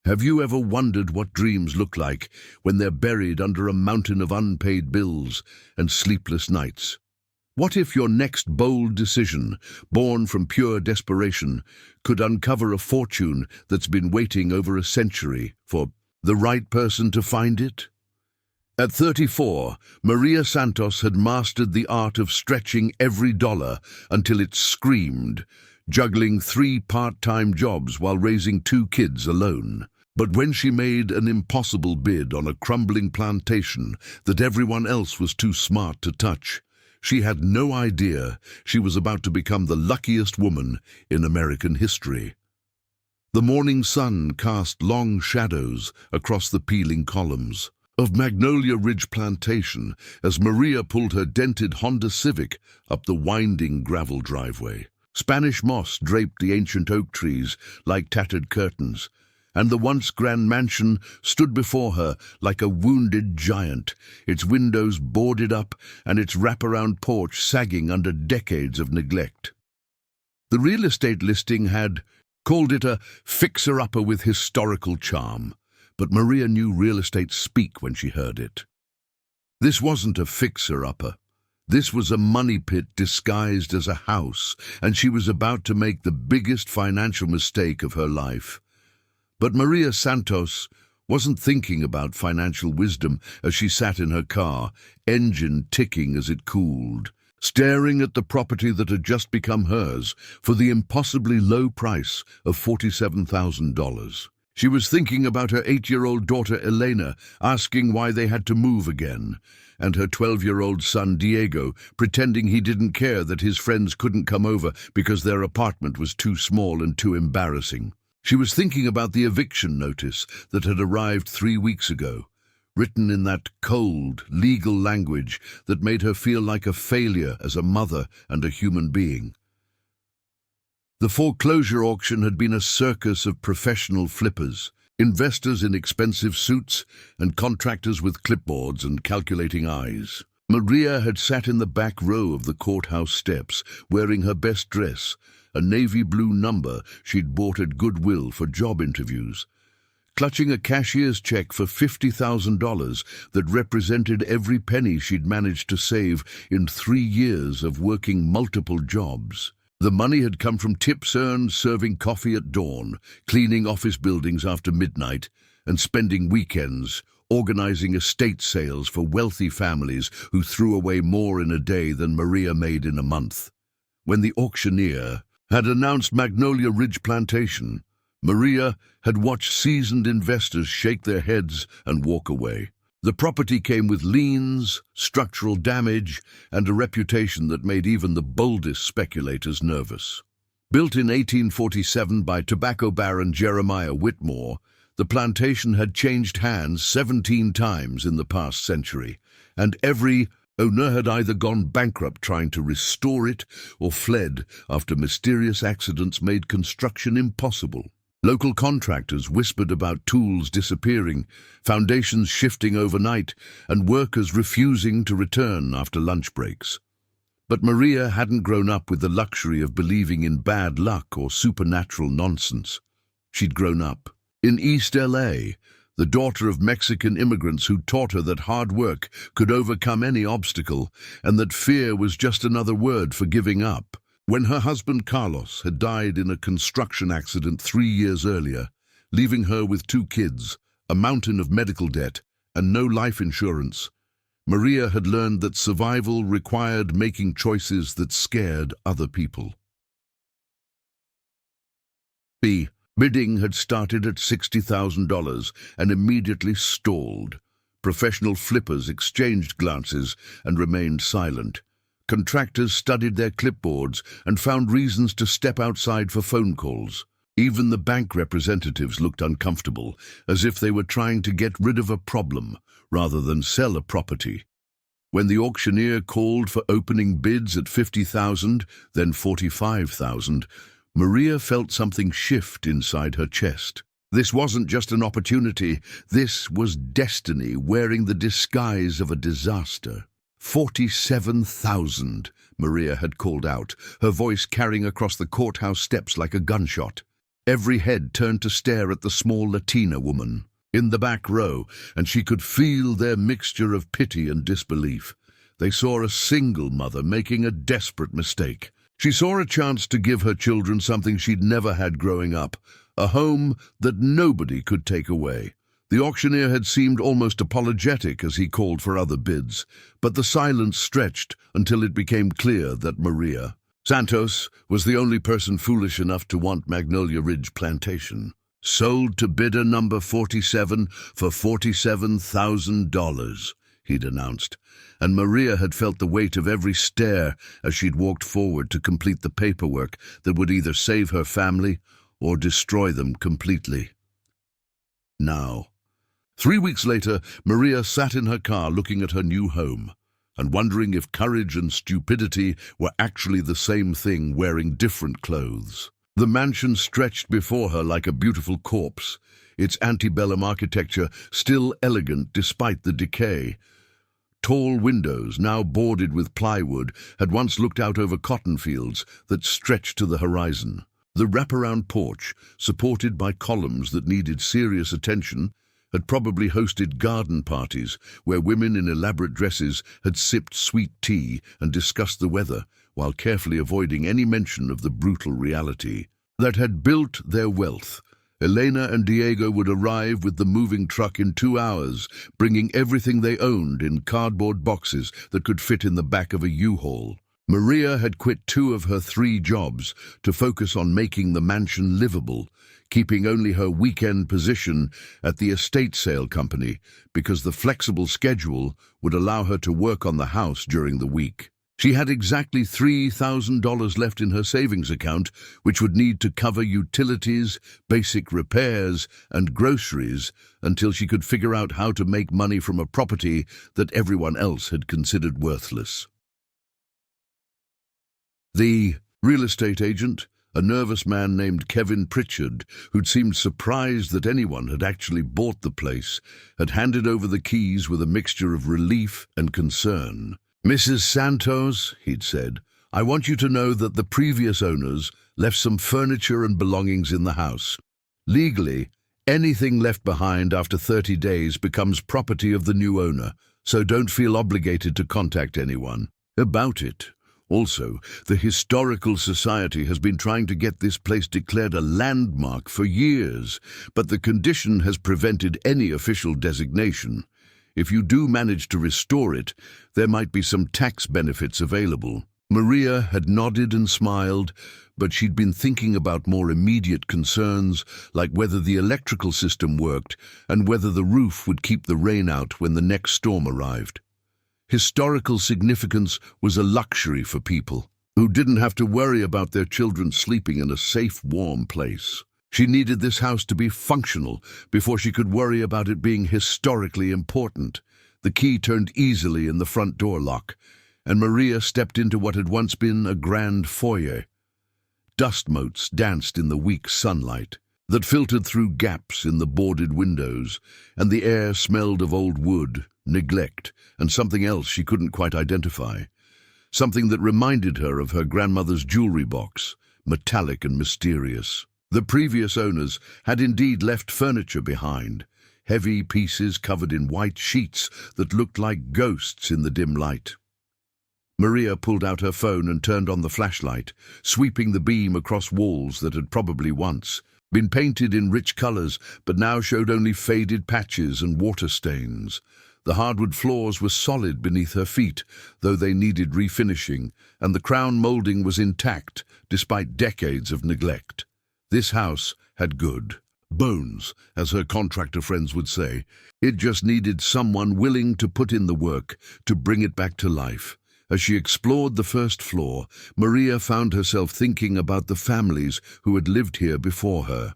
Have you ever wondered what dreams look like when they're buried under a mountain of unpaid bills and sleepless nights? What if your next bold decision, born from pure desperation, could uncover a fortune that's been waiting over a century for the right person to find it? At 34, Maria Santos had mastered the art of stretching every dollar until it screamed, juggling 3 part-time jobs while raising 2 kids alone. But when she made an impossible bid on a crumbling plantation that everyone else was too smart to touch, she had no idea she was about to become the luckiest woman in American history. The morning sun cast long shadows across the peeling columns of Magnolia Ridge Plantation as Maria pulled her dented Honda Civic up the winding gravel driveway. Spanish moss draped the ancient oak trees like tattered curtains, and the once grand mansion stood before her like a wounded giant, its windows boarded up and its wraparound porch sagging under decades of neglect. The real estate listing had called it a fixer-upper with historical charm, but Maria knew real estate speak when she heard it. This wasn't a fixer-upper. This was a money pit disguised as a house, and she was about to make the biggest financial mistake of her life. But Maria Santos wasn't thinking about financial wisdom as she sat in her car, engine ticking as it cooled, staring at the property that had just become hers for the impossibly low price of $47,000. She was thinking about her 8-year-old daughter Elena asking why they had to move again, and her 12-year-old son Diego pretending he didn't care that his friends couldn't come over because their apartment was too small and too embarrassing. She was thinking about the eviction notice that had arrived 3 weeks ago, written in that cold, legal language that made her feel like a failure as a mother and a human being. The foreclosure auction had been a circus of professional flippers, investors in expensive suits and contractors with clipboards and calculating eyes. Maria had sat in the back row of the courthouse steps, wearing her best dress, a navy blue number she'd bought at Goodwill for job interviews, clutching a cashier's check for $50,000 that represented every penny she'd managed to save in 3 years of working multiple jobs. The money had come from tips earned serving coffee at dawn, cleaning office buildings after midnight, and spending weekends organizing estate sales for wealthy families who threw away more in a day than Maria made in a month. When the auctioneer had announced Magnolia Ridge Plantation, Maria had watched seasoned investors shake their heads and walk away. The property came with liens, structural damage, and a reputation that made even the boldest speculators nervous. Built in 1847 by tobacco baron Jeremiah Whitmore, the plantation had changed hands 17 times in the past century, and every owner had either gone bankrupt trying to restore it or fled after mysterious accidents made construction impossible. Local contractors whispered about tools disappearing, foundations shifting overnight, and workers refusing to return after lunch breaks. But Maria hadn't grown up with the luxury of believing in bad luck or supernatural nonsense. She'd grown up in East LA, the daughter of Mexican immigrants who taught her that hard work could overcome any obstacle and that fear was just another word for giving up. When her husband Carlos had died in a construction accident 3 years earlier, leaving her with 2 kids, a mountain of medical debt, and no life insurance, Maria had learned that survival required making choices that scared other people. Bidding had started at $60,000 and immediately stalled. Professional flippers exchanged glances and remained silent. Contractors studied their clipboards and found reasons to step outside for phone calls. Even the bank representatives looked uncomfortable, as if they were trying to get rid of a problem rather than sell a property. When the auctioneer called for opening bids at $50,000, then $45,000, Maria felt something shift inside her chest. This wasn't just an opportunity, this was destiny wearing the disguise of a disaster. 47,000, Maria had called out, her voice carrying across the courthouse steps like a gunshot. Every head turned to stare at the small Latina woman in the back row, and she could feel their mixture of pity and disbelief. They saw a single mother making a desperate mistake. She saw a chance to give her children something she'd never had growing up, a home that nobody could take away. The auctioneer had seemed almost apologetic as he called for other bids, but the silence stretched until it became clear that Maria Santos was the only person foolish enough to want Magnolia Ridge Plantation. Sold to bidder number 47 for $47,000, he'd announced, and Maria had felt the weight of every stare as she'd walked forward to complete the paperwork that would either save her family or destroy them completely. Now, 3 weeks later, Maria sat in her car looking at her new home and wondering if courage and stupidity were actually the same thing, wearing different clothes. The mansion stretched before her like a beautiful corpse, its antebellum architecture still elegant despite the decay. Tall windows, now boarded with plywood, had once looked out over cotton fields that stretched to the horizon. The wraparound porch, supported by columns that needed serious attention, had probably hosted garden parties where women in elaborate dresses had sipped sweet tea and discussed the weather, while carefully avoiding any mention of the brutal reality that had built their wealth. Elena and Diego would arrive with the moving truck in 2 hours, bringing everything they owned in cardboard boxes that could fit in the back of a U-Haul. Maria had quit 2 of her 3 jobs to focus on making the mansion livable, keeping only her weekend position at the estate sale company because the flexible schedule would allow her to work on the house during the week. She had exactly $3,000 left in her savings account, which would need to cover utilities, basic repairs, and groceries until she could figure out how to make money from a property that everyone else had considered worthless. The real estate agent, a nervous man named Kevin Pritchard, who'd seemed surprised that anyone had actually bought the place, had handed over the keys with a mixture of relief and concern. "Mrs. Santos," he'd said, "I want you to know that the previous owners left some furniture and belongings in the house. Legally, anything left behind after 30 days becomes property of the new owner, so don't feel obligated to contact anyone about it. Also, the Historical Society has been trying to get this place declared a landmark for years, but the condition has prevented any official designation. If you do manage to restore it, there might be some tax benefits available." Maria had nodded and smiled, but she'd been thinking about more immediate concerns, like whether the electrical system worked and whether the roof would keep the rain out when the next storm arrived. Historical significance was a luxury for people who didn't have to worry about their children sleeping in a safe, warm place. She needed this house to be functional before she could worry about it being historically important. The key turned easily in the front door lock, and Maria stepped into what had once been a grand foyer. Dust motes danced in the weak sunlight that filtered through gaps in the boarded windows, and the air smelled of old wood, neglect, and something else she couldn't quite identify. Something that reminded her of her grandmother's jewelry box, metallic and mysterious. The previous owners had indeed left furniture behind, heavy pieces covered in white sheets that looked like ghosts in the dim light. Maria pulled out her phone and turned on the flashlight, sweeping the beam across walls that had probably once been painted in rich colors but now showed only faded patches and water stains. The hardwood floors were solid beneath her feet, though they needed refinishing, and the crown molding was intact despite decades of neglect. This house had good bones, as her contractor friends would say. It just needed someone willing to put in the work to bring it back to life. As she explored the first floor, Maria found herself thinking about the families who had lived here before her.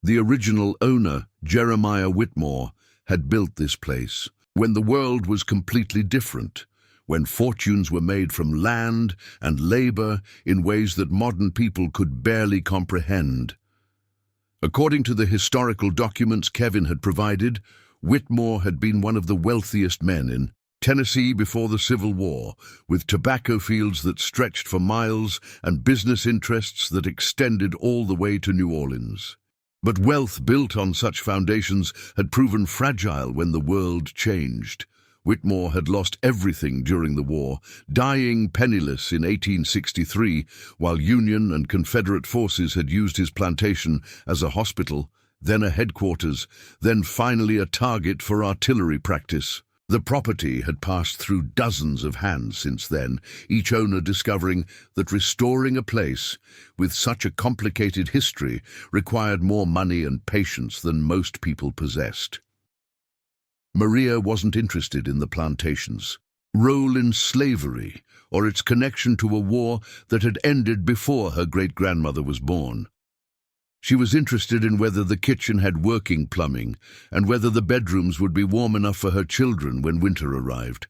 The original owner, Jeremiah Whitmore, had built this place when the world was completely different, when fortunes were made from land and labor in ways that modern people could barely comprehend. According to the historical documents Kevin had provided, Whitmore had been one of the wealthiest men in Tennessee before the Civil War, with tobacco fields that stretched for miles and business interests that extended all the way to New Orleans. But wealth built on such foundations had proven fragile when the world changed. Whitmore had lost everything during the war, dying penniless in 1863, while Union and Confederate forces had used his plantation as a hospital, then a headquarters, then finally a target for artillery practice. The property had passed through dozens of hands since then, each owner discovering that restoring a place with such a complicated history required more money and patience than most people possessed. Maria wasn't interested in the plantation's role in slavery or its connection to a war that had ended before her great-grandmother was born. She was interested in whether the kitchen had working plumbing and whether the bedrooms would be warm enough for her children when winter arrived.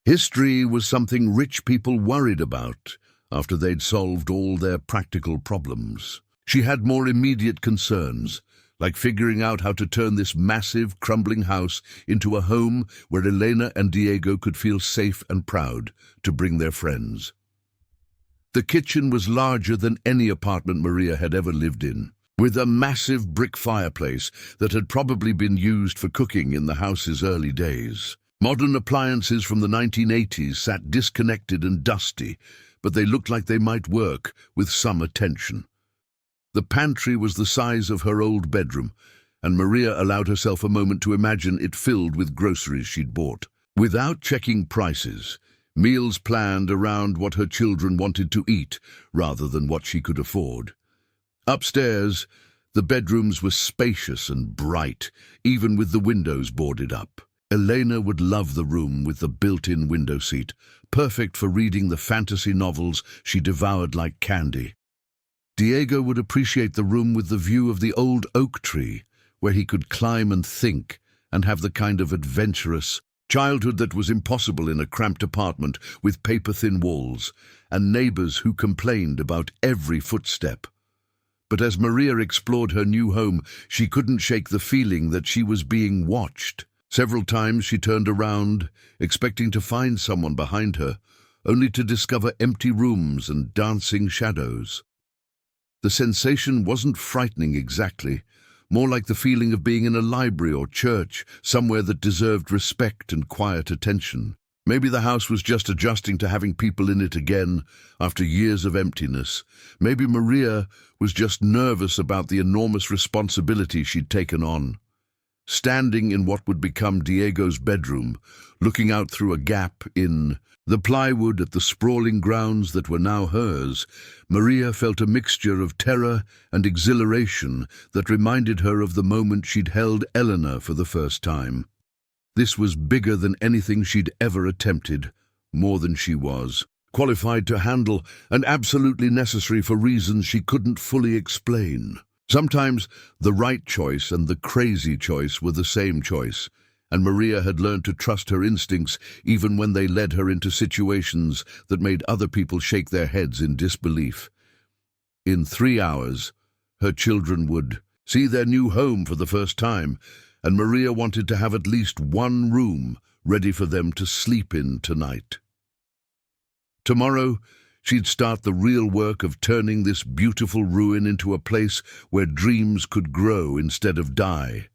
History was something rich people worried about after they'd solved all their practical problems. She had more immediate concerns, like figuring out how to turn this massive, crumbling house into a home where Elena and Diego could feel safe and proud to bring their friends. The kitchen was larger than any apartment Maria had ever lived in, with a massive brick fireplace that had probably been used for cooking in the house's early days. Modern appliances from the 1980s sat disconnected and dusty, but they looked like they might work with some attention. The pantry was the size of her old bedroom, and Maria allowed herself a moment to imagine it filled with groceries she'd bought. Without checking prices, meals planned around what her children wanted to eat rather than what she could afford. Upstairs, the bedrooms were spacious and bright, even with the windows boarded up. Elena would love the room with the built-in window seat, perfect for reading the fantasy novels she devoured like candy. Diego would appreciate the room with the view of the old oak tree, where he could climb and think and have the kind of adventurous childhood that was impossible in a cramped apartment with paper-thin walls and neighbors who complained about every footstep. But as Maria explored her new home, she couldn't shake the feeling that she was being watched. Several times she turned around, expecting to find someone behind her, only to discover empty rooms and dancing shadows. The sensation wasn't frightening exactly, more like the feeling of being in a library or church, somewhere that deserved respect and quiet attention. Maybe the house was just adjusting to having people in it again after years of emptiness. Maybe Maria was just nervous about the enormous responsibility she'd taken on. Standing in what would become Diego's bedroom, looking out through a gap in the plywood at the sprawling grounds that were now hers, Maria felt a mixture of terror and exhilaration that reminded her of the moment she'd held Eleanor for the first time. This was bigger than anything she'd ever attempted, more than she was qualified to handle, and absolutely necessary for reasons she couldn't fully explain. Sometimes the right choice and the crazy choice were the same choice, and Maria had learned to trust her instincts even when they led her into situations that made other people shake their heads in disbelief. In 3 hours, her children would see their new home for the first time, and Maria wanted to have at least one room ready for them to sleep in tonight. Tomorrow, she'd start the real work of turning this beautiful ruin into a place where dreams could grow instead of die.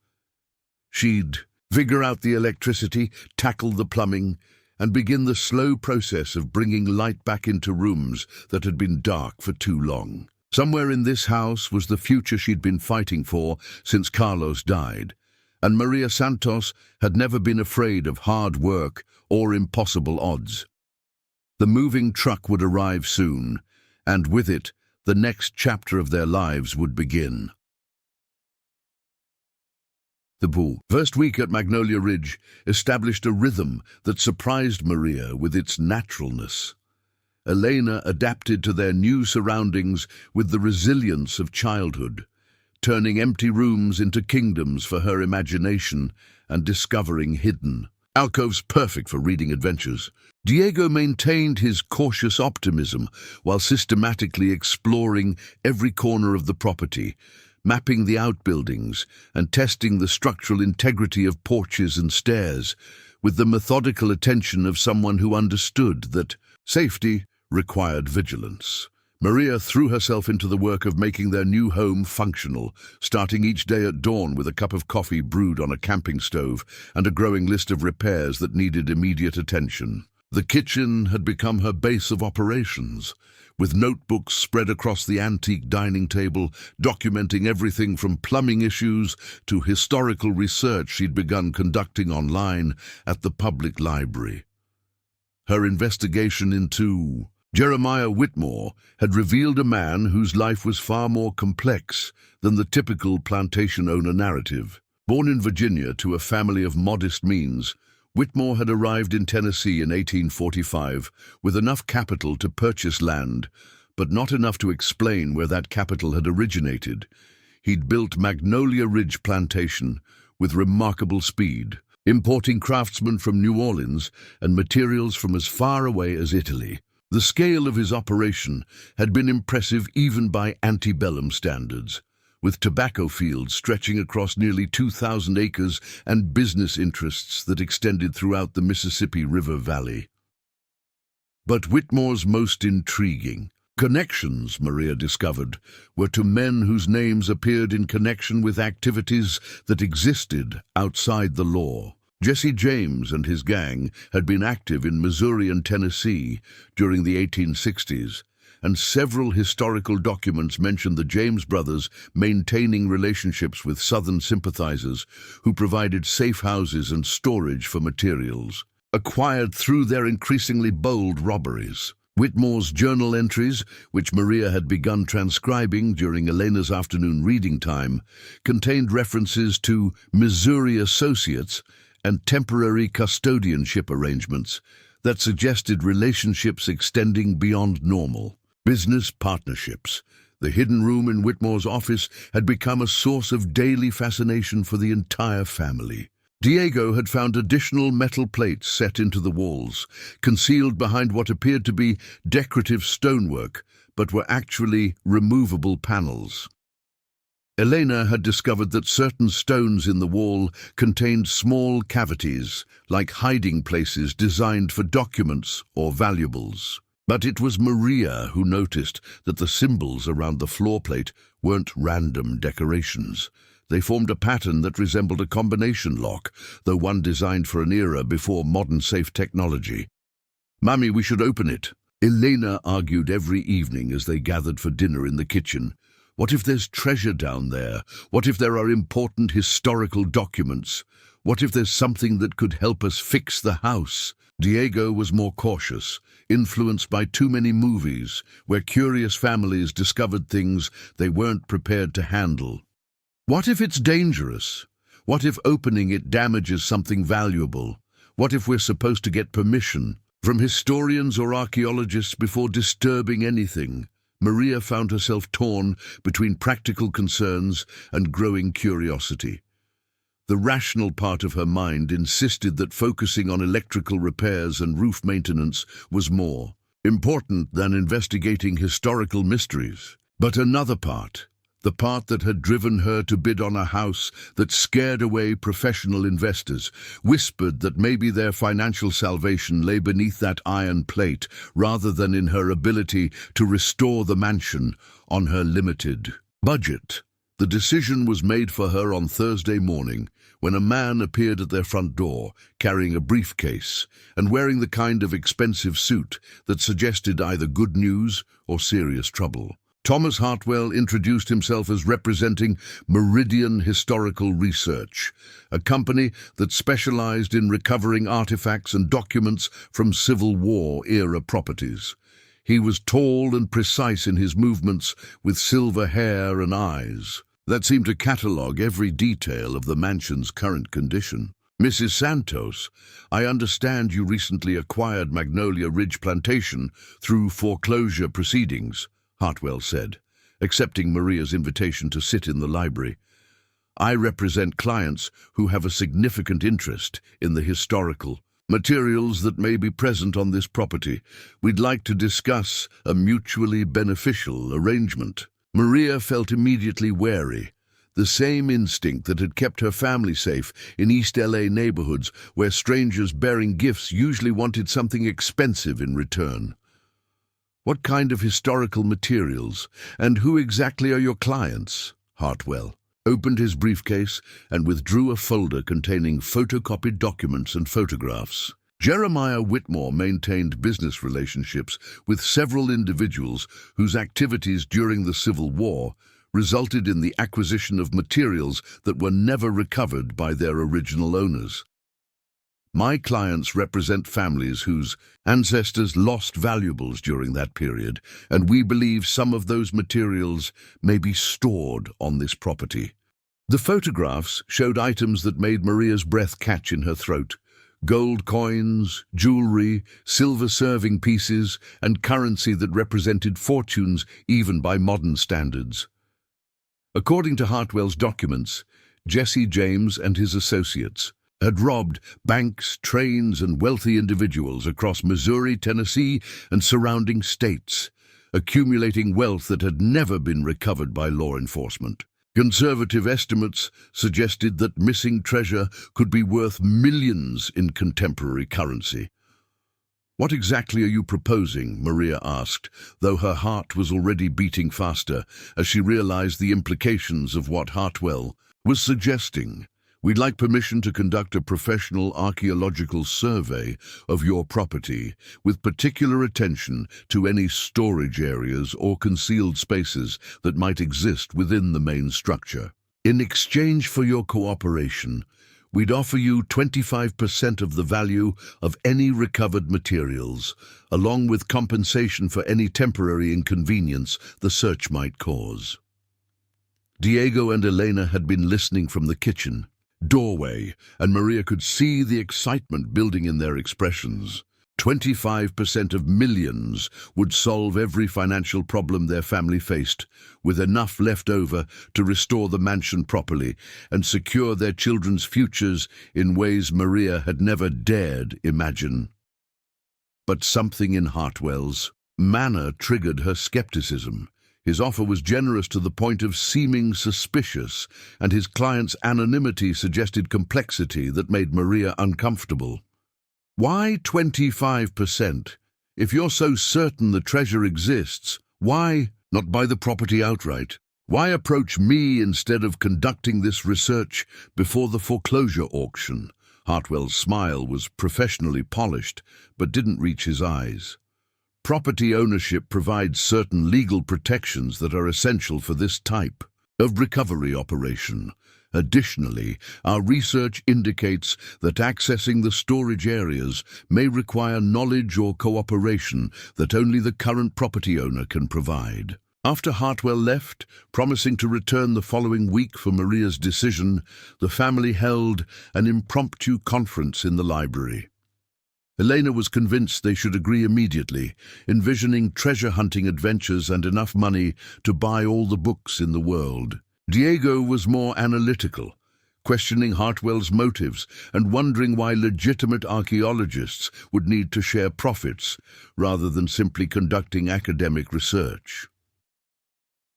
She'd figure out the electricity, tackle the plumbing, and begin the slow process of bringing light back into rooms that had been dark for too long. Somewhere in this house was the future she'd been fighting for since Carlos died, and Maria Santos had never been afraid of hard work or impossible odds. The moving truck would arrive soon, and with it, the next chapter of their lives would begin. The first week at Magnolia Ridge established a rhythm that surprised Maria with its naturalness. Elena adapted to their new surroundings with the resilience of childhood, turning empty rooms into kingdoms for her imagination and discovering hidden alcoves perfect for reading adventures. Diego maintained his cautious optimism while systematically exploring every corner of the property, mapping the outbuildings and testing the structural integrity of porches and stairs, with the methodical attention of someone who understood that safety required vigilance. Maria threw herself into the work of making their new home functional, starting each day at dawn with a cup of coffee brewed on a camping stove and a growing list of repairs that needed immediate attention. The kitchen had become her base of operations, with notebooks spread across the antique dining table, documenting everything from plumbing issues to historical research she'd begun conducting online at the public library. Her investigation into Jeremiah Whitmore had revealed a man whose life was far more complex than the typical plantation owner narrative. Born in Virginia to a family of modest means, Whitmore had arrived in Tennessee in 1845 with enough capital to purchase land, but not enough to explain where that capital had originated. He'd built Magnolia Ridge Plantation with remarkable speed, importing craftsmen from New Orleans and materials from as far away as Italy. The scale of his operation had been impressive even by antebellum standards, with tobacco fields stretching across nearly 2,000 acres and business interests that extended throughout the Mississippi River Valley. But Whitmore's most intriguing connections, Maria discovered, were to men whose names appeared in connection with activities that existed outside the law. Jesse James and his gang had been active in Missouri and Tennessee during the 1860s, and several historical documents mention the James brothers maintaining relationships with Southern sympathizers who provided safe houses and storage for materials acquired through their increasingly bold robberies. Whitmore's journal entries, which Maria had begun transcribing during Elena's afternoon reading time, contained references to Missouri associates and temporary custodianship arrangements that suggested relationships extending beyond normal. Business partnerships. The hidden room in Whitmore's office had become a source of daily fascination for the entire family. Diego had found additional metal plates set into the walls, concealed behind what appeared to be decorative stonework, but were actually removable panels. Elena had discovered that certain stones in the wall contained small cavities, like hiding places designed for documents or valuables. But it was Maria who noticed that the symbols around the floor plate weren't random decorations. They formed a pattern that resembled a combination lock, though one designed for an era before modern safe technology. "Mummy, we should open it," Elena argued every evening as they gathered for dinner in the kitchen. "What if there's treasure down there? What if there are important historical documents? What if there's something that could help us fix the house?" Diego was more cautious, influenced by too many movies where curious families discovered things they weren't prepared to handle. What if it's dangerous? What if opening it damages something valuable? What if we're supposed to get permission from historians or archaeologists before disturbing anything? Maria found herself torn between practical concerns and growing curiosity. The rational part of her mind insisted that focusing on electrical repairs and roof maintenance was more important than investigating historical mysteries. But another part, the part that had driven her to bid on a house that scared away professional investors, whispered that maybe their financial salvation lay beneath that iron plate rather than in her ability to restore the mansion on her limited budget. The decision was made for her on Thursday morning when a man appeared at their front door, carrying a briefcase and wearing the kind of expensive suit that suggested either good news or serious trouble. Thomas Hartwell introduced himself as representing Meridian Historical Research, a company that specialized in recovering artifacts and documents from Civil War-era properties. He was tall and precise in his movements, with silver hair and eyes that seemed to catalogue every detail of the mansion's current condition. "Mrs. Santos, I understand you recently acquired Magnolia Ridge Plantation through foreclosure proceedings," Hartwell said, accepting Maria's invitation to sit in the library. "I represent clients who have a significant interest in the historical materials that may be present on this property. We'd like to discuss a mutually beneficial arrangement." Maria felt immediately wary. The same instinct that had kept her family safe in East LA neighborhoods where strangers bearing gifts usually wanted something expensive in return. "What kind of historical materials, and who exactly are your clients?" Hartwell opened his briefcase and withdrew a folder containing photocopied documents and photographs. Jeremiah Whitmore maintained business relationships with several individuals whose activities during the Civil War resulted in the acquisition of materials that were never recovered by their original owners. "My clients represent families whose ancestors lost valuables during that period, and we believe some of those materials may be stored on this property." The photographs showed items that made Maria's breath catch in her throat: gold coins, jewelry, silver serving pieces, and currency that represented fortunes even by modern standards. According to Hartwell's documents, Jesse James and his associates had robbed banks, trains, and wealthy individuals across Missouri, Tennessee, and surrounding states, accumulating wealth that had never been recovered by law enforcement. Conservative estimates suggested that missing treasure could be worth millions in contemporary currency. "What exactly are you proposing?" Maria asked, though her heart was already beating faster as she realized the implications of what Hartwell was suggesting. "We'd like permission to conduct a professional archaeological survey of your property, with particular attention to any storage areas or concealed spaces that might exist within the main structure. In exchange for your cooperation, we'd offer you 25% of the value of any recovered materials, along with compensation for any temporary inconvenience the search might cause." Diego and Elena had been listening from the kitchen doorway, and Maria could see the excitement building in their expressions. 25% of millions would solve every financial problem their family faced, with enough left over to restore the mansion properly and secure their children's futures in ways Maria had never dared imagine. But something in Hartwell's manner triggered her skepticism. His offer was generous to the point of seeming suspicious, and his client's anonymity suggested complexity that made Maria uncomfortable. "Why 25%? If you're so certain the treasure exists, why not buy the property outright? Why approach me instead of conducting this research before the foreclosure auction?" Hartwell's smile was professionally polished, but didn't reach his eyes. "Property ownership provides certain legal protections that are essential for this type of recovery operation. Additionally, our research indicates that accessing the storage areas may require knowledge or cooperation that only the current property owner can provide." After Hartwell left, promising to return the following week for Maria's decision, the family held an impromptu conference in the library. Elena was convinced they should agree immediately, envisioning treasure-hunting adventures and enough money to buy all the books in the world. Diego was more analytical, questioning Hartwell's motives and wondering why legitimate archaeologists would need to share profits rather than simply conducting academic research.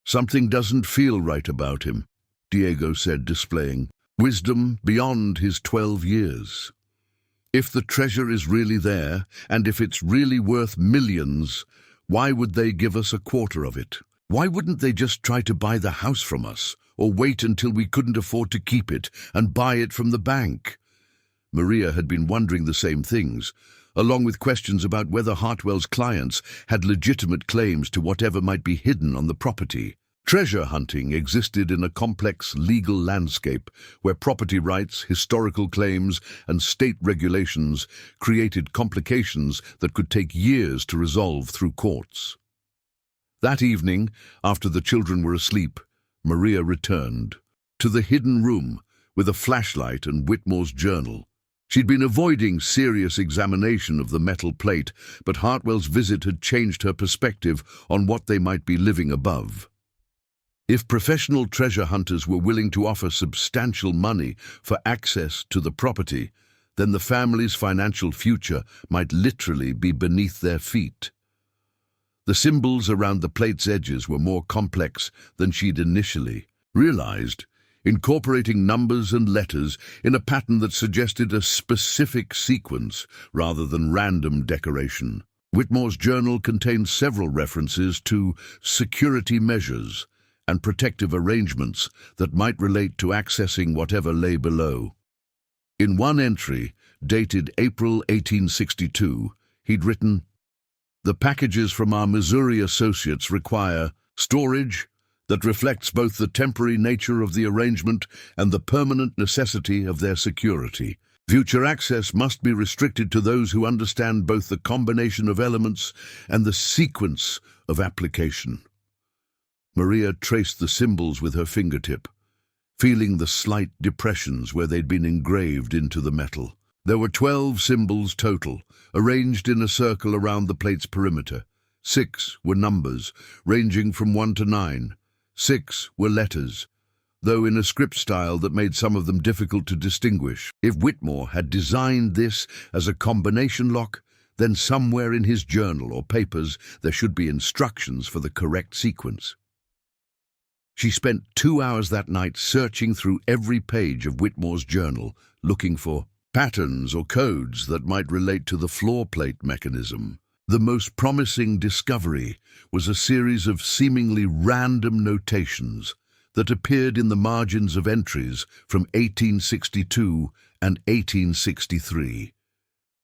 "Something doesn't feel right about him," Diego said, displaying wisdom beyond his 12 years. "If the treasure is really there, and if it's really worth millions, why would they give us a quarter of it? Why wouldn't they just try to buy the house from us, or wait until we couldn't afford to keep it and buy it from the bank?" Maria had been wondering the same things, along with questions about whether Hartwell's clients had legitimate claims to whatever might be hidden on the property. Treasure hunting existed in a complex legal landscape where property rights, historical claims, and state regulations created complications that could take years to resolve through courts. That evening, after the children were asleep, Maria returned to the hidden room with a flashlight and Whitmore's journal. She'd been avoiding serious examination of the metal plate, but Hartwell's visit had changed her perspective on what they might be living above. If professional treasure hunters were willing to offer substantial money for access to the property, then the family's financial future might literally be beneath their feet. The symbols around the plate's edges were more complex than she'd initially realized. incorporating numbers and letters in a pattern that suggested a specific sequence rather than random decoration. Whitmore's journal contained several references to security measures and protective arrangements that might relate to accessing whatever lay below. In one entry, dated April 1862, he'd written, "The packages from our Missouri associates require storage that reflects both the temporary nature of the arrangement and the permanent necessity of their security. Future access must be restricted to those who understand both the combination of elements and the sequence of application." Maria traced the symbols with her fingertip, feeling the slight depressions where they'd been engraved into the metal. There were 12 symbols total, arranged in a circle around the plate's perimeter. 6 were numbers, ranging from 1 to 9. 6 were letters, though in a script style that made some of them difficult to distinguish. If Whitmore had designed this as a combination lock, then somewhere in his journal or papers there should be instructions for the correct sequence. She spent 2 hours that night searching through every page of Whitmore's journal, looking for patterns or codes that might relate to the floor plate mechanism. The most promising discovery was a series of seemingly random notations that appeared in the margins of entries from 1862 and 1863.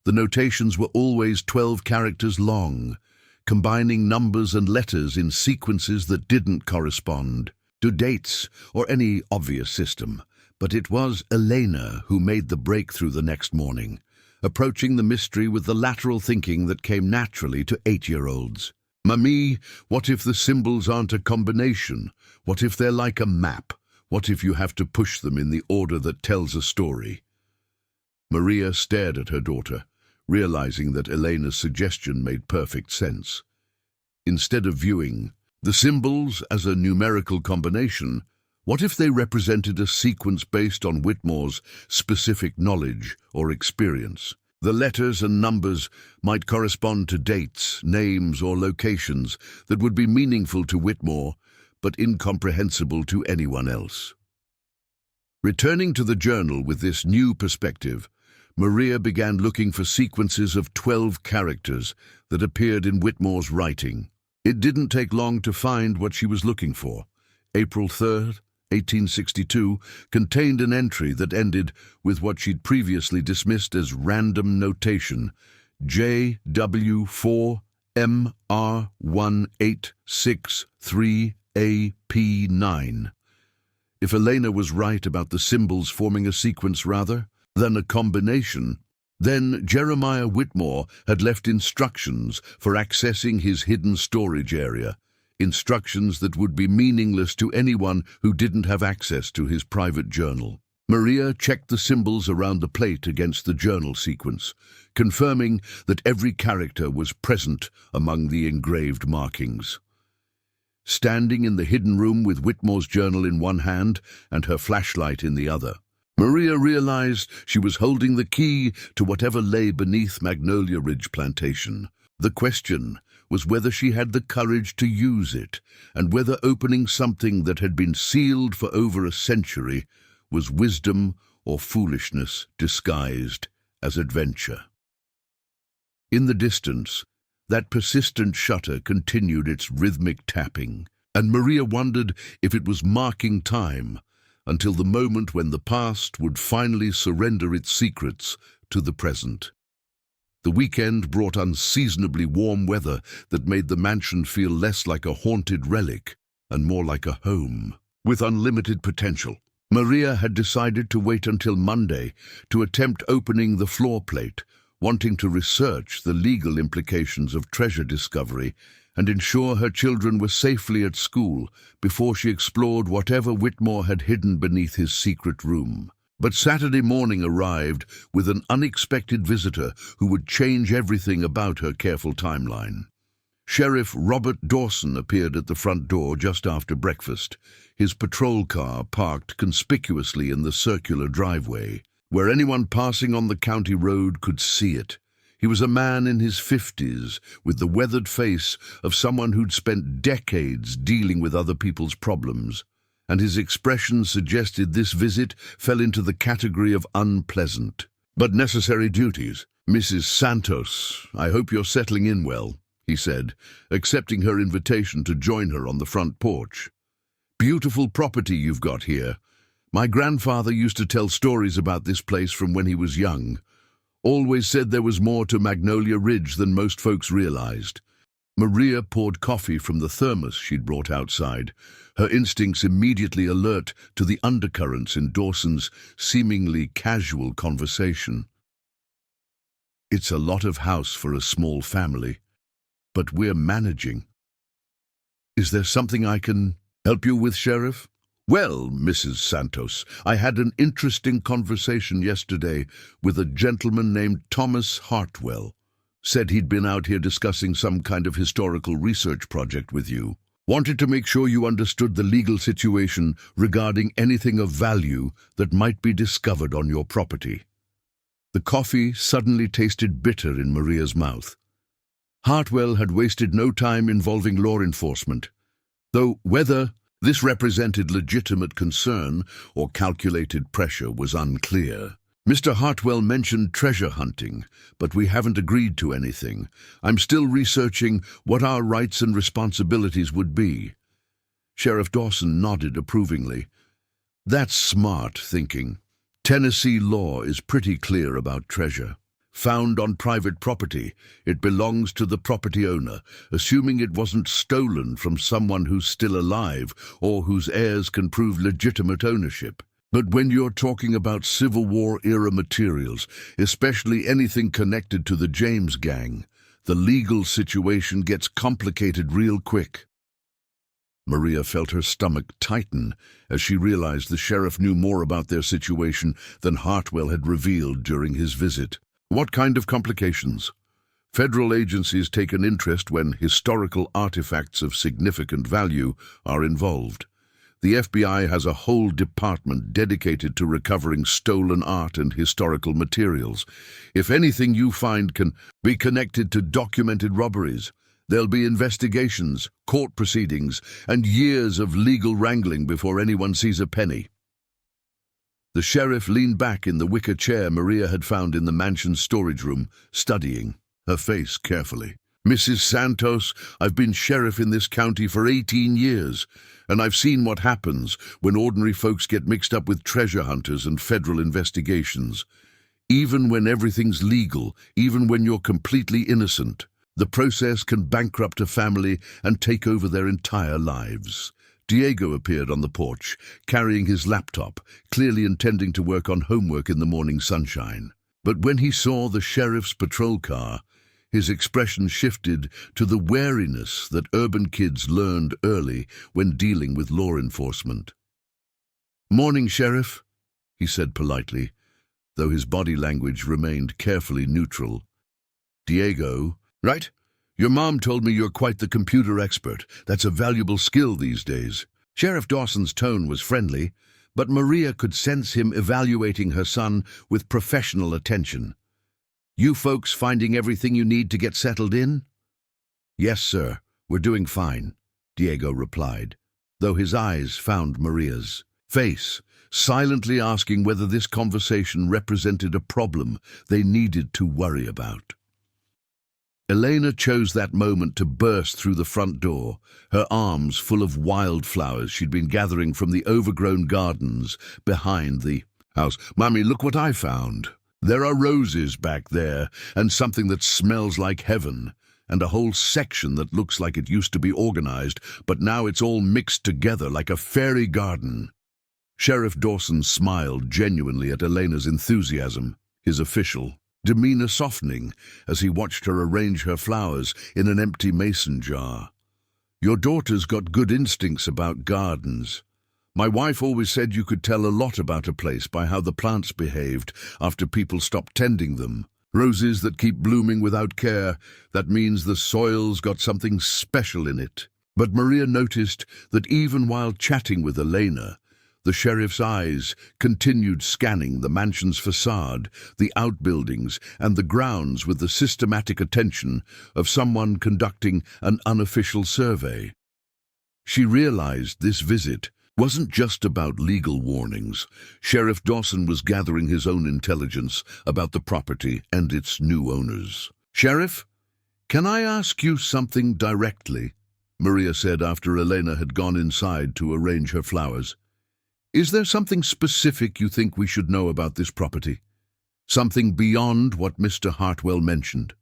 The notations were always 12 characters long, combining numbers and letters in sequences that didn't correspond to dates or any obvious system. But it was Elena who made the breakthrough the next morning, approaching the mystery with the lateral thinking that came naturally to 8-year-olds. "Mamie, what if the symbols aren't a combination? What if they're like a map? What if you have to push them in the order that tells a story?" Maria stared at her daughter, realizing that Elena's suggestion made perfect sense. Instead of viewing the symbols as a numerical combination, what if they represented a sequence based on Whitmore's specific knowledge or experience? The letters and numbers might correspond to dates, names, or locations that would be meaningful to Whitmore, but incomprehensible to anyone else. Returning to the journal with this new perspective, Maria began looking for sequences of 12 characters that appeared in Whitmore's writing. It didn't take long to find what she was looking for. April 3rd, 1862, contained an entry that ended with what she'd previously dismissed as random notation, JW4MR186-3AP9. If Elena was right about the symbols forming a sequence rather than a combination, then Jeremiah Whitmore had left instructions for accessing his hidden storage area, instructions that would be meaningless to anyone who didn't have access to his private journal. Maria checked the symbols around the plate against the journal sequence, confirming that every character was present among the engraved markings. Standing in the hidden room with Whitmore's journal in one hand and her flashlight in the other, Maria realized she was holding the key to whatever lay beneath Magnolia Ridge Plantation. The question was whether she had the courage to use it, and whether opening something that had been sealed for over a century was wisdom or foolishness disguised as adventure. In the distance, that persistent shutter continued its rhythmic tapping, and Maria wondered if it was marking time until the moment when the past would finally surrender its secrets to the present. The weekend brought unseasonably warm weather that made the mansion feel less like a haunted relic and more like a home with unlimited potential. Maria had decided to wait until Monday to attempt opening the floor plate, wanting to research the legal implications of treasure discovery and ensure her children were safely at school before she explored whatever Whitmore had hidden beneath his secret room. But Saturday morning arrived with an unexpected visitor who would change everything about her careful timeline. Sheriff Robert Dawson appeared at the front door just after breakfast, his patrol car parked conspicuously in the circular driveway, where anyone passing on the county road could see it. He was a man in his 50s, with the weathered face of someone who'd spent decades dealing with other people's problems. and his expression suggested this visit fell into the category of unpleasant, but necessary duties. "Mrs. Santos, I hope you're settling in well," he said, accepting her invitation to join her on the front porch. "Beautiful property you've got here. My grandfather used to tell stories about this place from when he was young. Always said there was more to Magnolia Ridge than most folks realized." Maria poured coffee from the thermos she'd brought outside, her instincts immediately alert to the undercurrents in Dawson's seemingly casual conversation. "It's a lot of house for a small family, but we're managing. Is there something I can help you with, Sheriff?" "Well, Mrs. Santos, I had an interesting conversation yesterday with a gentleman named Thomas Hartwell. Said he'd been out here discussing some kind of historical research project with you. Wanted to make sure you understood the legal situation regarding anything of value that might be discovered on your property." The coffee suddenly tasted bitter in Maria's mouth. Hartwell had wasted no time involving law enforcement, though whether this represented legitimate concern or calculated pressure was unclear. "Mr. Hartwell mentioned treasure hunting, but we haven't agreed to anything. I'm still researching what our rights and responsibilities would be." Sheriff Dawson nodded approvingly. "That's smart thinking. Tennessee law is pretty clear about treasure. Found on private property, it belongs to the property owner, assuming it wasn't stolen from someone who's still alive or whose heirs can prove legitimate ownership. But when you're talking about Civil War-era materials, especially anything connected to the James Gang, the legal situation gets complicated real quick." Maria felt her stomach tighten as she realized the sheriff knew more about their situation than Hartwell had revealed during his visit. "What kind of complications?" "Federal agencies take an interest when historical artifacts of significant value are involved. The FBI has a whole department dedicated to recovering stolen art and historical materials. If anything you find can be connected to documented robberies, there'll be investigations, court proceedings, and years of legal wrangling before anyone sees a penny." The sheriff leaned back in the wicker chair Maria had found in the mansion's storage room, studying, her face carefully. "Mrs. Santos, I've been sheriff in this county for 18 years, and I've seen what happens when ordinary folks get mixed up with treasure hunters and federal investigations. Even when everything's legal, even when you're completely innocent, the process can bankrupt a family and take over their entire lives." Diego appeared on the porch, carrying his laptop, clearly intending to work on homework in the morning sunshine. But when he saw the sheriff's patrol car, his expression shifted to the wariness that urban kids learned early when dealing with law enforcement. "Morning, Sheriff," he said politely, though his body language remained carefully neutral. "Diego, right? Your mom told me you're quite the computer expert. That's a valuable skill these days." Sheriff Dawson's tone was friendly, but Maria could sense him evaluating her son with professional attention. "You folks finding everything you need to get settled in?" "Yes, sir. We're doing fine," Diego replied, though his eyes found Maria's face, silently asking whether this conversation represented a problem they needed to worry about. Elena chose that moment to burst through the front door, her arms full of wildflowers she'd been gathering from the overgrown gardens behind the house. "Mommy, look what I found. There are roses back there, and something that smells like heaven, and a whole section that looks like it used to be organized, but now it's all mixed together like a fairy garden." Sheriff Dawson smiled genuinely at Elena's enthusiasm, his official demeanor softening as he watched her arrange her flowers in an empty mason jar. "Your daughter's got good instincts about gardens. My wife always said you could tell a lot about a place by how the plants behaved after people stopped tending them. Roses that keep blooming without care, that means the soil's got something special in it." But Maria noticed that even while chatting with Elena, the sheriff's eyes continued scanning the mansion's facade, the outbuildings, and the grounds with the systematic attention of someone conducting an unofficial survey. She realized this visit wasn't just about legal warnings. Sheriff Dawson was gathering his own intelligence about the property and its new owners. "Sheriff, can I ask you something directly?" Maria said after Elena had gone inside to arrange her flowers. "Is there something specific you think we should know about this property? Something beyond what Mr. Hartwell mentioned?"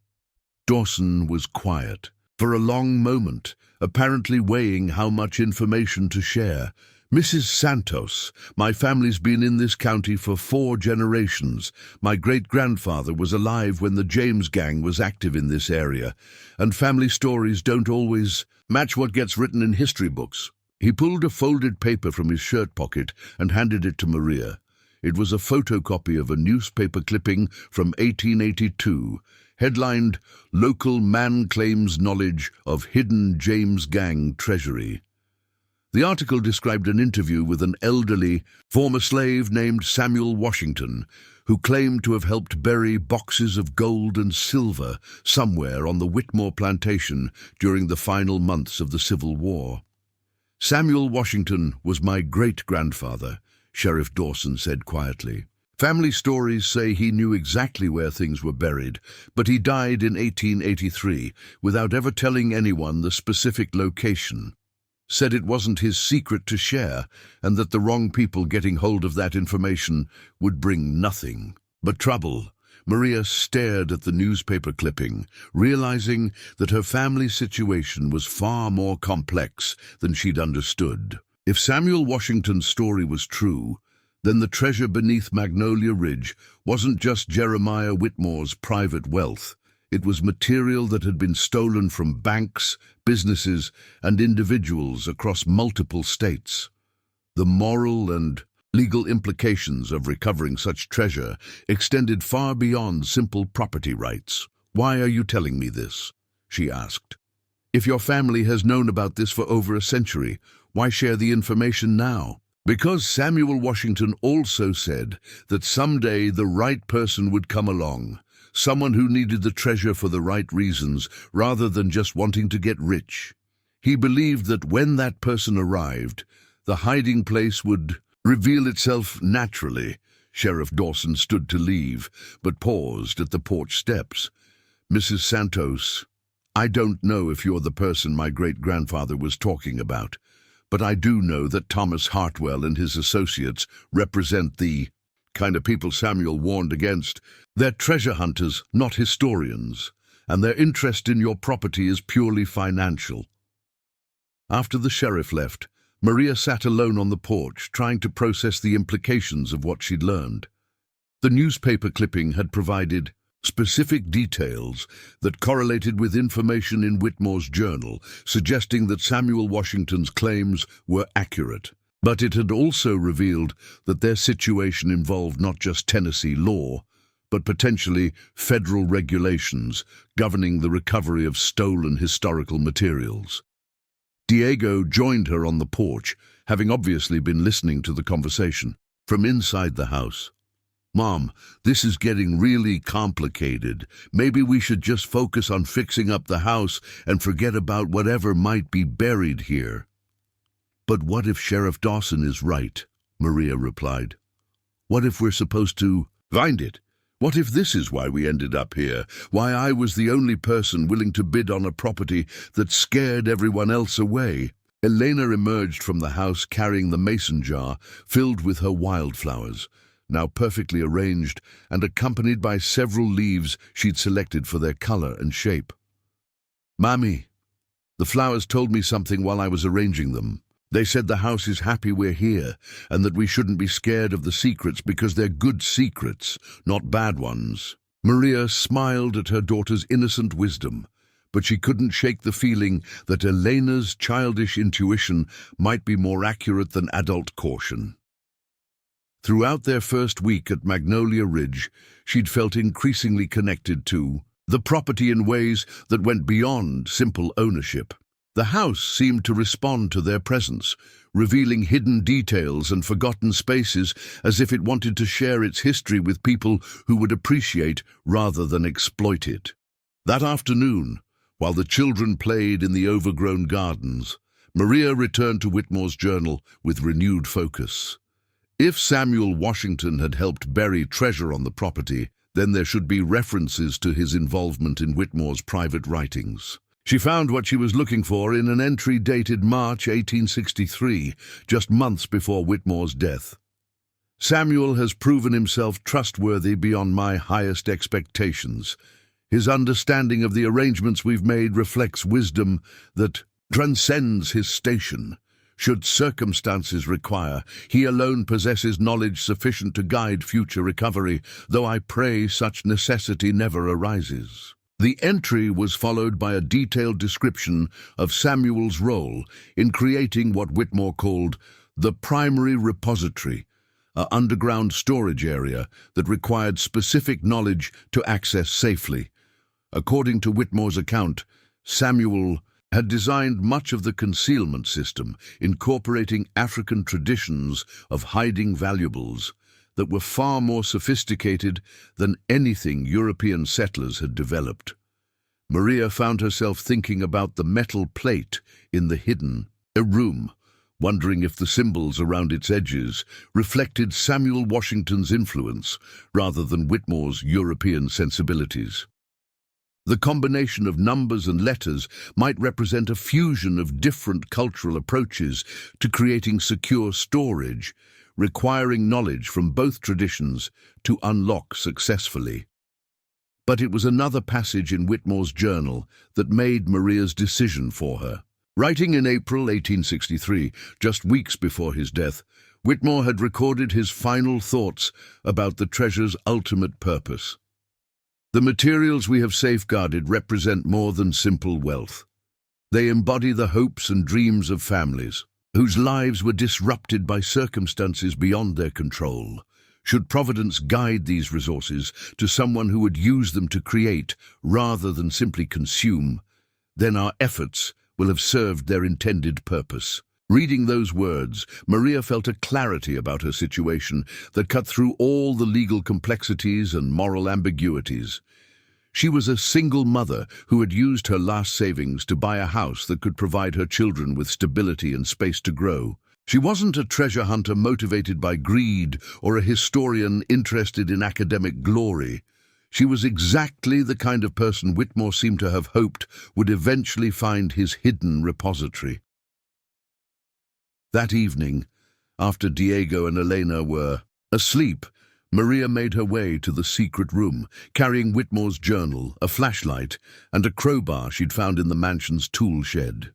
Dawson was quiet for a long moment, apparently weighing how much information to share. "Mrs. Santos, my family's been in this county for 4 generations. My great-grandfather was alive when the James gang was active in this area, and family stories don't always match what gets written in history books." He pulled a folded paper from his shirt pocket and handed it to Maria. It was a photocopy of a newspaper clipping from 1882, headlined, "Local Man Claims Knowledge of Hidden James Gang Treasury." The article described an interview with an elderly former slave named Samuel Washington, who claimed to have helped bury boxes of gold and silver somewhere on the Whitmore plantation during the final months of the Civil War. "Samuel Washington was my great-grandfather," Sheriff Dawson said quietly. "Family stories say he knew exactly where things were buried, but he died in 1883 without ever telling anyone the specific location. Said it wasn't his secret to share, and that the wrong people getting hold of that information would bring nothing but trouble." Maria stared at the newspaper clipping, realizing that her family's situation was far more complex than she'd understood. If Samuel Washington's story was true, then the treasure beneath Magnolia Ridge wasn't just Jeremiah Whitmore's private wealth. It was material that had been stolen from banks, businesses, and individuals across multiple states. The moral and legal implications of recovering such treasure extended far beyond simple property rights. "Why are you telling me this?" she asked. "If your family has known about this for over a century, why share the information now?" "Because Samuel Washington also said that someday the right person would come along. Someone who needed the treasure for the right reasons, rather than just wanting to get rich. He believed that when that person arrived, the hiding place would reveal itself naturally." Sheriff Dawson stood to leave, but paused at the porch steps. "Mrs. Santos, I don't know if you're the person my great-grandfather was talking about, but I do know that Thomas Hartwell and his associates represent the kind of people Samuel warned against. They're treasure hunters, not historians, and their interest in your property is purely financial." After the sheriff left, Maria sat alone on the porch, trying to process the implications of what she'd learned. The newspaper clipping had provided specific details that correlated with information in Whitmore's journal, suggesting that Samuel Washington's claims were accurate. But it had also revealed that their situation involved not just Tennessee law, but potentially federal regulations governing the recovery of stolen historical materials. Diego joined her on the porch, having obviously been listening to the conversation from inside the house. "Mom, this is getting really complicated. Maybe we should just focus on fixing up the house and forget about whatever might be buried here." "But what if Sheriff Dawson is right?" Maria replied. "What if we're supposed to find it? What if this is why we ended up here? Why I was the only person willing to bid on a property that scared everyone else away?" Elena emerged from the house carrying the mason jar filled with her wildflowers, now perfectly arranged and accompanied by several leaves she'd selected for their color and shape. "Mommy, the flowers told me something while I was arranging them. They said the house is happy we're here, and that we shouldn't be scared of the secrets because they're good secrets, not bad ones." Maria smiled at her daughter's innocent wisdom, but she couldn't shake the feeling that Elena's childish intuition might be more accurate than adult caution. Throughout their first week at Magnolia Ridge, she'd felt increasingly connected to the property in ways that went beyond simple ownership. The house seemed to respond to their presence, revealing hidden details and forgotten spaces as if it wanted to share its history with people who would appreciate rather than exploit it. That afternoon, while the children played in the overgrown gardens, Maria returned to Whitmore's journal with renewed focus. If Samuel Washington had helped bury treasure on the property, then there should be references to his involvement in Whitmore's private writings. She found what she was looking for in an entry dated March 1863, just months before Whitmore's death. Samuel has proven himself trustworthy beyond my highest expectations. His understanding of the arrangements we've made reflects wisdom that transcends his station. Should circumstances require, he alone possesses knowledge sufficient to guide future recovery, though I pray such necessity never arises. The entry was followed by a detailed description of Samuel's role in creating what Whitmore called the primary repository, an underground storage area that required specific knowledge to access safely. According to Whitmore's account, Samuel had designed much of the concealment system, incorporating African traditions of hiding valuables that were far more sophisticated than anything European settlers had developed. Maria found herself thinking about the metal plate in the hidden room, wondering if the symbols around its edges reflected Samuel Washington's influence rather than Whitmore's European sensibilities. The combination of numbers and letters might represent a fusion of different cultural approaches to creating secure storage, requiring knowledge from both traditions to unlock successfully. But it was another passage in Whitmore's journal that made Maria's decision for her. Writing in April 1863, just weeks before his death, Whitmore had recorded his final thoughts about the treasure's ultimate purpose. The materials we have safeguarded represent more than simple wealth. They embody the hopes and dreams of families, whose lives were disrupted by circumstances beyond their control. Should Providence guide these resources to someone who would use them to create rather than simply consume, then our efforts will have served their intended purpose. Reading those words, Maria felt a clarity about her situation that cut through all the legal complexities and moral ambiguities. She was a single mother who had used her last savings to buy a house that could provide her children with stability and space to grow. She wasn't a treasure hunter motivated by greed or a historian interested in academic glory. She was exactly the kind of person Whitmore seemed to have hoped would eventually find his hidden repository. That evening, after Diego and Elena were asleep, Maria made her way to the secret room, carrying Whitmore's journal, a flashlight, and a crowbar she'd found in the mansion's tool shed.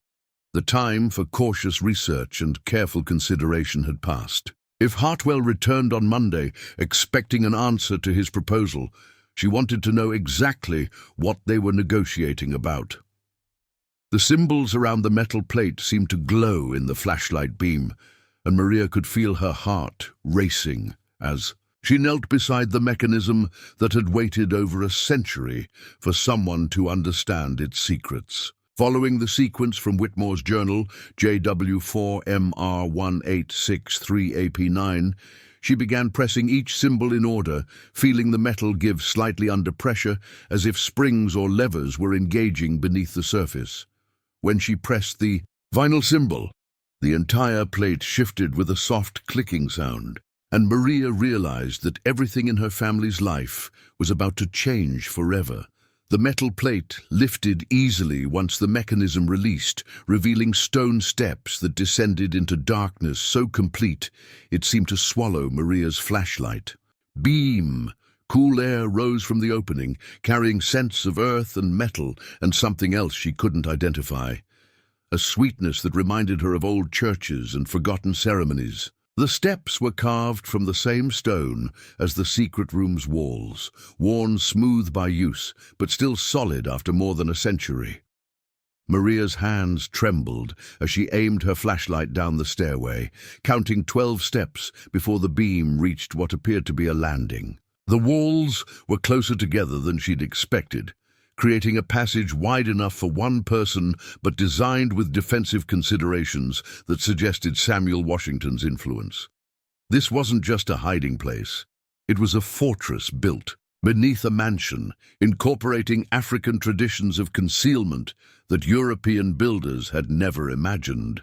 The time for cautious research and careful consideration had passed. If Hartwell returned on Monday, expecting an answer to his proposal, she wanted to know exactly what they were negotiating about. The symbols around the metal plate seemed to glow in the flashlight beam, and Maria could feel her heart racing as she knelt beside the mechanism that had waited over a century for someone to understand its secrets. Following the sequence from Whitmore's journal, JW4MR1863AP9, she began pressing each symbol in order, feeling the metal give slightly under pressure as if springs or levers were engaging beneath the surface. When she pressed the final symbol, the entire plate shifted with a soft clicking sound, and Maria realized that everything in her family's life was about to change forever. The metal plate lifted easily once the mechanism released, revealing stone steps that descended into darkness so complete it seemed to swallow Maria's flashlight. Beam! Cool air rose from the opening, carrying scents of earth and metal and something else she couldn't identify. A sweetness that reminded her of old churches and forgotten ceremonies. The steps were carved from the same stone as the secret room's walls, worn smooth by use, but still solid after more than a century. Maria's hands trembled as she aimed her flashlight down the stairway, counting 12 steps before the beam reached what appeared to be a landing. The walls were closer together than she'd expected, creating a passage wide enough for one person but designed with defensive considerations that suggested Samuel Washington's influence. This wasn't just a hiding place. It was a fortress built beneath a mansion, incorporating African traditions of concealment that European builders had never imagined.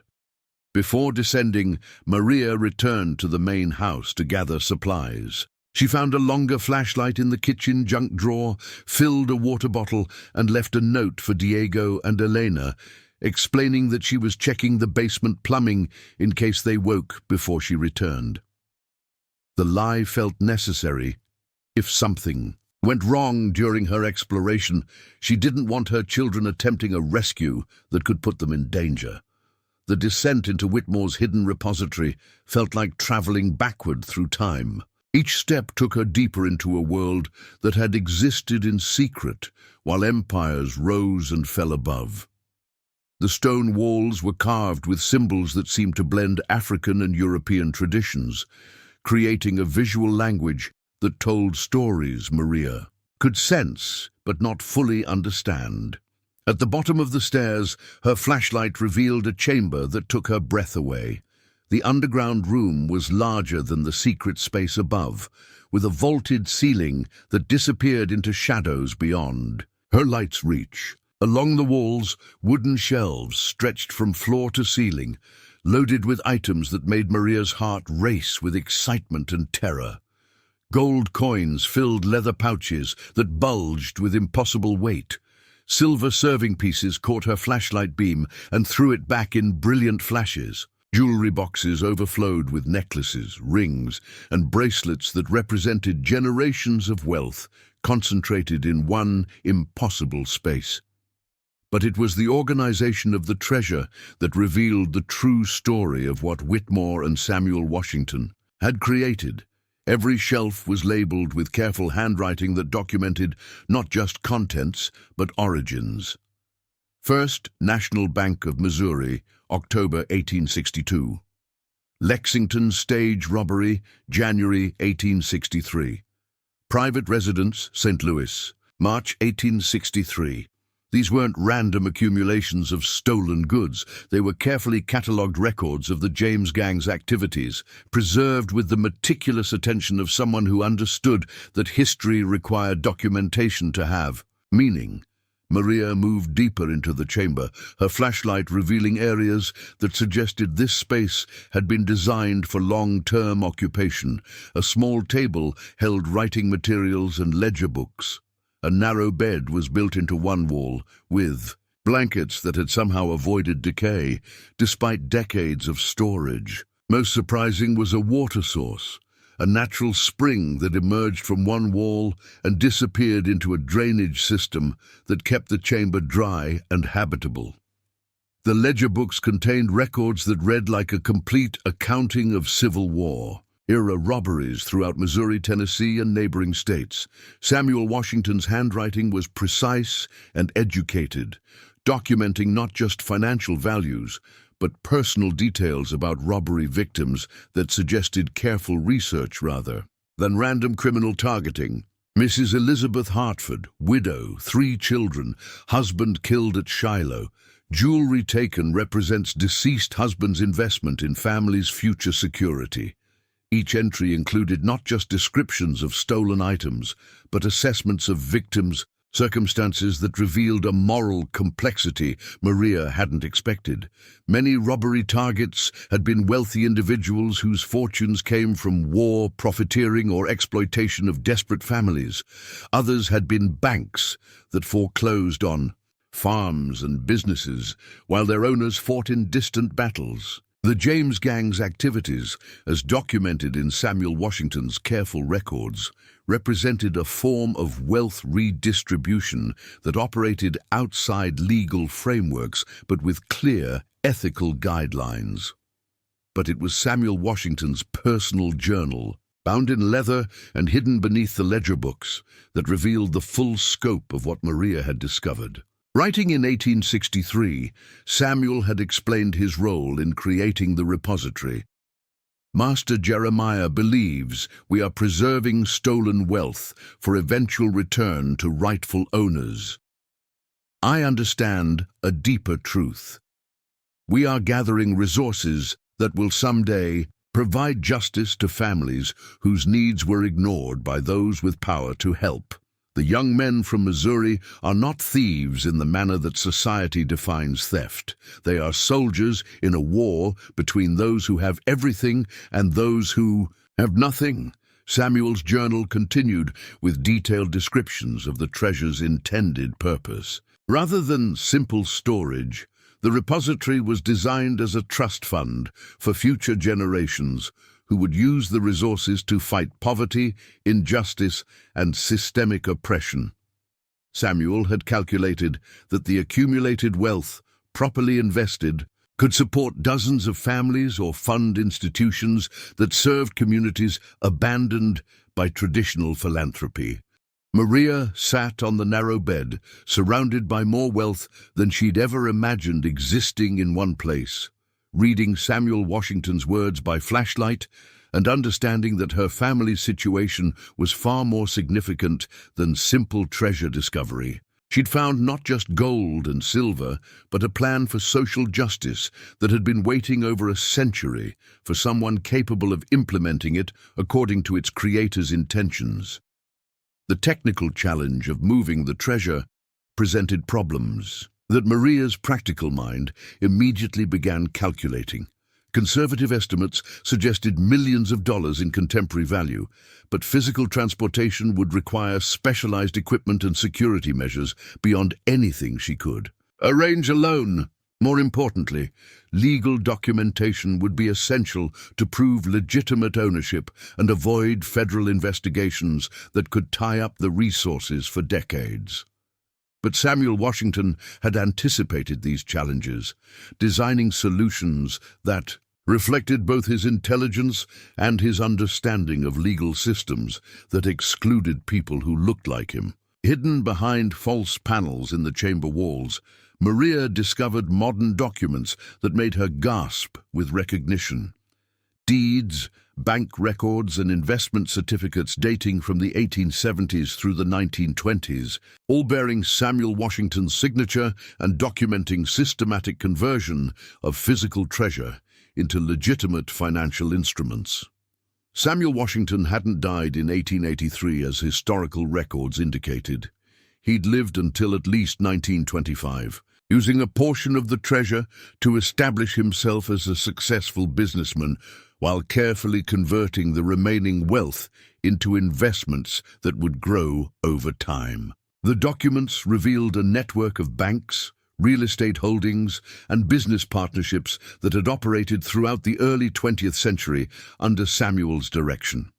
Before descending, Maria returned to the main house to gather supplies. She found a longer flashlight in the kitchen junk drawer, filled a water bottle, and left a note for Diego and Elena, explaining that she was checking the basement plumbing in case they woke before she returned. The lie felt necessary. If something went wrong during her exploration, she didn't want her children attempting a rescue that could put them in danger. The descent into Whitmore's hidden repository felt like traveling backward through time. Each step took her deeper into a world that had existed in secret while empires rose and fell above. The stone walls were carved with symbols that seemed to blend African and European traditions, creating a visual language that told stories Maria could sense but not fully understand. At the bottom of the stairs, her flashlight revealed a chamber that took her breath away. The underground room was larger than the secret space above, with a vaulted ceiling that disappeared into shadows beyond her light's reach. Along the walls, wooden shelves stretched from floor to ceiling, loaded with items that made Maria's heart race with excitement and terror. Gold coins filled leather pouches that bulged with impossible weight. Silver serving pieces caught her flashlight beam and threw it back in brilliant flashes. Jewelry boxes overflowed with necklaces, rings, and bracelets that represented generations of wealth concentrated in one impossible space. But it was the organization of the treasure that revealed the true story of what Whitmore and Samuel Washington had created. Every shelf was labeled with careful handwriting that documented not just contents, but origins. First, National Bank of Missouri, October 1862. Lexington Stage Robbery, January 1863. Private Residence, St. Louis, March 1863. These weren't random accumulations of stolen goods. They were carefully catalogued records of the James Gang's activities, preserved with the meticulous attention of someone who understood that history required documentation to have meaning. Maria moved deeper into the chamber, her flashlight revealing areas that suggested this space had been designed for long-term occupation. A small table held writing materials and ledger books. A narrow bed was built into one wall, with blankets that had somehow avoided decay, despite decades of storage. Most surprising was a water source, a natural spring that emerged from one wall and disappeared into a drainage system that kept the chamber dry and habitable. The ledger books contained records that read like a complete accounting of Civil War-era robberies throughout Missouri, Tennessee, and neighboring states. Samuel Washington's handwriting was precise and educated, documenting not just financial values, but personal details about robbery victims that suggested careful research rather than random criminal targeting. Mrs. Elizabeth Hartford, widow, 3 children, husband killed at Shiloh. Jewelry taken represents deceased husband's investment in family's future security. Each entry included not just descriptions of stolen items, but assessments of victims, circumstances that revealed a moral complexity Maria hadn't expected. Many robbery targets had been wealthy individuals whose fortunes came from war, profiteering, or exploitation of desperate families. Others had been banks that foreclosed on farms and businesses, while their owners fought in distant battles. The James Gang's activities, as documented in Samuel Washington's careful records, represented a form of wealth redistribution that operated outside legal frameworks but with clear ethical guidelines. But it was Samuel Washington's personal journal, bound in leather and hidden beneath the ledger books, that revealed the full scope of what Maria had discovered. Writing in 1863, Samuel had explained his role in creating the repository. Master Jeremiah believes we are preserving stolen wealth for eventual return to rightful owners. I understand a deeper truth. We are gathering resources that will someday Provide justice to families whose needs were ignored by those with power to help. The young men from Missouri are not thieves in the manner that society defines theft. They are soldiers in a war between those who have everything and those who have nothing. Samuel's journal continued with detailed descriptions of the treasure's intended purpose. Rather than simple storage, the repository was designed as a trust fund for future generations who would use the resources to fight poverty, injustice, and systemic oppression. Samuel had calculated that the accumulated wealth, properly invested, could support dozens of families or fund institutions that served communities abandoned by traditional philanthropy. Maria sat on the narrow bed, surrounded by more wealth than she'd ever imagined existing in one place, reading Samuel Washington's words by flashlight and understanding that her family's situation was far more significant than simple treasure discovery. She'd found not just gold and silver, but a plan for social justice that had been waiting over a century for someone capable of implementing it according to its creator's intentions. The technical challenge of moving the treasure presented problems that Maria's practical mind immediately began calculating. Conservative estimates suggested millions of dollars in contemporary value, but physical transportation would require specialized equipment and security measures beyond anything she could arrange alone. More importantly, legal documentation would be essential to prove legitimate ownership and avoid federal investigations that could tie up the resources for decades. But Samuel Washington had anticipated these challenges, designing solutions that reflected both his intelligence and his understanding of legal systems that excluded people who looked like him. Hidden behind false panels in the chamber walls, Maria discovered modern documents that made her gasp with recognition. Deeds, bank records, and investment certificates dating from the 1870s through the 1920s, all bearing Samuel Washington's signature and documenting systematic conversion of physical treasure into legitimate financial instruments. Samuel Washington hadn't died in 1883 as historical records indicated. He'd lived until at least 1925, using a portion of the treasure to establish himself as a successful businessman while carefully converting the remaining wealth into investments that would grow over time. The documents revealed a network of banks, real estate holdings, and business partnerships that had operated throughout the early 20th century under Samuel's direction.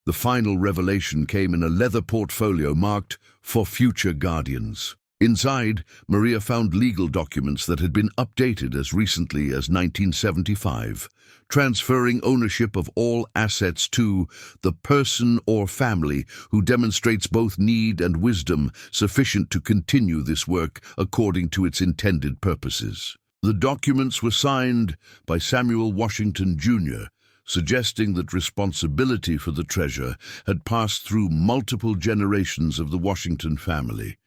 The final revelation came in a leather portfolio marked "For Future Guardians." Inside, Maria found legal documents that had been updated as recently as 1975, transferring ownership of all assets to the person or family who demonstrates both need and wisdom sufficient to continue this work according to its intended purposes. The documents were signed by Samuel Washington, Jr., suggesting that responsibility for the treasure had passed through multiple generations of the Washington family.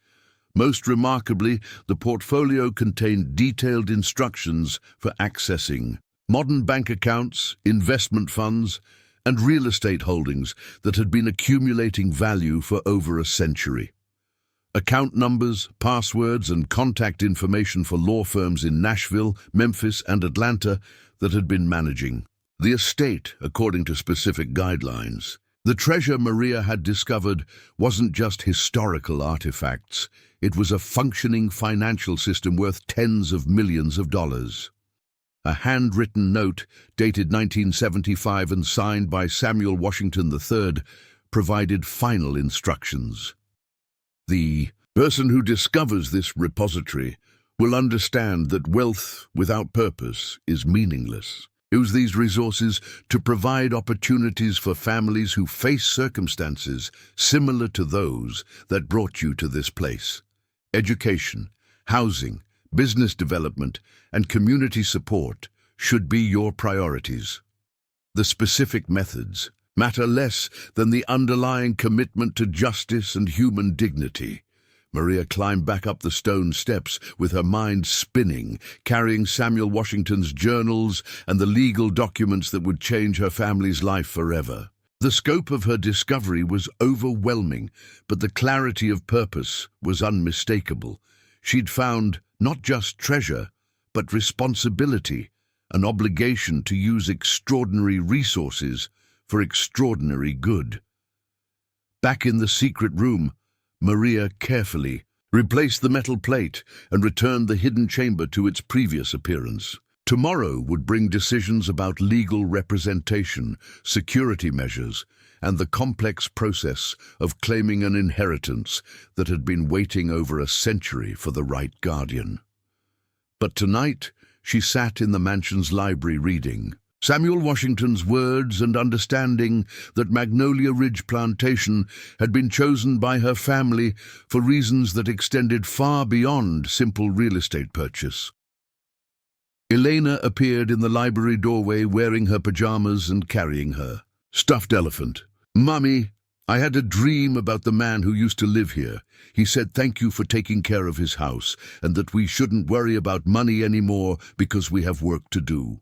Most remarkably, the portfolio contained detailed instructions for accessing modern bank accounts, investment funds, and real estate holdings that had been accumulating value for over a century. Account numbers, passwords, and contact information for law firms in Nashville, Memphis, and Atlanta that had been managing the estate according to specific guidelines. The treasure Maria had discovered wasn't just historical artifacts. It was a functioning financial system worth tens of millions of dollars. A handwritten note, dated 1975 and signed by Samuel Washington III, provided final instructions. The person who discovers this repository will understand that wealth without purpose is meaningless. Use these resources to provide opportunities for families who face circumstances similar to those that brought you to this place. Education, housing, business development, and community support should be your priorities. The specific methods matter less than the underlying commitment to justice and human dignity. Maria climbed back up the stone steps with her mind spinning, carrying Samuel Washington's journals and the legal documents that would change her family's life forever. The scope of her discovery was overwhelming, but the clarity of purpose was unmistakable. She'd found not just treasure, but responsibility, an obligation to use extraordinary resources for extraordinary good. Back in the secret room, Maria carefully replaced the metal plate and returned the hidden chamber to its previous appearance. Tomorrow would bring decisions about legal representation, security measures, and the complex process of claiming an inheritance that had been waiting over a century for the right guardian. But tonight, she sat in the mansion's library reading Samuel Washington's words and understanding that Magnolia Ridge Plantation had been chosen by her family for reasons that extended far beyond simple real estate purchase. Elena appeared in the library doorway wearing her pajamas and carrying her stuffed elephant. "Mummy, I had a dream about the man who used to live here. He said thank you for taking care of his house and that we shouldn't worry about money anymore because we have work to do."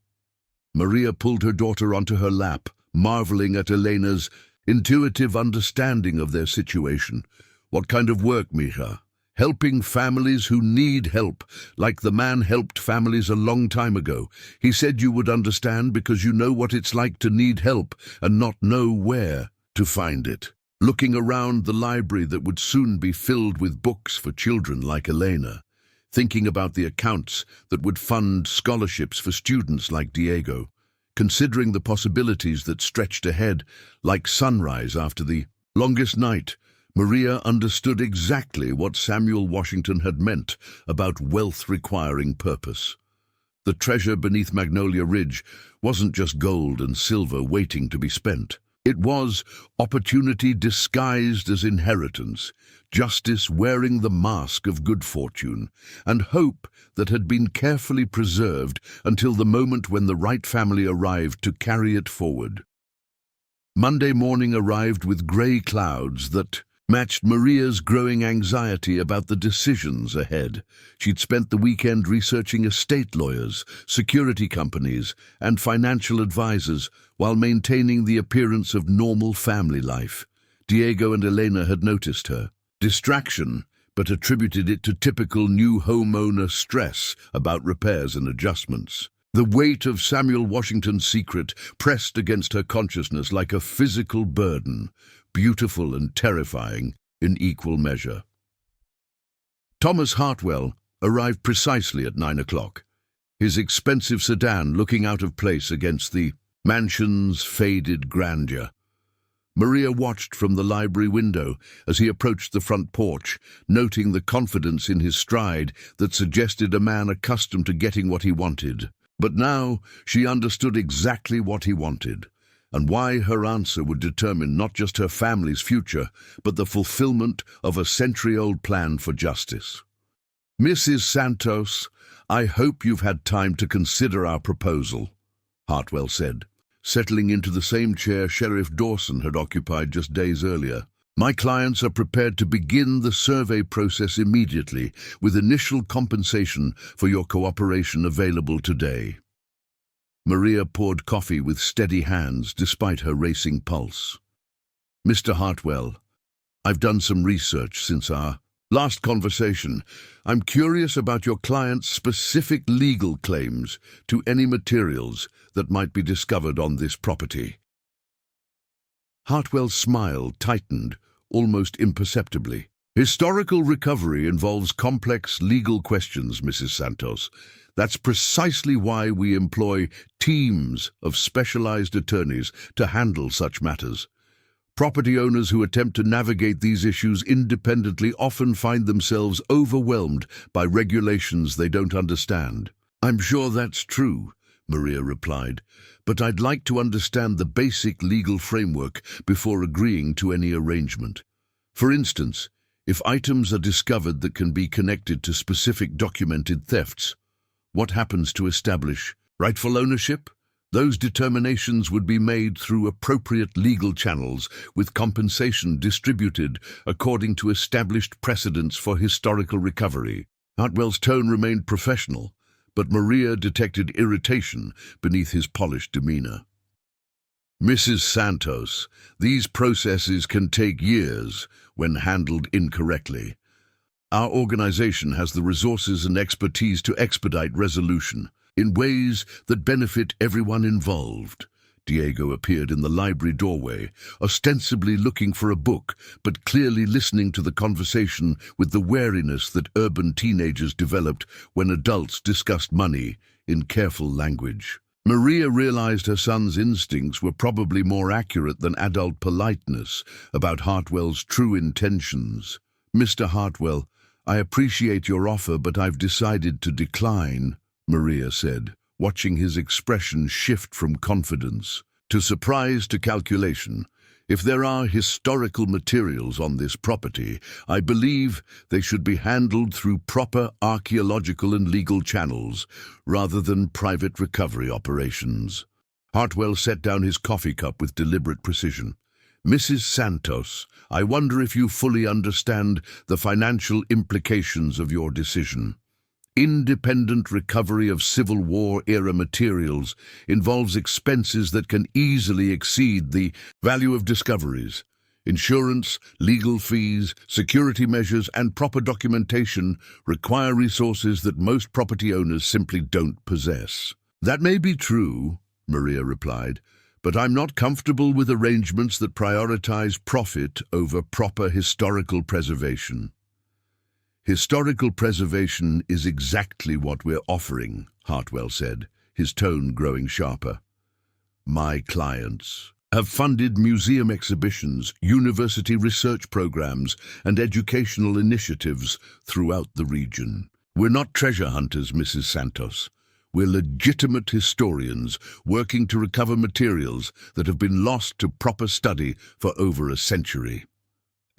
Maria pulled her daughter onto her lap, marveling at Elena's intuitive understanding of their situation. "What kind of work, Mija?" "Helping families who need help, like the man helped families a long time ago. He said you would understand because you know what it's like to need help and not know where to find it." Looking around the library that would soon be filled with books for children like Elena, thinking about the accounts that would fund scholarships for students like Diego, considering the possibilities that stretched ahead like sunrise after the longest night, Maria understood exactly what Samuel Washington had meant about wealth requiring purpose. The treasure beneath Magnolia Ridge wasn't just gold and silver waiting to be spent. It was opportunity disguised as inheritance, justice wearing the mask of good fortune, and hope that had been carefully preserved until the moment when the right family arrived to carry it forward. Monday morning arrived with grey clouds that matched Maria's growing anxiety about the decisions ahead. She'd spent the weekend researching estate lawyers, security companies, and financial advisors while maintaining the appearance of normal family life. Diego and Elena had noticed her distraction, but attributed it to typical new homeowner stress about repairs and adjustments. The weight of Samuel Washington's secret pressed against her consciousness like a physical burden, beautiful and terrifying in equal measure. Thomas Hartwell arrived precisely at 9 o'clock, his expensive sedan looking out of place against the mansion's faded grandeur. Maria watched from the library window as he approached the front porch, noting the confidence in his stride that suggested a man accustomed to getting what he wanted. But now she understood exactly what he wanted, and why her answer would determine not just her family's future, but the fulfillment of a century-old plan for justice. "Mrs. Santos, I hope you've had time to consider our proposal," Hartwell said, settling into the same chair Sheriff Dawson had occupied just days earlier. "My clients are prepared to begin the survey process immediately, with initial compensation for your cooperation available today." Maria poured coffee with steady hands despite her racing pulse. "Mr. Hartwell, I've done some research since our last conversation. I'm curious about your client's specific legal claims to any materials that might be discovered on this property." Hartwell's smile tightened, almost imperceptibly. "Historical recovery involves complex legal questions, Mrs. Santos. That's precisely why we employ teams of specialized attorneys to handle such matters. Property owners who attempt to navigate these issues independently often find themselves overwhelmed by regulations they don't understand." "I'm sure that's true," Maria replied, "but I'd like to understand the basic legal framework before agreeing to any arrangement. For instance, if items are discovered that can be connected to specific documented thefts, what happens to establish rightful ownership? Those determinations would be made through appropriate legal channels, with compensation distributed according to established precedents for historical recovery. Hartwell's tone remained professional, but Maria detected irritation beneath his polished demeanor. Mrs. Santos, these processes can take years when handled incorrectly. Our organization has the resources and expertise to expedite resolution in ways that benefit everyone involved. Diego appeared in the library doorway, ostensibly looking for a book, but clearly listening to the conversation with the wariness that urban teenagers developed when adults discussed money in careful language. Maria realized her son's instincts were probably more accurate than adult politeness about Hartwell's true intentions. "Mr. Hartwell, I appreciate your offer, but I've decided to decline," Maria said, watching his expression shift from confidence to surprise to calculation. "If there are historical materials on this property, I believe they should be handled through proper archaeological and legal channels, rather than private recovery operations." Hartwell set down his coffee cup with deliberate precision. "Mrs. Santos, I wonder if you fully understand the financial implications of your decision. Independent recovery of Civil War-era materials involves expenses that can easily exceed the value of discoveries. Insurance, legal fees, security measures, and proper documentation require resources that most property owners simply don't possess." "That may be true," Maria replied, "but I'm not comfortable with arrangements that prioritize profit over proper historical preservation." "Historical preservation is exactly what we're offering," Hartwell said, his tone growing sharper. "My clients have funded museum exhibitions, university research programs, and educational initiatives throughout the region. We're not treasure hunters, Mrs. Santos. We're legitimate historians working to recover materials that have been lost to proper study for over a century."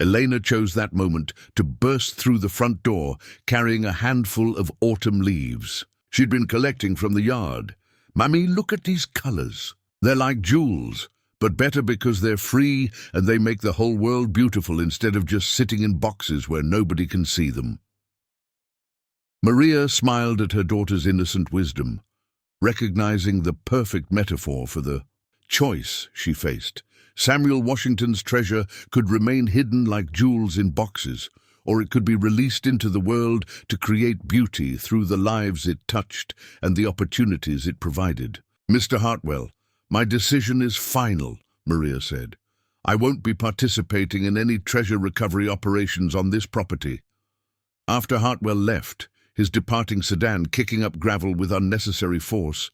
Elena chose that moment to burst through the front door, carrying a handful of autumn leaves she'd been collecting from the yard. "Mummy, look at these colors. They're like jewels, but better because they're free and they make the whole world beautiful instead of just sitting in boxes where nobody can see them." Maria smiled at her daughter's innocent wisdom, recognizing the perfect metaphor for the choice she faced. Samuel Washington's treasure could remain hidden like jewels in boxes, or it could be released into the world to create beauty through the lives it touched and the opportunities it provided. "Mr. Hartwell, my decision is final," Maria said. "I won't be participating in any treasure recovery operations on this property." After Hartwell left, his departing sedan kicking up gravel with unnecessary force,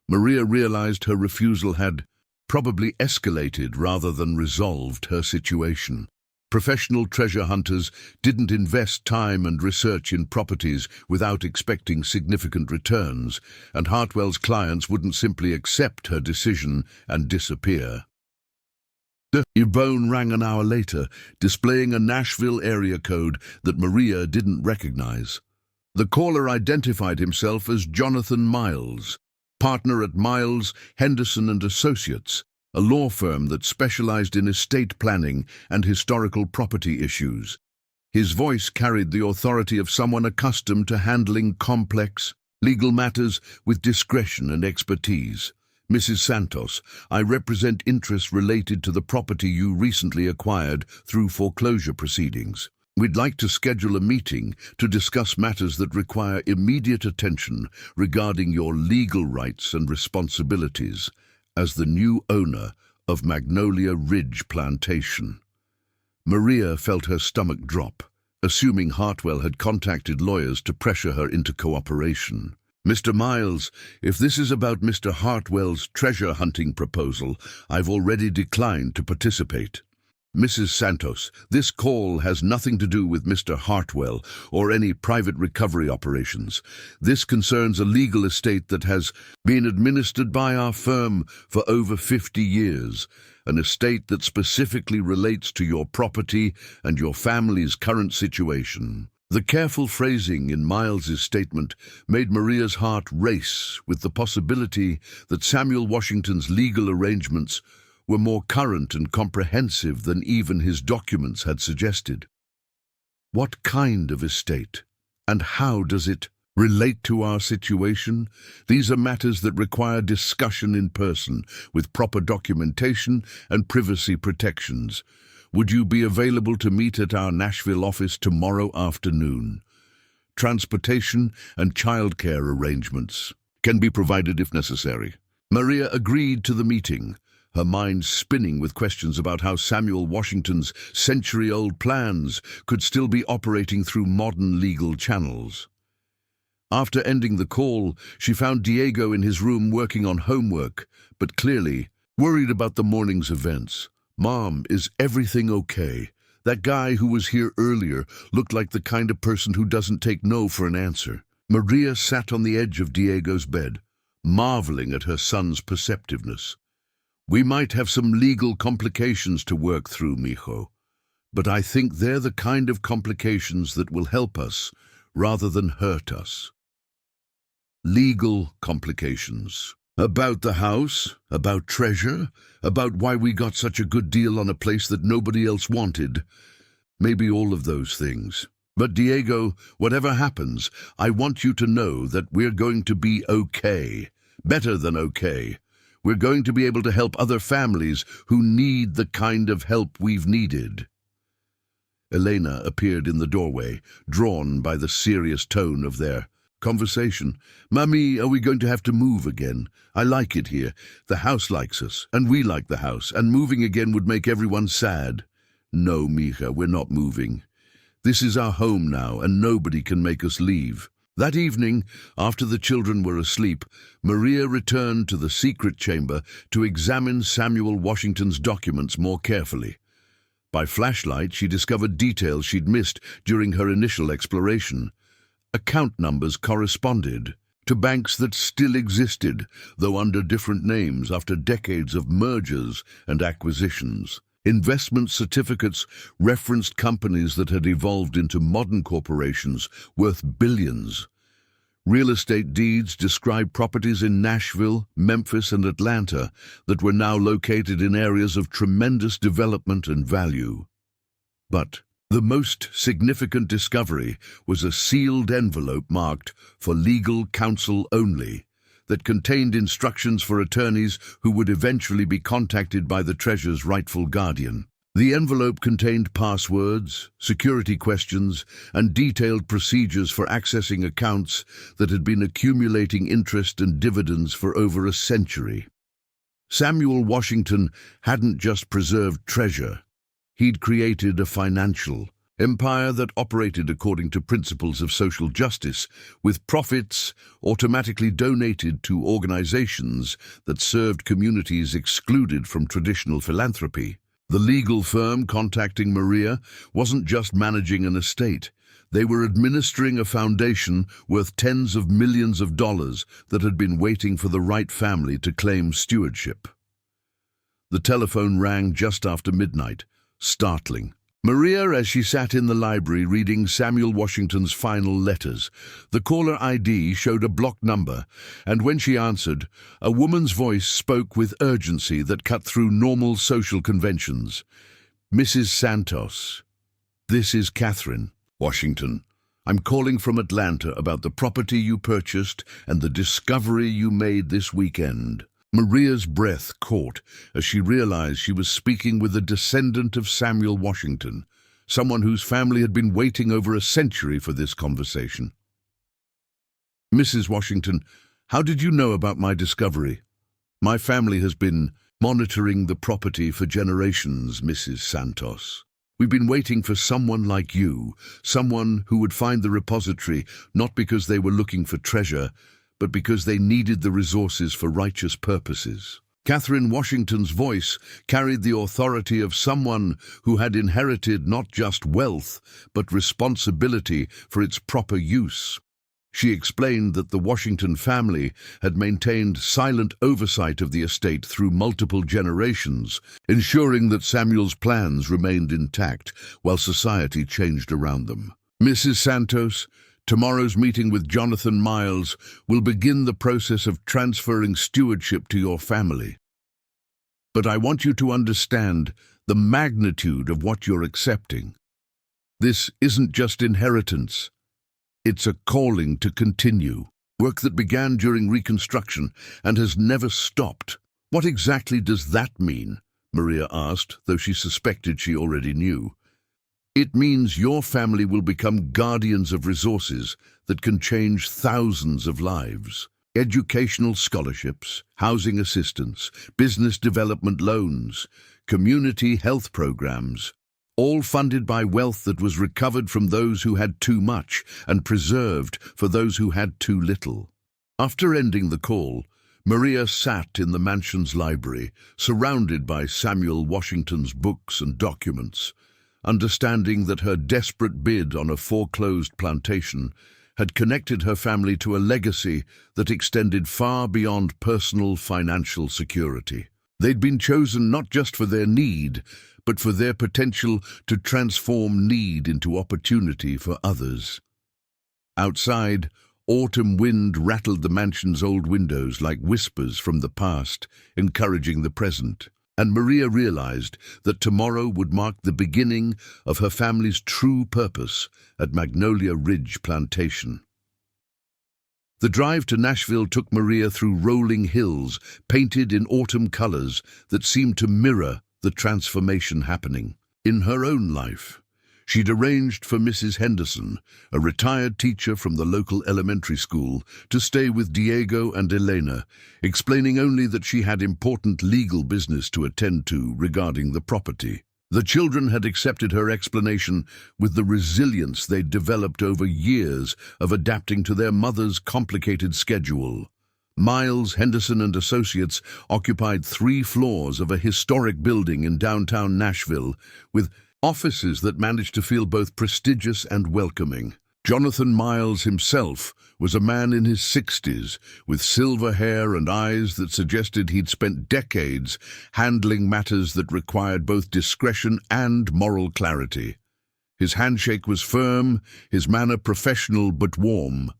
Maria realized her refusal had probably escalated rather than resolved her situation. Professional treasure hunters didn't invest time and research in properties without expecting significant returns, and Hartwell's clients wouldn't simply accept her decision and disappear. The phone rang an hour later, displaying a Nashville area code that Maria didn't recognize. The caller identified himself as Jonathan Miles, partner at Miles, Henderson and Associates, a law firm that specialized in estate planning and historical property issues. His voice carried the authority of someone accustomed to handling complex legal matters with discretion and expertise. "Mrs. Santos, I represent interests related to the property you recently acquired through foreclosure proceedings. We'd like to schedule a meeting to discuss matters that require immediate attention regarding your legal rights and responsibilities as the new owner of Magnolia Ridge Plantation." Maria felt her stomach drop, assuming Hartwell had contacted lawyers to pressure her into cooperation. "Mr. Miles, if this is about Mr. Hartwell's treasure hunting proposal, I've already declined to participate." "Mrs. Santos, this call has nothing to do with Mr. Hartwell or any private recovery operations. This concerns a legal estate that has been administered by our firm for over 50 years, an estate that specifically relates to your property and your family's current situation." The careful phrasing in Miles's statement made Maria's heart race with the possibility that Samuel Washington's legal arrangements were more current and comprehensive than even his documents had suggested. What kind of estate, and how does it relate to our situation? These are matters that require discussion in person, with proper documentation and privacy protections. Would you be available to meet at our Nashville office tomorrow afternoon? Transportation and childcare arrangements can be provided if necessary. Maria agreed to the meeting, her mind spinning with questions about how Samuel Washington's century-old plans could still be operating through modern legal channels. After ending the call, she found Diego in his room working on homework, but clearly worried about the morning's events. "Mom, is everything okay? That guy who was here earlier looked like the kind of person who doesn't take no for an answer." Maria sat on the edge of Diego's bed, marveling at her son's perceptiveness. "We might have some legal complications to work through, mijo, but I think they're the kind of complications that will help us rather than hurt us." Legal complications. About the house, about treasure, about why we got such a good deal on a place that nobody else wanted. Maybe all of those things. But Diego, whatever happens, I want you to know that we're going to be okay. Better than okay. We're going to be able to help other families who need the kind of help we've needed. Elena appeared in the doorway, drawn by the serious tone of their conversation. "Mummy, are we going to have to move again? I like it here. The house likes us, and we like the house, and moving again would make everyone sad." "No, mija, we're not moving. This is our home now, and nobody can make us leave." That evening, after the children were asleep, Maria returned to the secret chamber to examine Samuel Washington's documents more carefully. By flashlight, she discovered details she'd missed during her initial exploration. Account numbers corresponded to banks that still existed, though under different names after decades of mergers and acquisitions. Investment certificates referenced companies that had evolved into modern corporations worth billions. Real estate deeds described properties in Nashville, Memphis, and Atlanta that were now located in areas of tremendous development and value. But the most significant discovery was a sealed envelope marked "For legal counsel only" that contained instructions for attorneys who would eventually be contacted by the treasure's rightful guardian. The envelope contained passwords, security questions, and detailed procedures for accessing accounts that had been accumulating interest and dividends for over a century. Samuel Washington hadn't just preserved treasure. He'd created a financial empire that operated according to principles of social justice, with profits automatically donated to organizations that served communities excluded from traditional philanthropy. The legal firm contacting Maria wasn't just managing an estate. They were administering a foundation worth tens of millions of dollars that had been waiting for the right family to claim stewardship. The telephone rang just after midnight, startling. Maria, as she sat in the library reading Samuel Washington's final letters, the caller ID showed a blocked number, and when she answered, a woman's voice spoke with urgency that cut through normal social conventions. "Mrs. Santos, this is Catherine Washington. I'm calling from Atlanta about the property you purchased and the discovery you made this weekend." Maria's breath caught as she realized she was speaking with a descendant of Samuel Washington, someone whose family had been waiting over a century for this conversation. "Mrs. Washington, how did you know about my discovery?" "My family has been monitoring the property for generations, Mrs. Santos. We've been waiting for someone like you, someone who would find the repository not because they were looking for treasure, but because they needed the resources for righteous purposes." Catherine Washington's voice carried the authority of someone who had inherited not just wealth, but responsibility for its proper use. She explained that the Washington family had maintained silent oversight of the estate through multiple generations, ensuring that Samuel's plans remained intact while society changed around them. Mrs. Santos, tomorrow's meeting with Jonathan Miles will begin the process of transferring stewardship to your family. But I want you to understand the magnitude of what you're accepting. This isn't just inheritance. It's a calling to continue, work that began during Reconstruction and has never stopped. What exactly does that mean? Maria asked, though she suspected she already knew. It means your family will become guardians of resources that can change thousands of lives. Educational scholarships, housing assistance, business development loans, community health programs, all funded by wealth that was recovered from those who had too much and preserved for those who had too little. After ending the call, Maria sat in the mansion's library, surrounded by Samuel Washington's books and documents, understanding that her desperate bid on a foreclosed plantation had connected her family to a legacy that extended far beyond personal financial security. They'd been chosen not just for their need, but for their potential to transform need into opportunity for others. Outside, autumn wind rattled the mansion's old windows like whispers from the past, encouraging the present. And Maria realized that tomorrow would mark the beginning of her family's true purpose at Magnolia Ridge Plantation. The drive to Nashville took Maria through rolling hills, painted in autumn colors that seemed to mirror the transformation happening in her own life. She'd arranged for Mrs. Henderson, a retired teacher from the local elementary school, to stay with Diego and Elena, explaining only that she had important legal business to attend to regarding the property. The children had accepted her explanation with the resilience they'd developed over years of adapting to their mother's complicated schedule. Miles, Henderson and Associates occupied 3 floors of a historic building in downtown Nashville, with offices that managed to feel both prestigious and welcoming. Jonathan Miles himself was a man in his 60s, with silver hair and eyes that suggested he'd spent decades handling matters that required both discretion and moral clarity. His handshake was firm, his manner professional but warm,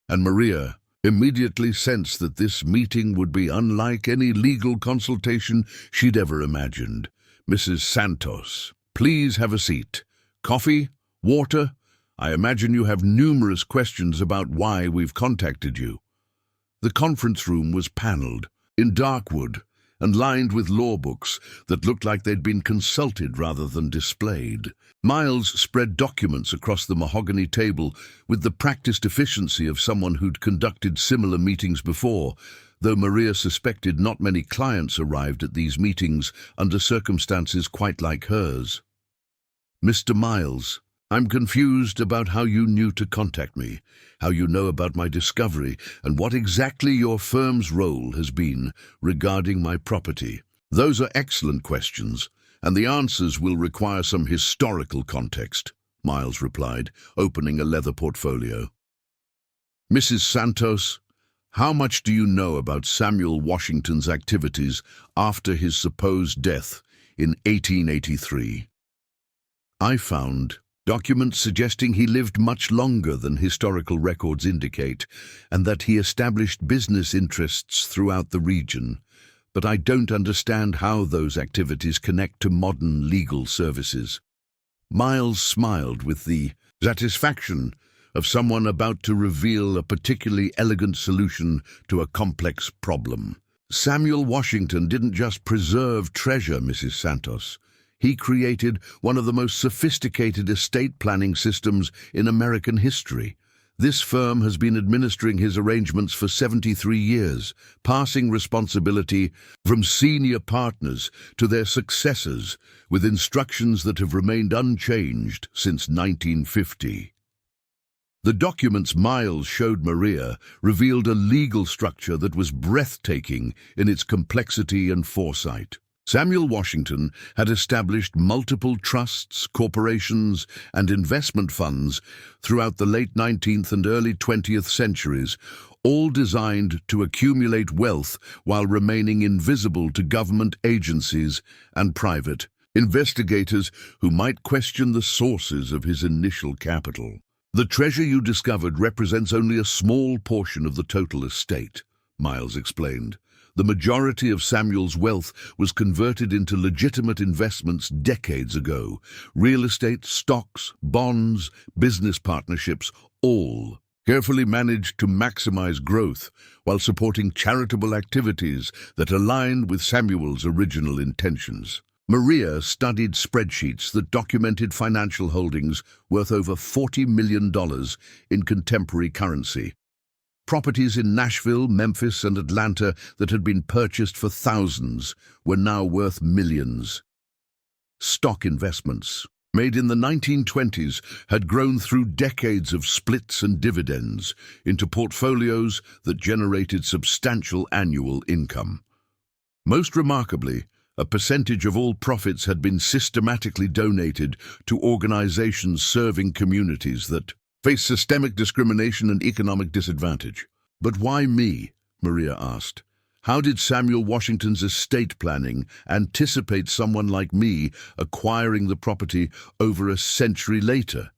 and Maria immediately sensed that this meeting would be unlike any legal consultation she'd ever imagined. Mrs. Santos, please have a seat. Coffee? Water? I imagine you have numerous questions about why we've contacted you. The conference room was paneled, in dark wood, and lined with law books that looked like they'd been consulted rather than displayed. Miles spread documents across the mahogany table with the practiced efficiency of someone who'd conducted similar meetings before, though Maria suspected not many clients arrived at these meetings under circumstances quite like hers. Mr. Miles, I'm confused about how you knew to contact me, how you know about my discovery, and what exactly your firm's role has been regarding my property. Those are excellent questions, and the answers will require some historical context, Miles replied, opening a leather portfolio. Mrs. Santos, how much do you know about Samuel Washington's activities after his supposed death in 1883? I found documents suggesting he lived much longer than historical records indicate, and that he established business interests throughout the region. But I don't understand how those activities connect to modern legal services. Miles smiled with the satisfaction of someone about to reveal a particularly elegant solution to a complex problem. Samuel Washington didn't just preserve treasure, Mrs. Santos. He created one of the most sophisticated estate planning systems in American history. This firm has been administering his arrangements for 73 years, passing responsibility from senior partners to their successors, with instructions that have remained unchanged since 1950. The documents Miles showed Maria revealed a legal structure that was breathtaking in its complexity and foresight. Samuel Washington had established multiple trusts, corporations, and investment funds throughout the late 19th and early 20th centuries, all designed to accumulate wealth while remaining invisible to government agencies and private investigators who might question the sources of his initial capital. "The treasure you discovered represents only a small portion of the total estate," Miles explained. "The majority of Samuel's wealth was converted into legitimate investments decades ago. Real estate, stocks, bonds, business partnerships, all carefully managed to maximize growth while supporting charitable activities that aligned with Samuel's original intentions." Maria studied spreadsheets that documented financial holdings worth over $40 million in contemporary currency. Properties in Nashville, Memphis, and Atlanta that had been purchased for thousands were now worth millions. Stock investments, made in the 1920s, had grown through decades of splits and dividends into portfolios that generated substantial annual income. Most remarkably, a percentage of all profits had been systematically donated to organizations serving communities that face systemic discrimination and economic disadvantage. "But why me?" Maria asked. "How did Samuel Washington's estate planning anticipate someone like me acquiring the property over a century later?"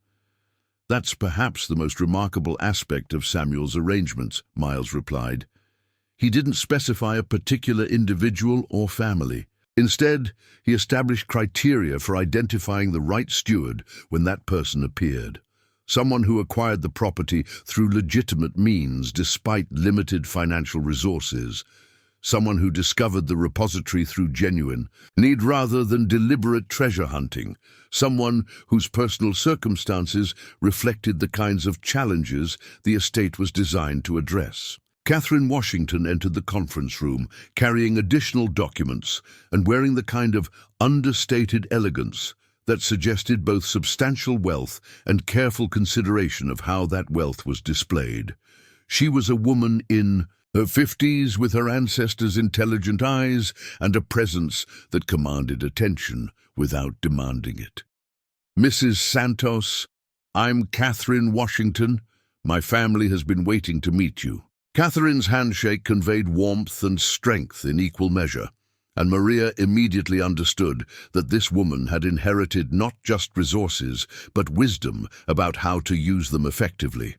"That's perhaps the most remarkable aspect of Samuel's arrangements," Miles replied. "He didn't specify a particular individual or family. Instead, he established criteria for identifying the right steward when that person appeared. Someone who acquired the property through legitimate means despite limited financial resources. Someone who discovered the repository through genuine need rather than deliberate treasure hunting. Someone whose personal circumstances reflected the kinds of challenges the estate was designed to address." Catherine Washington entered the conference room, carrying additional documents and wearing the kind of understated elegance that suggested both substantial wealth and careful consideration of how that wealth was displayed. She was a woman in her 50s with her ancestors' intelligent eyes and a presence that commanded attention without demanding it. "Mrs. Santos, I'm Catherine Washington. My family has been waiting to meet you." Catherine's handshake conveyed warmth and strength in equal measure, and Maria immediately understood that this woman had inherited not just resources, but wisdom about how to use them effectively.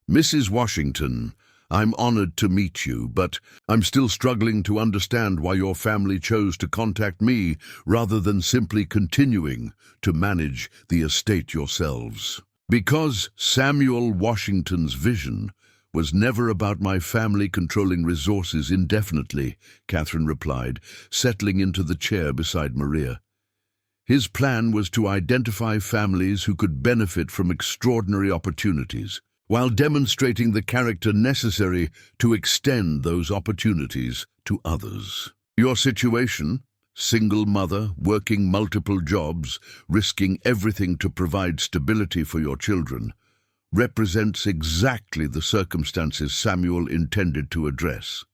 "Mrs. Washington, I'm honored to meet you, but I'm still struggling to understand why your family chose to contact me rather than simply continuing to manage the estate yourselves." "Because Samuel Washington's vision was never about my family controlling resources indefinitely," Catherine replied, settling into the chair beside Maria. "His plan was to identify families who could benefit from extraordinary opportunities, while demonstrating the character necessary to extend those opportunities to others. Your situation, single mother, working multiple jobs, risking everything to provide stability for your children, represents exactly the circumstances Samuel intended to address."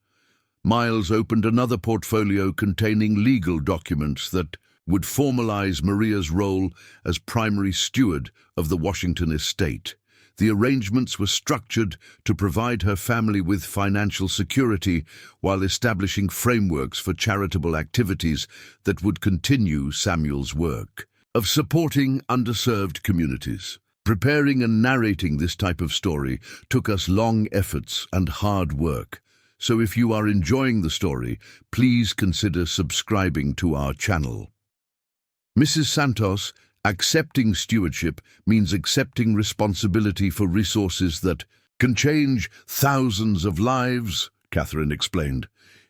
Miles opened another portfolio containing legal documents that would formalize Maria's role as primary steward of the Washington estate. The arrangements were structured to provide her family with financial security while establishing frameworks for charitable activities that would continue Samuel's work of supporting underserved communities. Preparing and narrating this type of story took us long efforts and hard work, so if you are enjoying the story, please consider subscribing to our channel. Mrs. Santos, accepting stewardship means accepting responsibility for resources that can change thousands of lives, Catherine explained.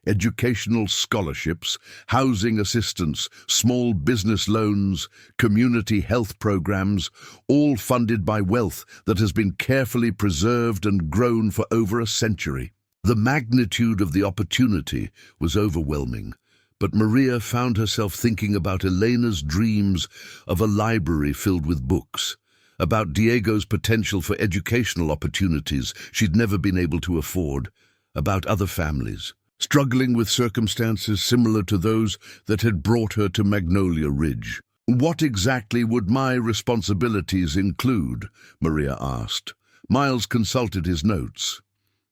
Educational scholarships, housing assistance, small business loans, community health programs, all funded by wealth that has been carefully preserved and grown for over a century. The magnitude of the opportunity was overwhelming, but Maria found herself thinking about Elena's dreams of a library filled with books, about Diego's potential for educational opportunities she'd never been able to afford, about other families struggling with circumstances similar to those that had brought her to Magnolia Ridge. "What exactly would my responsibilities include?" Maria asked. Miles consulted his notes.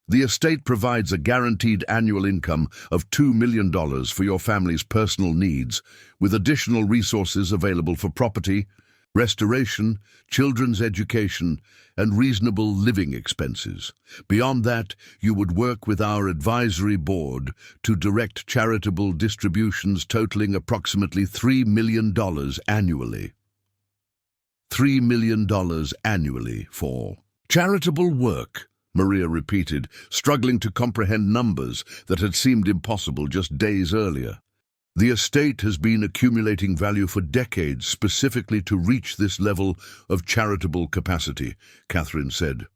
The estate provides a guaranteed annual income of $2 million for your family's personal needs, with additional resources available for property, restoration, children's education, and reasonable living expenses. Beyond that, you would work with our advisory board to direct charitable distributions totaling approximately $3 million annually. $3 million annually for charitable work, Maria repeated, struggling to comprehend numbers that had seemed impossible just days earlier. The estate has been accumulating value for decades specifically to reach this level of charitable capacity, Catherine said.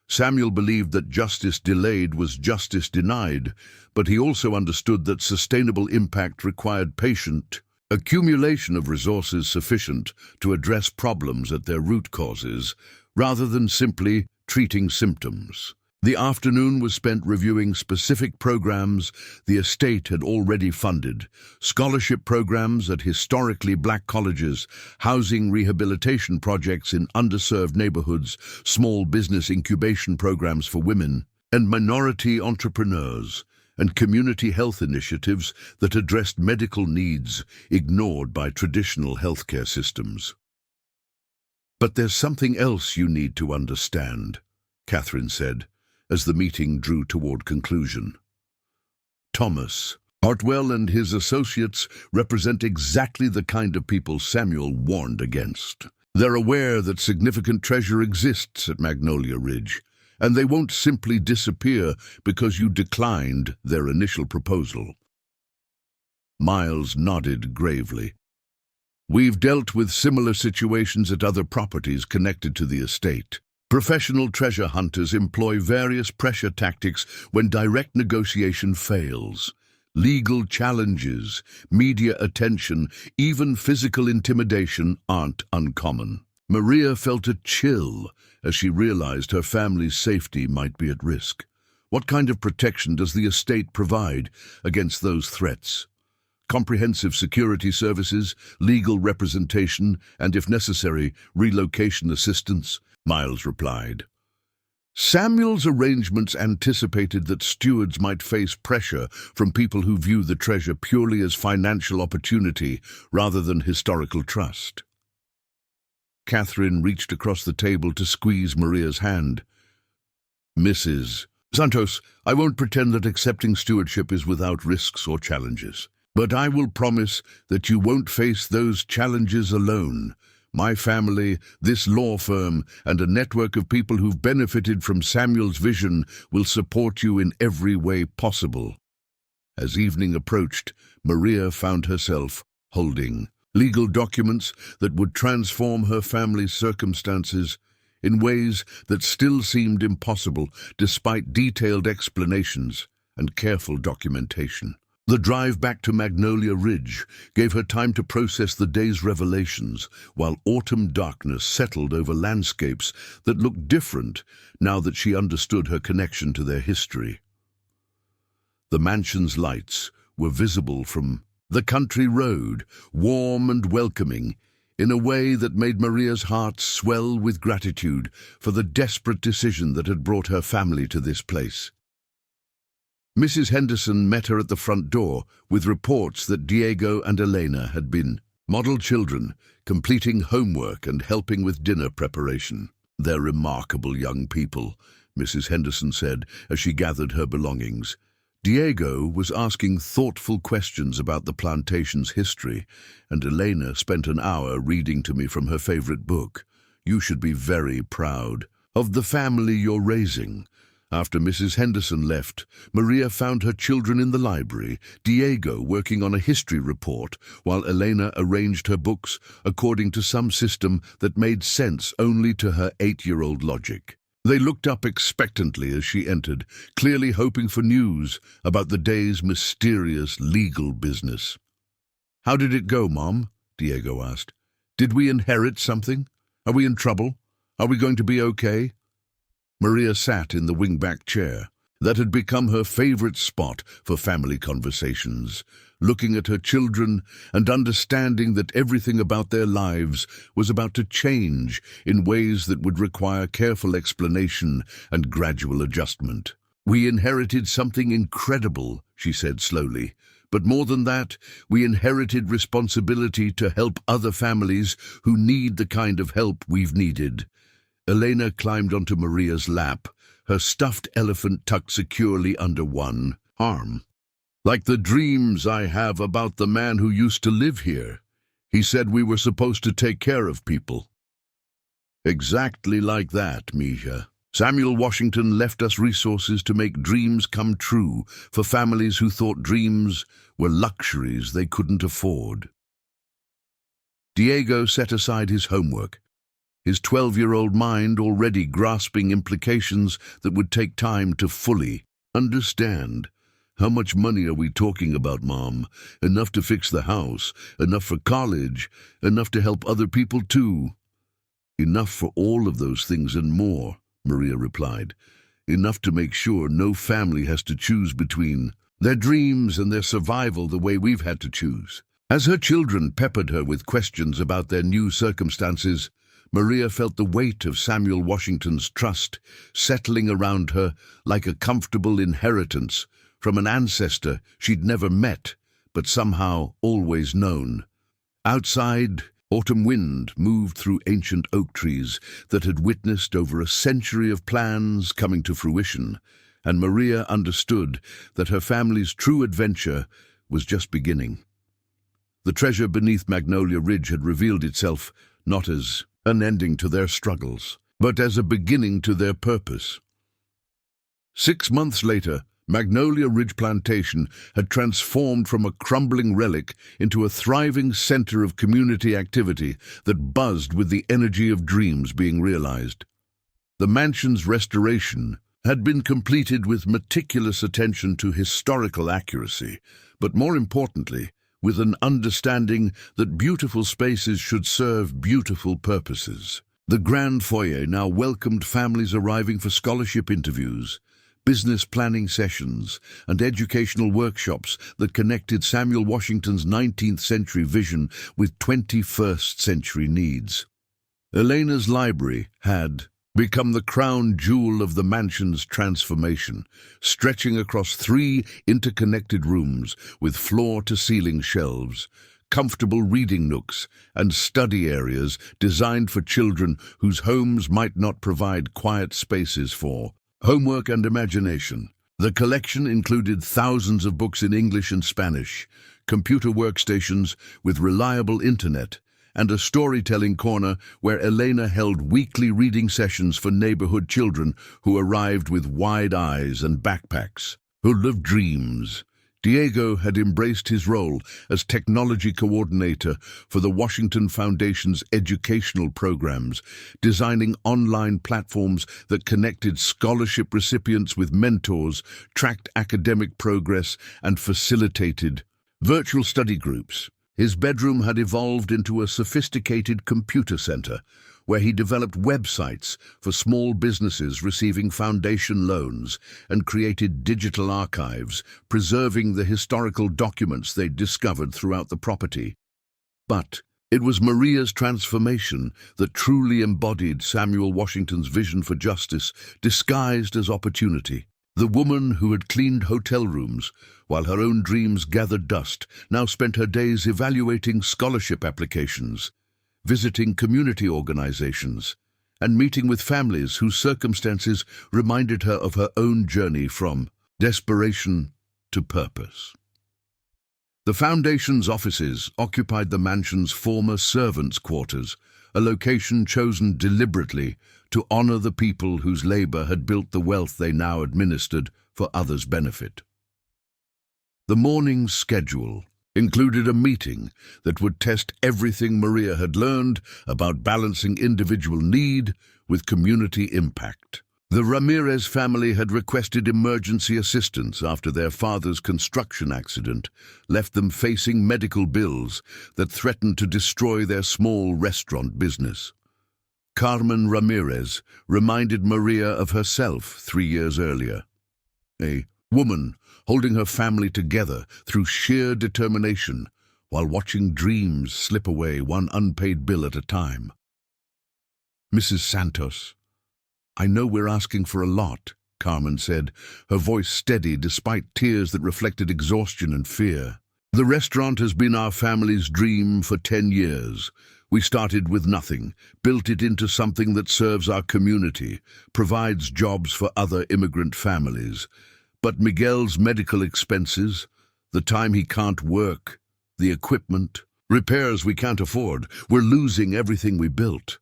Samuel believed that justice delayed was justice denied, but he also understood that sustainable impact required patient accumulation of resources sufficient to address problems at their root causes, rather than simply treating symptoms. The afternoon was spent reviewing specific programs the estate had already funded: scholarship programs at historically black colleges, housing rehabilitation projects in underserved neighborhoods, small business incubation programs for women, and minority entrepreneurs, and community health initiatives that addressed medical needs ignored by traditional healthcare systems. "But there's something else you need to understand," Catherine said, as the meeting drew toward conclusion. Thomas Hartwell and his associates represent exactly the kind of people Samuel warned against. They're aware that significant treasure exists at Magnolia Ridge, and they won't simply disappear because you declined their initial proposal. Miles nodded gravely. "We've dealt with similar situations at other properties connected to the estate. Professional treasure hunters employ various pressure tactics when direct negotiation fails. Legal challenges, media attention, even physical intimidation aren't uncommon." Maria felt a chill as she realized her family's safety might be at risk. What kind of protection does the estate provide against those threats? Comprehensive security services, legal representation, and, if necessary, relocation assistance, Miles replied. Samuel's arrangements anticipated that stewards might face pressure from people who view the treasure purely as financial opportunity rather than historical trust. Catherine reached across the table to squeeze Maria's hand. "Mrs. Santos, I won't pretend that accepting stewardship is without risks or challenges. But I will promise that you won't face those challenges alone. My family, this law firm, and a network of people who've benefited from Samuel's vision will support you in every way possible." As evening approached, Maria found herself holding legal documents that would transform her family's circumstances in ways that still seemed impossible despite detailed explanations and careful documentation. The drive back to Magnolia Ridge gave her time to process the day's revelations, while autumn darkness settled over landscapes that looked different now that she understood her connection to their history. The mansion's lights were visible from the country road, warm and welcoming, in a way that made Maria's heart swell with gratitude for the desperate decision that had brought her family to this place. Mrs. Henderson met her at the front door with reports that Diego and Elena had been model children, completing homework and helping with dinner preparation. "They're remarkable young people," Mrs. Henderson said as she gathered her belongings. Diego was asking thoughtful questions about the plantation's history, and Elena spent an hour reading to me from her favorite book. "You should be very proud of the family you're raising." After Mrs. Henderson left, Maria found her children in the library, Diego working on a history report, while Elena arranged her books according to some system that made sense only to her 8-year-old logic. They looked up expectantly as she entered, clearly hoping for news about the day's mysterious legal business. "How did it go, Mom?" Diego asked. "Did we inherit something? Are we in trouble? Are we going to be okay?" Maria sat in the wingback chair. That had become her favorite spot for family conversations, looking at her children and understanding that everything about their lives was about to change in ways that would require careful explanation and gradual adjustment. We inherited something incredible, she said slowly. But more than that, we inherited responsibility to help other families who need the kind of help we've needed. Elena climbed onto Maria's lap, her stuffed elephant tucked securely under one arm. Like the dreams I have about the man who used to live here. He said we were supposed to take care of people. Exactly like that, Misha. Samuel Washington left us resources to make dreams come true for families who thought dreams were luxuries they couldn't afford. Diego set aside his homework, his 12-year-old mind already grasping implications that would take time to fully understand. How much money are we talking about, Mom? Enough to fix the house, enough for college, enough to help other people too. Enough for all of those things and more, Maria replied. Enough to make sure no family has to choose between their dreams and their survival the way we've had to choose. As her children peppered her with questions about their new circumstances, Maria felt the weight of Samuel Washington's trust settling around her like a comfortable inheritance from an ancestor she'd never met, but somehow always known. Outside, autumn wind moved through ancient oak trees that had witnessed over a century of plans coming to fruition, and Maria understood that her family's true adventure was just beginning. The treasure beneath Magnolia Ridge had revealed itself not as an ending to their struggles, but as a beginning to their purpose. 6 months later, Magnolia Ridge Plantation had transformed from a crumbling relic into a thriving center of community activity that buzzed with the energy of dreams being realized. The mansion's restoration had been completed with meticulous attention to historical accuracy, but more importantly, with an understanding that beautiful spaces should serve beautiful purposes. The grand foyer now welcomed families arriving for scholarship interviews, business planning sessions, and educational workshops that connected Samuel Washington's 19th century vision with 21st century needs. Elena's library had become the crown jewel of the mansion's transformation, stretching across 3 interconnected rooms with floor-to-ceiling shelves, comfortable reading nooks, and study areas designed for children whose homes might not provide quiet spaces for homework and imagination. The collection included thousands of books in English and Spanish, computer workstations with reliable internet, and a storytelling corner where Elena held weekly reading sessions for neighborhood children who arrived with wide eyes and backpacks, full of dreams. Diego had embraced his role as technology coordinator for the Washington Foundation's educational programs, designing online platforms that connected scholarship recipients with mentors, tracked academic progress, and facilitated virtual study groups. His bedroom had evolved into a sophisticated computer center, where he developed websites for small businesses receiving foundation loans and created digital archives, preserving the historical documents they'd discovered throughout the property. But it was Maria's transformation that truly embodied Samuel Washington's vision for justice, disguised as opportunity. The woman who had cleaned hotel rooms while her own dreams gathered dust now spent her days evaluating scholarship applications, visiting community organizations, and meeting with families whose circumstances reminded her of her own journey from desperation to purpose. The Foundation's offices occupied the mansion's former servants' quarters, a location chosen deliberately to honor the people whose labor had built the wealth they now administered for others' benefit. The morning's schedule included a meeting that would test everything Maria had learned about balancing individual need with community impact. The Ramirez family had requested emergency assistance after their father's construction accident left them facing medical bills that threatened to destroy their small restaurant business. Carmen Ramirez reminded Maria of herself 3 years earlier, a woman holding her family together through sheer determination while watching dreams slip away one unpaid bill at a time. Mrs. Santos, I know we're asking for a lot, Carmen said, her voice steady despite tears that reflected exhaustion and fear. "The restaurant has been our family's dream for 10 years. We started with nothing, built it into something that serves our community, provides jobs for other immigrant families. But Miguel's medical expenses, the time he can't work, the equipment, repairs we can't afford, we're losing everything we built."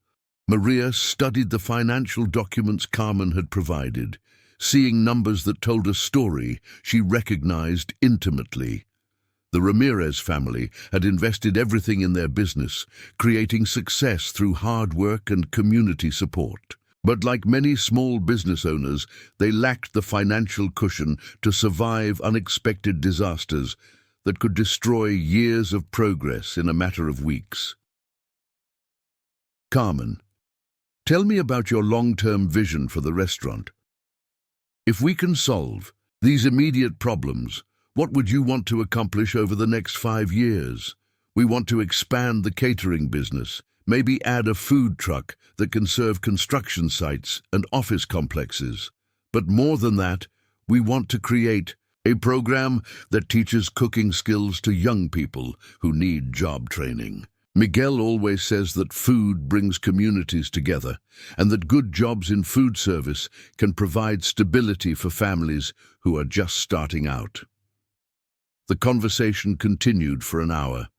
Maria studied the financial documents Carmen had provided, seeing numbers that told a story she recognized intimately. The Ramirez family had invested everything in their business, creating success through hard work and community support. But like many small business owners, they lacked the financial cushion to survive unexpected disasters that could destroy years of progress in a matter of weeks. "Carmen, tell me about your long-term vision for the restaurant. If we can solve these immediate problems, what would you want to accomplish over the next 5 years? We want to expand the catering business, maybe add a food truck that can serve construction sites and office complexes. But more than that, we want to create a program that teaches cooking skills to young people who need job training. Miguel always says that food brings communities together and that good jobs in food service can provide stability for families who are just starting out." The conversation continued for an hour,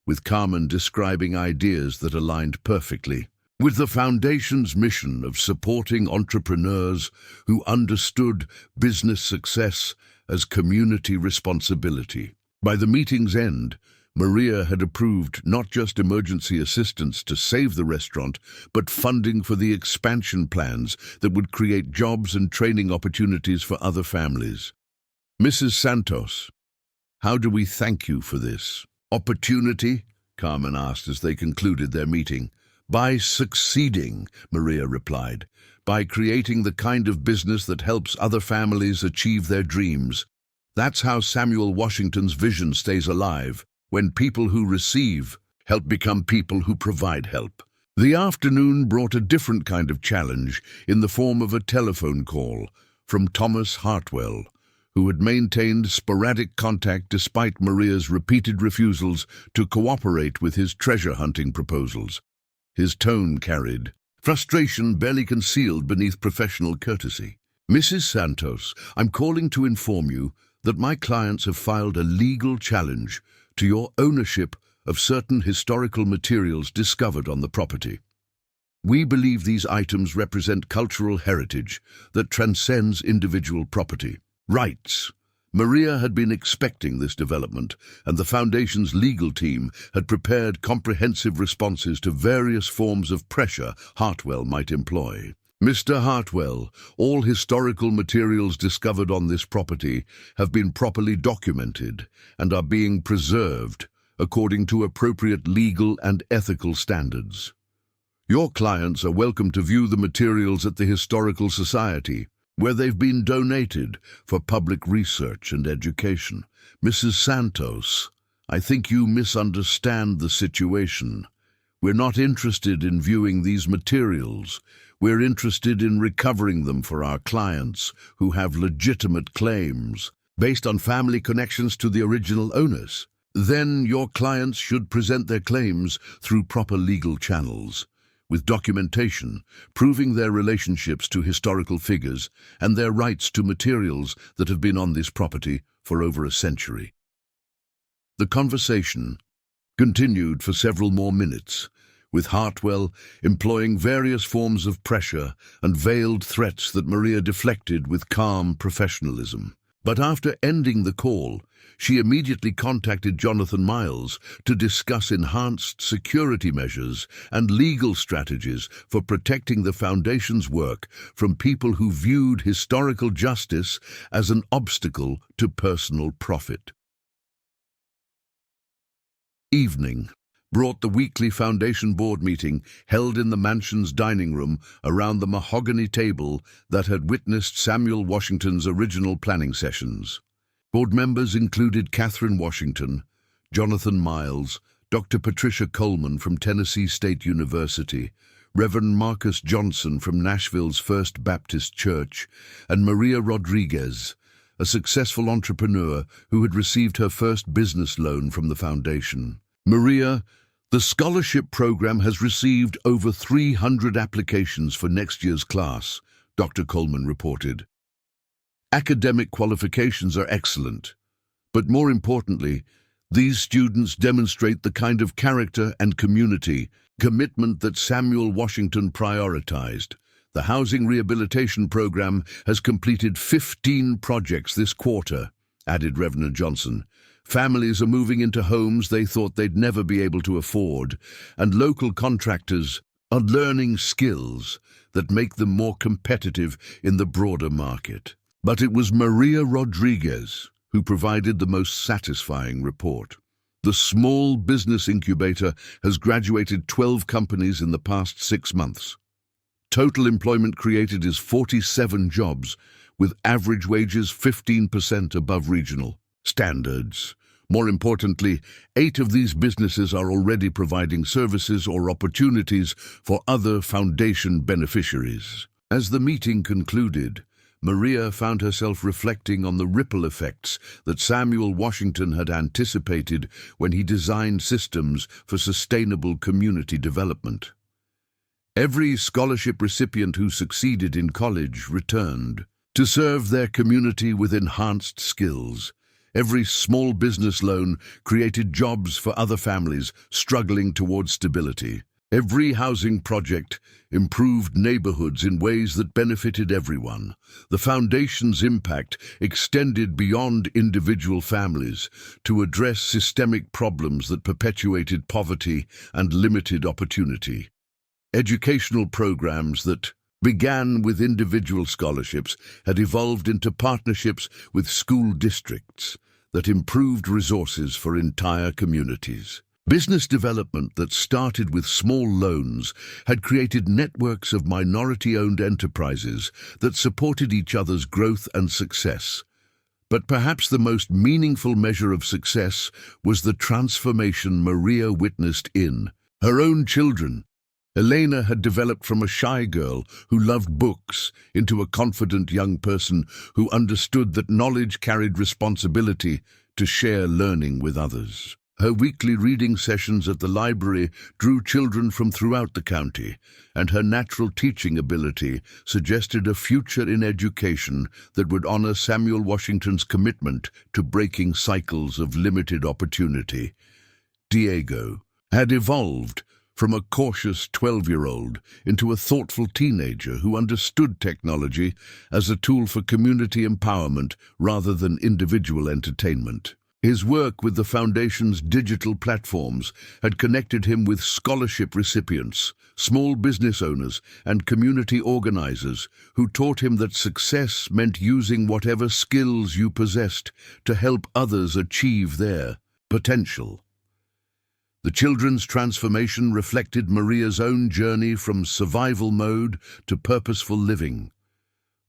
with Carmen describing ideas that aligned perfectly with the Foundation's mission of supporting entrepreneurs who understood business success as community responsibility. By the meeting's end, Maria had approved not just emergency assistance to save the restaurant, but funding for the expansion plans that would create jobs and training opportunities for other families. "Mrs. Santos, how do we thank you for this opportunity?" Carmen asked as they concluded their meeting. "By succeeding," Maria replied, "by creating the kind of business that helps other families achieve their dreams. That's how Samuel Washington's vision stays alive, when people who receive help become people who provide help." The afternoon brought a different kind of challenge in the form of a telephone call from Thomas Hartwell, who had maintained sporadic contact despite Maria's repeated refusals to cooperate with his treasure-hunting proposals. His tone carried frustration barely concealed beneath professional courtesy. "Mrs. Santos, I'm calling to inform you that my clients have filed a legal challenge to your ownership of certain historical materials discovered on the property. We believe these items represent cultural heritage that transcends individual property rights." Maria had been expecting this development, and the Foundation's legal team had prepared comprehensive responses to various forms of pressure Hartwell might employ. "Mr. Hartwell, all historical materials discovered on this property have been properly documented and are being preserved according to appropriate legal and ethical standards. Your clients are welcome to view the materials at the Historical Society, where they've been donated for public research and education." "Mrs. Santos, I think you misunderstand the situation. We're not interested in viewing these materials. We're interested in recovering them for our clients who have legitimate claims based on family connections to the original owners. Then your clients should present their claims through proper legal channels, with documentation proving their relationships to historical figures and their rights to materials that have been on this property for over a century." The conversation continued for several more minutes, with Hartwell employing various forms of pressure and veiled threats that Maria deflected with calm professionalism. But after ending the call, she immediately contacted Jonathan Miles to discuss enhanced security measures and legal strategies for protecting the Foundation's work from people who viewed historical justice as an obstacle to personal profit. Evening brought the weekly Foundation board meeting held in the mansion's dining room around the mahogany table that had witnessed Samuel Washington's original planning sessions. Board members included Catherine Washington, Jonathan Miles, Dr. Patricia Coleman from Tennessee State University, Reverend Marcus Johnson from Nashville's First Baptist Church, and Maria Rodriguez, a successful entrepreneur who had received her first business loan from the foundation. Maria, the scholarship program has received over 300 applications for next year's class, Dr. Coleman reported. Academic qualifications are excellent, but more importantly, these students demonstrate the kind of character and community commitment that Samuel Washington prioritized. The Housing Rehabilitation Program has completed 15 projects this quarter, added Reverend Johnson. Families are moving into homes they thought they'd never be able to afford, and local contractors are learning skills that make them more competitive in the broader market. But it was Maria Rodriguez who provided the most satisfying report. The Small Business Incubator has graduated 12 companies in the past 6 months. Total employment created is 47 jobs, with average wages 15% above regional standards. More importantly, 8 of these businesses are already providing services or opportunities for other foundation beneficiaries. As the meeting concluded, Maria found herself reflecting on the ripple effects that Samuel Washington had anticipated when he designed systems for sustainable community development. Every scholarship recipient who succeeded in college returned to serve their community with enhanced skills. Every small business loan created jobs for other families struggling towards stability. Every housing project improved neighborhoods in ways that benefited everyone. The foundation's impact extended beyond individual families to address systemic problems that perpetuated poverty and limited opportunity. Educational programs that began with individual scholarships had evolved into partnerships with school districts that improved resources for entire communities. Business development that started with small loans had created networks of minority-owned enterprises that supported each other's growth and success. But perhaps the most meaningful measure of success was the transformation Maria witnessed in her own children. Elena had developed from a shy girl who loved books into a confident young person who understood that knowledge carried responsibility to share learning with others. Her weekly reading sessions at the library drew children from throughout the county, and her natural teaching ability suggested a future in education that would honor Samuel Washington's commitment to breaking cycles of limited opportunity. Diego had evolved from a cautious 12-year-old into a thoughtful teenager who understood technology as a tool for community empowerment rather than individual entertainment. His work with the Foundation's digital platforms had connected him with scholarship recipients, small business owners, and community organizers who taught him that success meant using whatever skills you possessed to help others achieve their potential. The children's transformation reflected Maria's own journey from survival mode to purposeful living.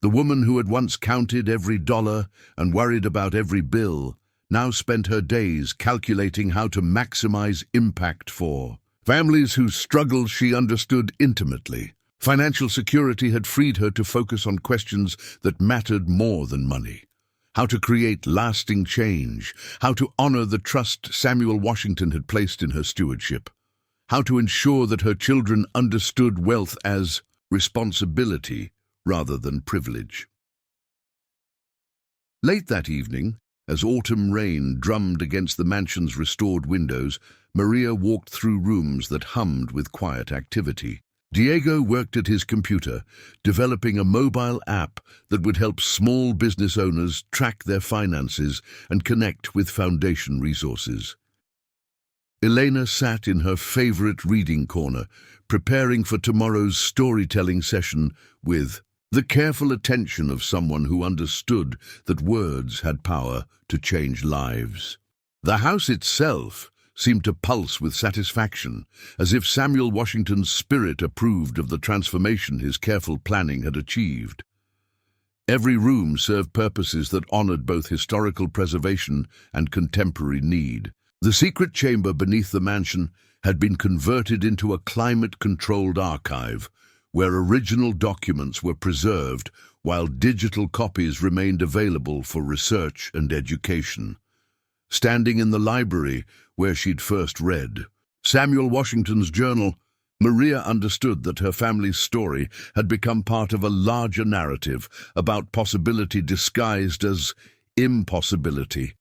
The woman who had once counted every dollar and worried about every bill now spent her days calculating how to maximize impact for families whose struggles she understood intimately. Financial security had freed her to focus on questions that mattered more than money. How to create lasting change, how to honor the trust Samuel Washington had placed in her stewardship, how to ensure that her children understood wealth as responsibility rather than privilege. Late that evening, as autumn rain drummed against the mansion's restored windows, Maria walked through rooms that hummed with quiet activity. Diego worked at his computer, developing a mobile app that would help small business owners track their finances and connect with foundation resources. Elena sat in her favorite reading corner, preparing for tomorrow's storytelling session with the careful attention of someone who understood that words had power to change lives. The house itself seemed to pulse with satisfaction, as if Samuel Washington's spirit approved of the transformation his careful planning had achieved. Every room served purposes that honored both historical preservation and contemporary need. The secret chamber beneath the mansion had been converted into a climate-controlled archive, where original documents were preserved while digital copies remained available for research and education. Standing in the library where she'd first read Samuel Washington's journal, Maria understood that her family's story had become part of a larger narrative about possibility disguised as impossibility,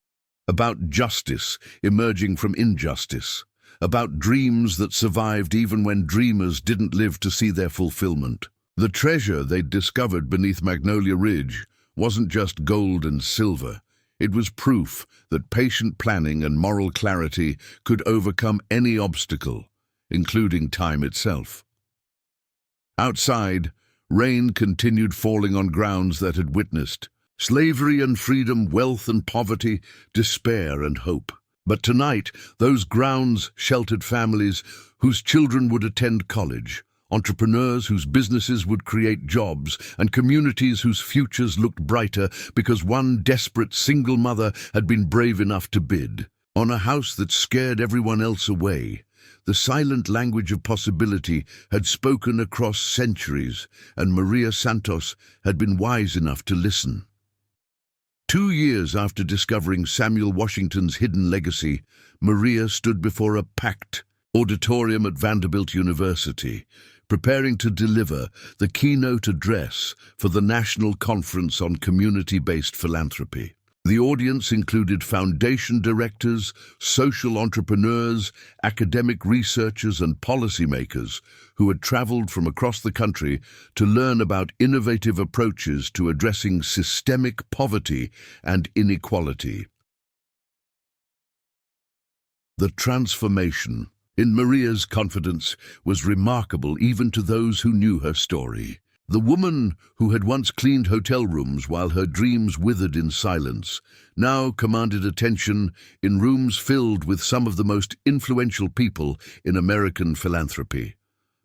about justice emerging from injustice, about dreams that survived even when dreamers didn't live to see their fulfillment. The treasure they'd discovered beneath Magnolia Ridge wasn't just gold and silver. It was proof that patient planning and moral clarity could overcome any obstacle, including time itself. Outside, rain continued falling on grounds that had witnessed slavery and freedom, wealth and poverty, despair and hope. But tonight, those grounds sheltered families whose children would attend college, entrepreneurs whose businesses would create jobs, and communities whose futures looked brighter because one desperate single mother had been brave enough to bid on a house that scared everyone else away. The silent language of possibility had spoken across centuries, and Maria Santos had been wise enough to listen. 2 years after discovering Samuel Washington's hidden legacy, Maria stood before a packed auditorium at Vanderbilt University, preparing to deliver the keynote address for the National Conference on Community-Based Philanthropy. The audience included foundation directors, social entrepreneurs, academic researchers, and policymakers who had traveled from across the country to learn about innovative approaches to addressing systemic poverty and inequality. The transformation in Maria's confidence was remarkable even to those who knew her story. The woman who had once cleaned hotel rooms while her dreams withered in silence now commanded attention in rooms filled with some of the most influential people in American philanthropy.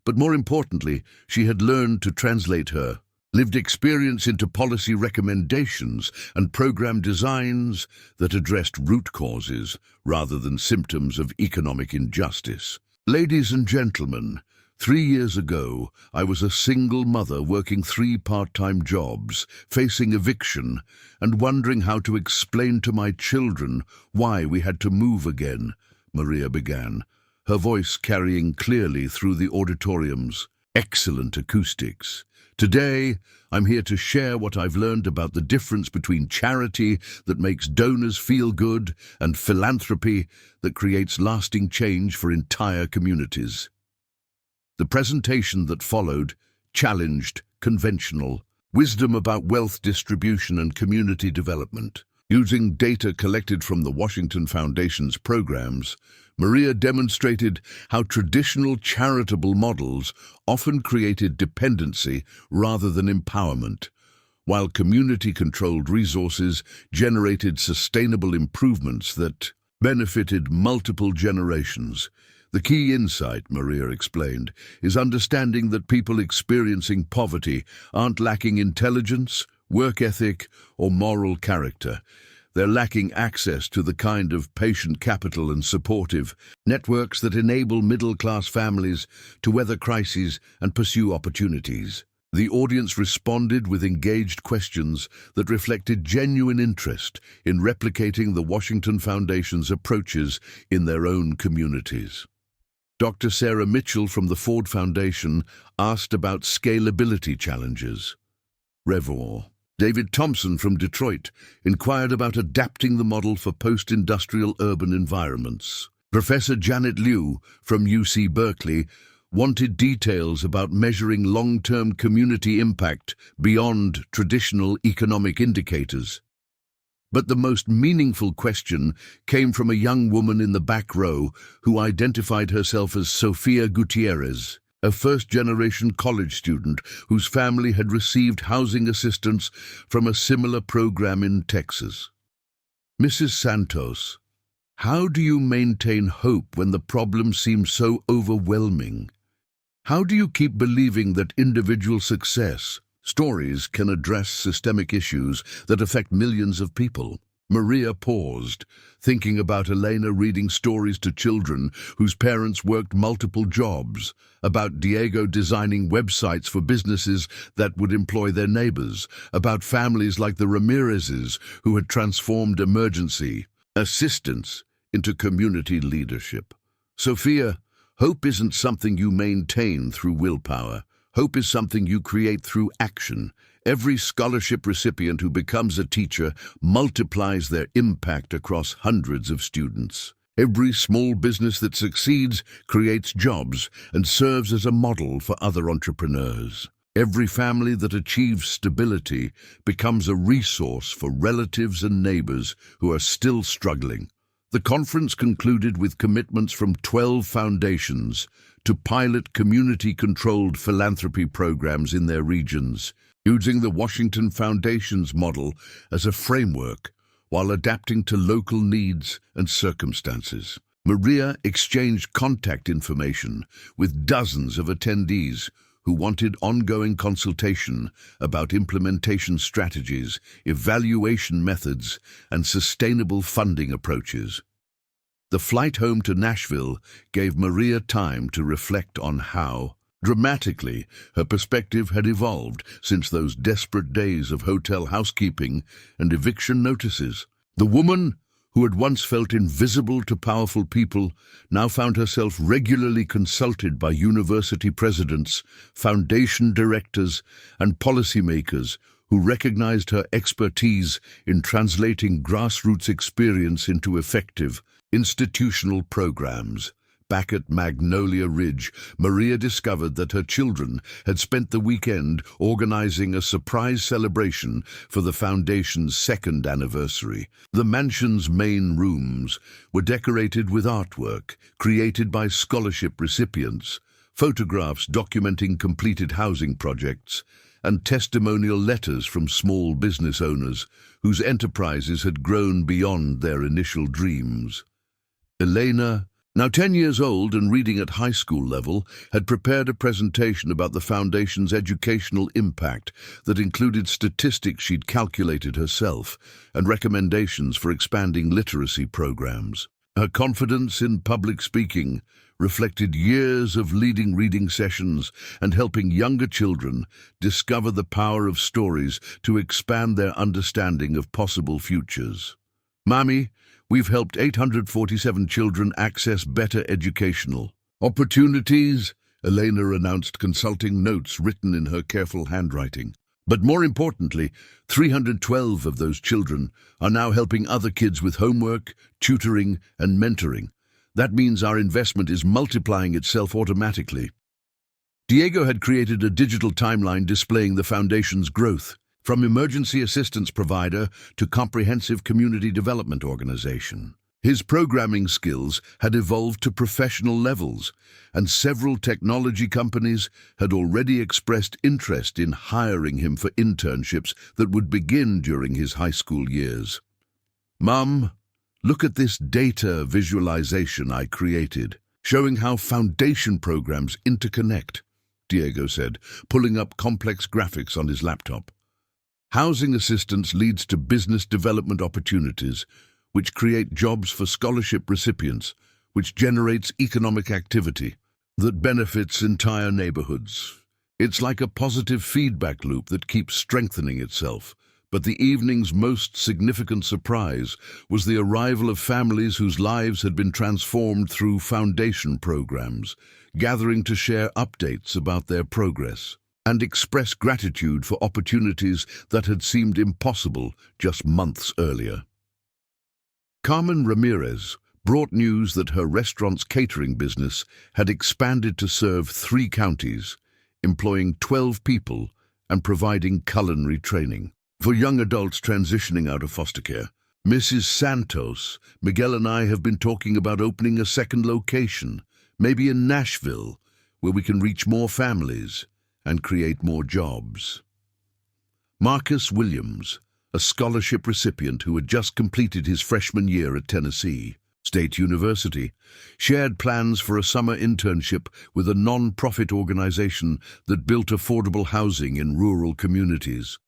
But more importantly, she had learned to translate her lived experience into policy recommendations and program designs that addressed root causes rather than symptoms of economic injustice. Ladies and gentlemen, 3 years ago, I was a single mother working 3 part-time jobs, facing eviction, and wondering how to explain to my children why we had to move again, Maria began, her voice carrying clearly through the auditorium's excellent acoustics. Today, I'm here to share what I've learned about the difference between charity that makes donors feel good and philanthropy that creates lasting change for entire communities. The presentation that followed challenged conventional wisdom about wealth distribution and community development. Using data collected from the Washington Foundation's programs, Maria demonstrated how traditional charitable models often created dependency rather than empowerment, while community-controlled resources generated sustainable improvements that benefited multiple generations. The key insight, Maria explained, is understanding that people experiencing poverty aren't lacking intelligence, work ethic, or moral character. They're lacking access to the kind of patient capital and supportive networks that enable middle-class families to weather crises and pursue opportunities. The audience responded with engaged questions that reflected genuine interest in replicating the Washington Foundation's approaches in their own communities. Dr. Sarah Mitchell from the Ford Foundation asked about scalability challenges. Rev. David Thompson from Detroit inquired about adapting the model for post-industrial urban environments. Professor Janet Liu from UC Berkeley wanted details about measuring long-term community impact beyond traditional economic indicators. But the most meaningful question came from a young woman in the back row who identified herself as Sofia Gutierrez, a first-generation college student whose family had received housing assistance from a similar program in Texas. Mrs. Santos, how do you maintain hope when the problem seems so overwhelming? How do you keep believing that individual success stories can address systemic issues that affect millions of people? Maria paused, thinking about Elena reading stories to children whose parents worked multiple jobs, about Diego designing websites for businesses that would employ their neighbors, about families like the Ramirezes who had transformed emergency assistance into community leadership. Sophia, hope isn't something you maintain through willpower. Hope is something you create through action. Every scholarship recipient who becomes a teacher multiplies their impact across hundreds of students. Every small business that succeeds creates jobs and serves as a model for other entrepreneurs. Every family that achieves stability becomes a resource for relatives and neighbors who are still struggling. The conference concluded with commitments from 12 foundations to pilot community-controlled philanthropy programs in their regions, using the Washington Foundation's model as a framework while adapting to local needs and circumstances. Maria exchanged contact information with dozens of attendees who wanted ongoing consultation about implementation strategies, evaluation methods, and sustainable funding approaches. The flight home to Nashville gave Maria time to reflect on how dramatically her perspective had evolved since those desperate days of hotel housekeeping and eviction notices. The woman who had once felt invisible to powerful people now found herself regularly consulted by university presidents, foundation directors, and policymakers who recognized her expertise in translating grassroots experience into effective institutional programs. Back at Magnolia Ridge, Maria discovered that her children had spent the weekend organizing a surprise celebration for the Foundation's second anniversary. The mansion's main rooms were decorated with artwork created by scholarship recipients, photographs documenting completed housing projects, and testimonial letters from small business owners whose enterprises had grown beyond their initial dreams. Elena, now 10 years old and reading at high school level, had prepared a presentation about the Foundation's educational impact that included statistics she'd calculated herself and recommendations for expanding literacy programs. Her confidence in public speaking reflected years of leading reading sessions and helping younger children discover the power of stories to expand their understanding of possible futures. "Mommy, we've helped 847 children access better educational opportunities," Elena announced, consulting notes written in her careful handwriting. But more importantly, 312 of those children are now helping other kids with homework, tutoring, and mentoring. That means our investment is multiplying itself automatically. Diego had created a digital timeline displaying the Foundation's growth, from emergency assistance provider to comprehensive community development organization. His programming skills had evolved to professional levels, and several technology companies had already expressed interest in hiring him for internships that would begin during his high school years. "Mom, look at this data visualization I created, showing how foundation programs interconnect," Diego said, pulling up complex graphics on his laptop. Housing assistance leads to business development opportunities, which create jobs for scholarship recipients, which generates economic activity that benefits entire neighborhoods. It's like a positive feedback loop that keeps strengthening itself. But the evening's most significant surprise was the arrival of families whose lives had been transformed through foundation programs, gathering to share updates about their progress and express gratitude for opportunities that had seemed impossible just months earlier. Carmen Ramirez brought news that her restaurant's catering business had expanded to serve 3 counties, employing 12 people and providing culinary training for young adults transitioning out of foster care. "Mrs. Santos, Miguel and I have been talking about opening a second location, maybe in Nashville, where we can reach more families and create more jobs." Marcus Williams, a scholarship recipient who had just completed his freshman year at Tennessee State University, shared plans for a summer internship with a non-profit organization that built affordable housing in rural communities.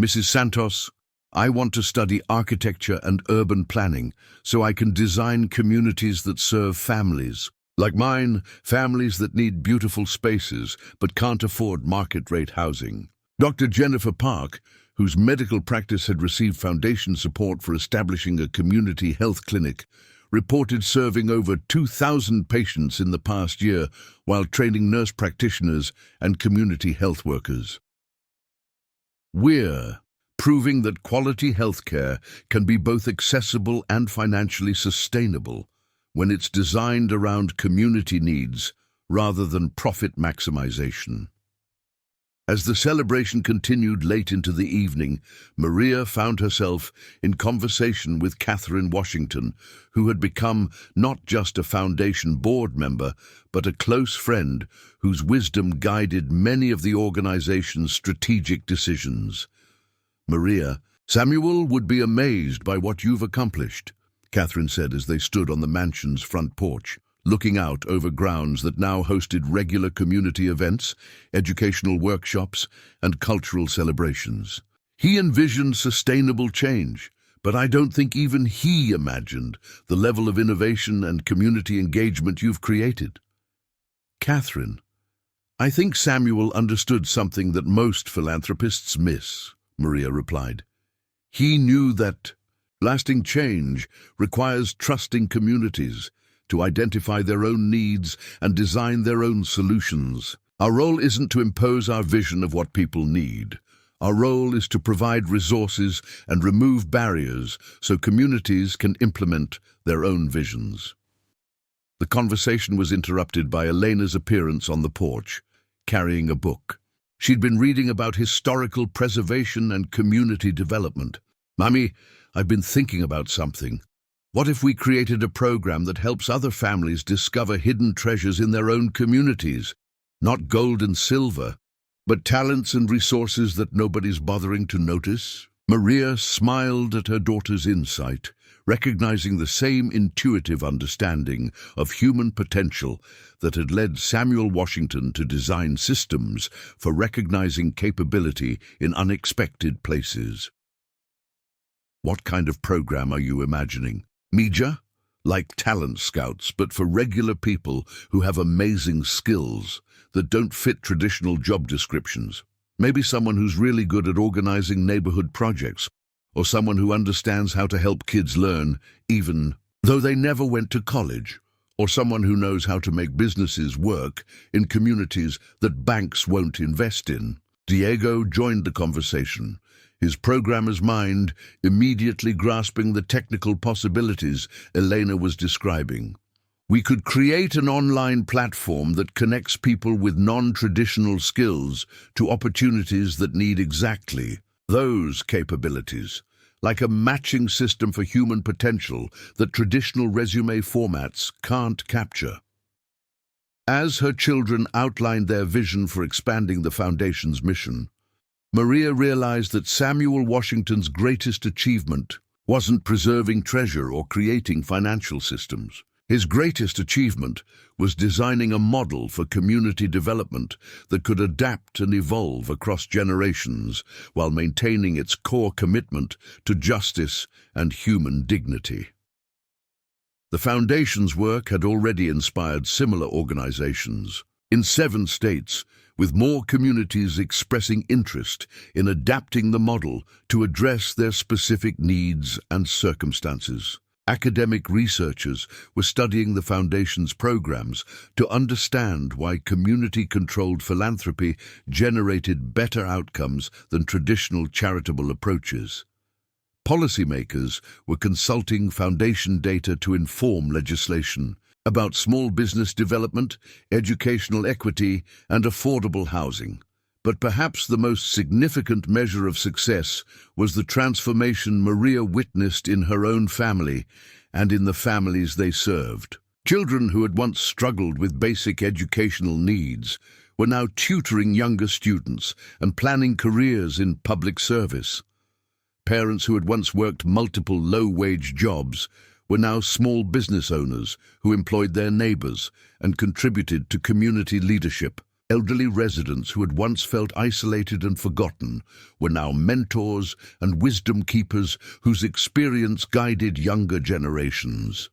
Mrs. Santos, I want to study architecture and urban planning so I can design communities that serve families. Like mine, families that need beautiful spaces but can't afford market-rate housing. Dr. Jennifer Park, whose medical practice had received foundation support for establishing a community health clinic, reported serving over 2,000 patients in the past year while training nurse practitioners and community health workers. We're proving that quality healthcare can be both accessible and financially sustainable when it's designed around community needs rather than profit maximization. As the celebration continued late into the evening, Maria found herself in conversation with Catherine Washington, who had become not just a foundation board member, but a close friend whose wisdom guided many of the organization's strategic decisions. Maria, Samuel would be amazed by what you've accomplished, Catherine said as they stood on the mansion's front porch, looking out over grounds that now hosted regular community events, educational workshops, and cultural celebrations. He envisioned sustainable change, but I don't think even he imagined the level of innovation and community engagement you've created. Catherine, I think Samuel understood something that most philanthropists miss, Maria replied. He knew that lasting change requires trusting communities to identify their own needs and design their own solutions. Our role isn't to impose our vision of what people need. Our role is to provide resources and remove barriers so communities can implement their own visions. The conversation was interrupted by Elena's appearance on the porch, carrying a book. She'd been reading about historical preservation and community development. "Mommy, I've been thinking about something. What if we created a program that helps other families discover hidden treasures in their own communities? Not gold and silver, but talents and resources that nobody's bothering to notice?" Maria smiled at her daughter's insight, recognizing the same intuitive understanding of human potential that had led Samuel Washington to design systems for recognizing capability in unexpected places. "What kind of program are you imagining?" "Media, like talent scouts, but for regular people who have amazing skills that don't fit traditional job descriptions. Maybe someone who's really good at organizing neighborhood projects, or someone who understands how to help kids learn, even though they never went to college, or someone who knows how to make businesses work in communities that banks won't invest in." Diego joined the conversation, his programmer's mind immediately grasping the technical possibilities Elena was describing. "We could create an online platform that connects people with non-traditional skills to opportunities that need exactly those capabilities, like a matching system for human potential that traditional resume formats can't capture." As her children outlined their vision for expanding the Foundation's mission, Maria realized that Samuel Washington's greatest achievement wasn't preserving treasure or creating financial systems. His greatest achievement was designing a model for community development that could adapt and evolve across generations while maintaining its core commitment to justice and human dignity. The Foundation's work had already inspired similar organizations in 7 states, with more communities expressing interest in adapting the model to address their specific needs and circumstances. Academic researchers were studying the Foundation's programs to understand why community-controlled philanthropy generated better outcomes than traditional charitable approaches. Policymakers were consulting Foundation data to inform legislation about small business development, educational equity, and affordable housing. But perhaps the most significant measure of success was the transformation Maria witnessed in her own family and in the families they served. Children who had once struggled with basic educational needs were now tutoring younger students and planning careers in public service. Parents who had once worked multiple low-wage jobs were now small business owners who employed their neighbors and contributed to community leadership. Elderly residents who had once felt isolated and forgotten were now mentors and wisdom keepers whose experience guided younger generations.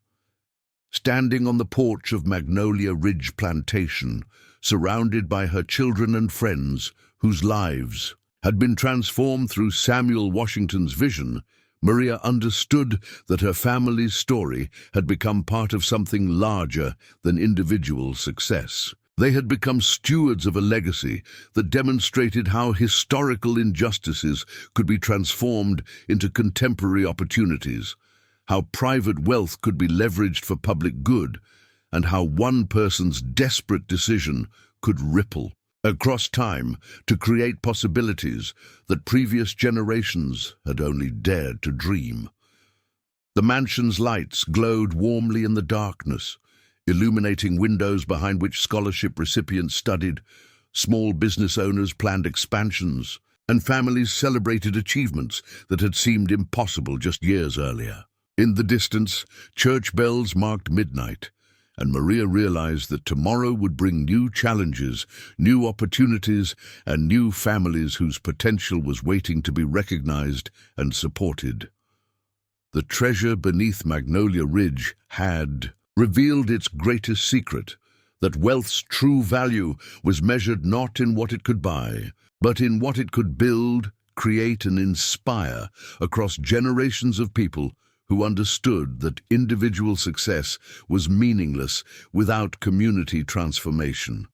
Standing on the porch of Magnolia Ridge Plantation, surrounded by her children and friends whose lives had been transformed through Samuel Washington's vision, Maria understood that her family's story had become part of something larger than individual success. They had become stewards of a legacy that demonstrated how historical injustices could be transformed into contemporary opportunities, how private wealth could be leveraged for public good, and how one person's desperate decision could ripple across time to create possibilities that previous generations had only dared to dream. The mansion's lights glowed warmly in the darkness, illuminating windows behind which scholarship recipients studied, small business owners planned expansions, and families celebrated achievements that had seemed impossible just years earlier. In the distance, church bells marked midnight, and Maria realized that tomorrow would bring new challenges, new opportunities, and new families whose potential was waiting to be recognized and supported. The treasure beneath Magnolia Ridge had revealed its greatest secret, that wealth's true value was measured not in what it could buy, but in what it could build, create, and inspire across generations of people who understood that individual success was meaningless without community transformation.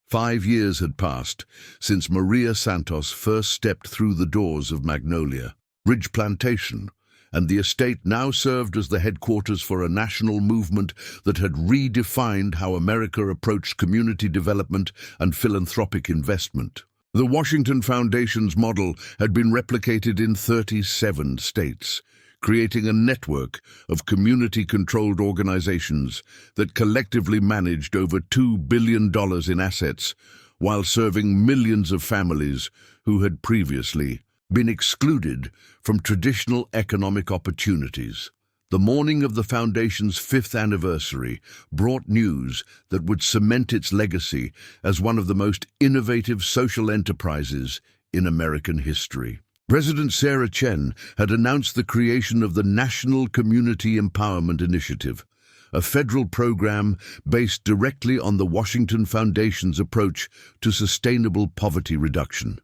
5 years had passed since Maria Santos first stepped through the doors of Magnolia Ridge Plantation, and the estate now served as the headquarters for a national movement that had redefined how America approached community development and philanthropic investment. The Washington Foundation's model had been replicated in 37 states, creating a network of community-controlled organizations that collectively managed over $2 billion in assets while serving millions of families who had previously been excluded from traditional economic opportunities. The morning of the Foundation's 5th anniversary brought news that would cement its legacy as one of the most innovative social enterprises in American history. President Sarah Chen had announced the creation of the National Community Empowerment Initiative, a federal program based directly on the Washington Foundation's approach to sustainable poverty reduction.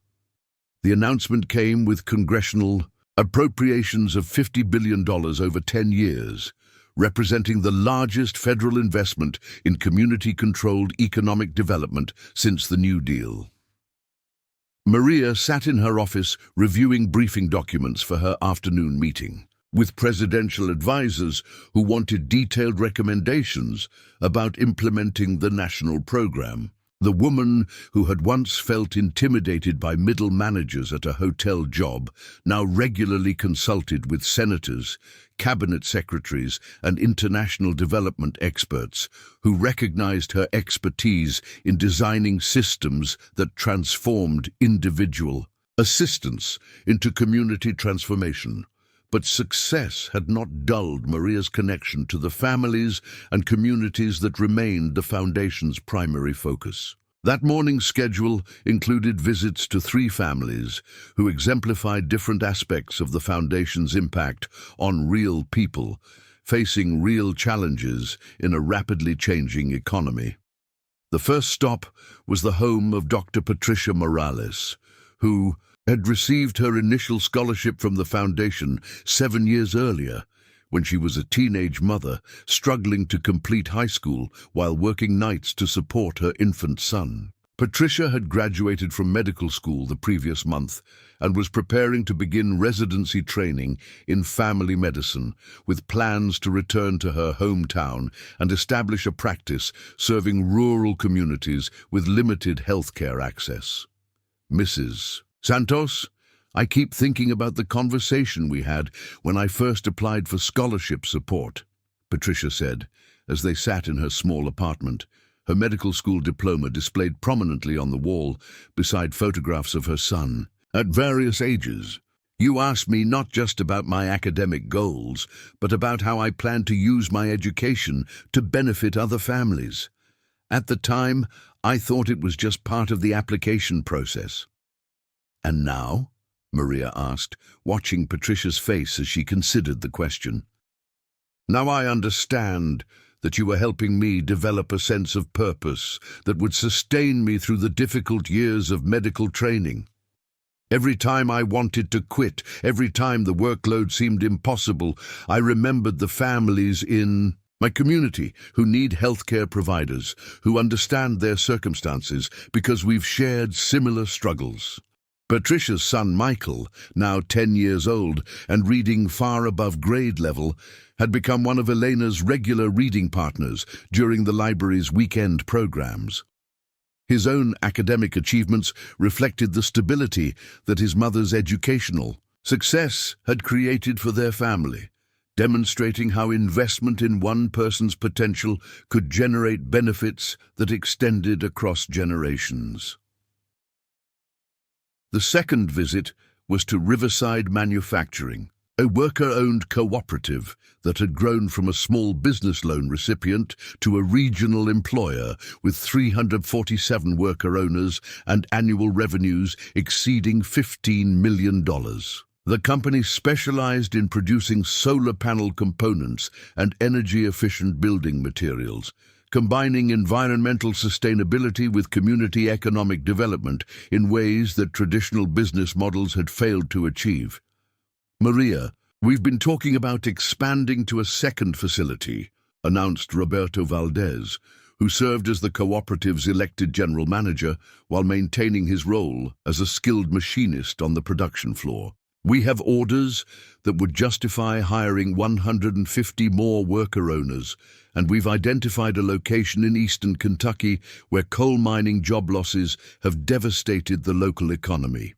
The announcement came with congressional appropriations of $50 billion over 10 years, representing the largest federal investment in community-controlled economic development since the New Deal. Maria sat in her office reviewing briefing documents for her afternoon meeting with presidential advisors who wanted detailed recommendations about implementing the national program. The woman who had once felt intimidated by middle managers at a hotel job now regularly consulted with senators, cabinet secretaries, and international development experts who recognized her expertise in designing systems that transformed individual assistance into community transformation. But success had not dulled Maria's connection to the families and communities that remained the Foundation's primary focus. That morning's schedule included visits to 3 families who exemplified different aspects of the Foundation's impact on real people, facing real challenges in a rapidly changing economy. The first stop was the home of Dr. Patricia Morales, who had received her initial scholarship from the Foundation 7 years earlier, when she was a teenage mother struggling to complete high school while working nights to support her infant son. Patricia had graduated from medical school the previous month and was preparing to begin residency training in family medicine, with plans to return to her hometown and establish a practice serving rural communities with limited healthcare access. Mrs. Santos, I keep thinking about the conversation we had when I first applied for scholarship support, Patricia said, as they sat in her small apartment, her medical school diploma displayed prominently on the wall beside photographs of her son. At various ages, you asked me not just about my academic goals, but about how I plan to use my education to benefit other families. At the time, I thought it was just part of the application process." "And now?" Maria asked, watching Patricia's face as she considered the question. "Now I understand that you were helping me develop a sense of purpose that would sustain me through the difficult years of medical training. Every time I wanted to quit, every time the workload seemed impossible, I remembered the families in my community who need healthcare providers, who understand their circumstances because we've shared similar struggles." Patricia's son Michael, now 10 years old and reading far above grade level, had become one of Elena's regular reading partners during the library's weekend programs. His own academic achievements reflected the stability that his mother's educational success had created for their family, demonstrating how investment in one person's potential could generate benefits that extended across generations. The second visit was to Riverside Manufacturing, a worker-owned cooperative that had grown from a small business loan recipient to a regional employer with 347 worker owners and annual revenues exceeding $15 million. The company specialized in producing solar panel components and energy-efficient building materials, combining environmental sustainability with community economic development in ways that traditional business models had failed to achieve. "Maria, we've been talking about expanding to a second facility," announced Roberto Valdez, who served as the cooperative's elected general manager while maintaining his role as a skilled machinist on the production floor. "We have orders that would justify hiring 150 more worker owners, and we've identified a location in eastern Kentucky where coal mining job losses have devastated the local economy."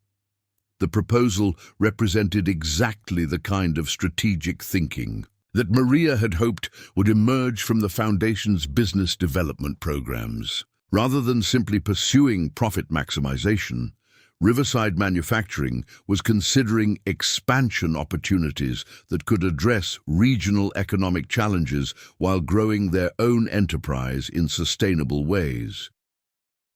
The proposal represented exactly the kind of strategic thinking that Maria had hoped would emerge from the Foundation's business development programs. Rather than simply pursuing profit maximization, Riverside Manufacturing was considering expansion opportunities that could address regional economic challenges while growing their own enterprise in sustainable ways.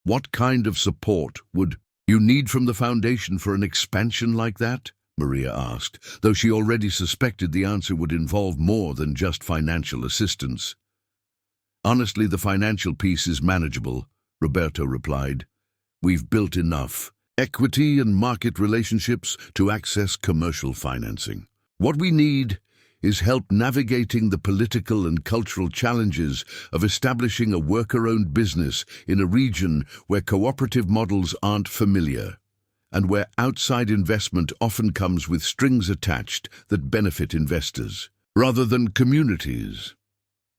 "What kind of support would you need from the Foundation for an expansion like that?" Maria asked, though she already suspected the answer would involve more than just financial assistance. "Honestly, the financial piece is manageable," Roberto replied. "We've built enough equity and market relationships to access commercial financing. What we need is help navigating the political and cultural challenges of establishing a worker-owned business in a region where cooperative models aren't familiar, and where outside investment often comes with strings attached that benefit investors, rather than communities."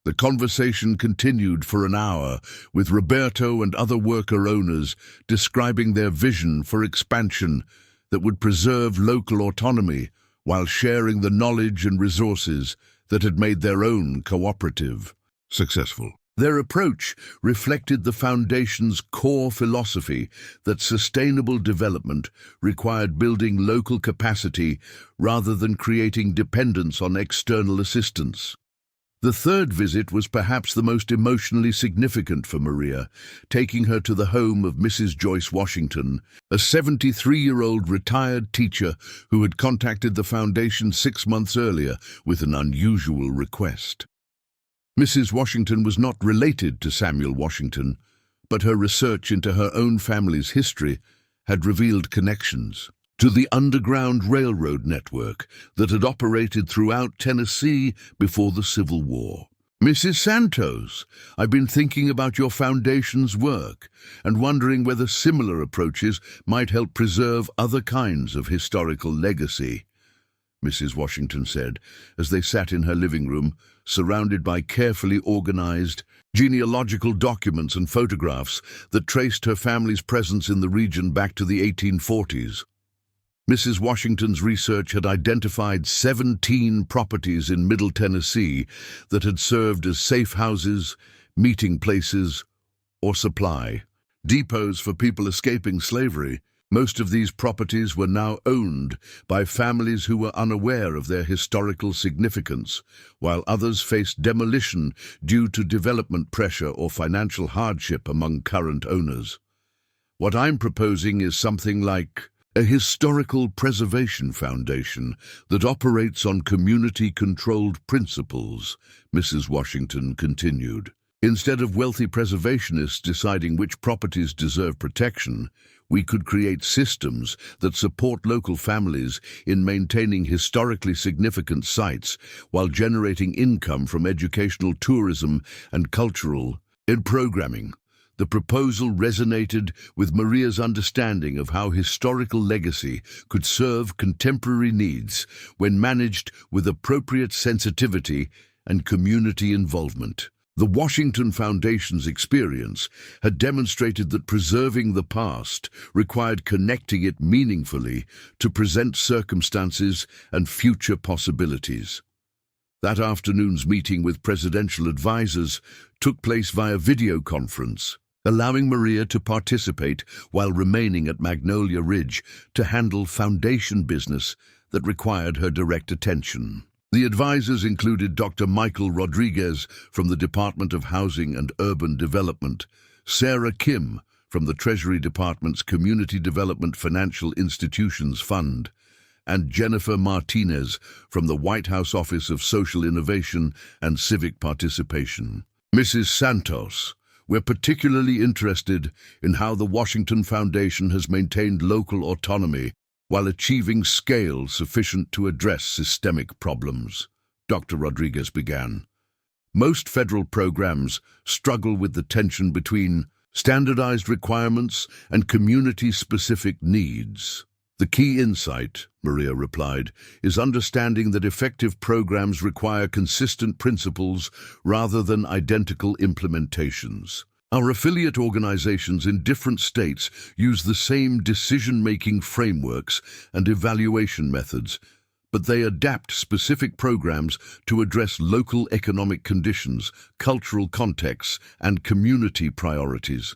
The conversation continued for an hour, with Roberto and other worker owners describing their vision for expansion that would preserve local autonomy while sharing the knowledge and resources that had made their own cooperative successful. Their approach reflected the Foundation's core philosophy that sustainable development required building local capacity rather than creating dependence on external assistance. The third visit was perhaps the most emotionally significant for Maria, taking her to the home of Mrs. Joyce Washington, a 73-year-old retired teacher who had contacted the Foundation 6 months earlier with an unusual request. Mrs. Washington was not related to Samuel Washington, but her research into her own family's history had revealed connections to the Underground Railroad network that had operated throughout Tennessee before the Civil War. "Mrs. Santos, I've been thinking about your Foundation's work and wondering whether similar approaches might help preserve other kinds of historical legacy," Mrs. Washington said, as they sat in her living room, surrounded by carefully organized genealogical documents and photographs that traced her family's presence in the region back to the 1840s. Mrs. Washington's research had identified 17 properties in Middle Tennessee that had served as safe houses, meeting places, or supply depots for people escaping slavery. Most of these properties were now owned by families who were unaware of their historical significance, while others faced demolition due to development pressure or financial hardship among current owners. What I'm proposing is something like a historical preservation foundation that operates on community-controlled principles, Mrs. Washington continued. Instead of wealthy preservationists deciding which properties deserve protection, we could create systems that support local families in maintaining historically significant sites while generating income from educational tourism and cultural programming. The proposal resonated with Maria's understanding of how historical legacy could serve contemporary needs when managed with appropriate sensitivity and community involvement. The Washington Foundation's experience had demonstrated that preserving the past required connecting it meaningfully to present circumstances and future possibilities. That afternoon's meeting with presidential advisors took place via video conference, allowing Maria to participate while remaining at Magnolia Ridge to handle foundation business that required her direct attention. The advisors included Dr. Michael Rodriguez from the Department of Housing and Urban Development, Sarah Kim from the Treasury Department's Community Development Financial Institutions Fund, and Jennifer Martinez from the White House Office of Social Innovation and Civic Participation. Mrs. Santos, we're particularly interested in how the Washington Foundation has maintained local autonomy while achieving scale sufficient to address systemic problems, Dr. Rodriguez began. Most federal programs struggle with the tension between standardized requirements and community-specific needs. The key insight, Maria replied, is understanding that effective programs require consistent principles rather than identical implementations. Our affiliate organizations in different states use the same decision-making frameworks and evaluation methods, but they adapt specific programs to address local economic conditions, cultural contexts, and community priorities.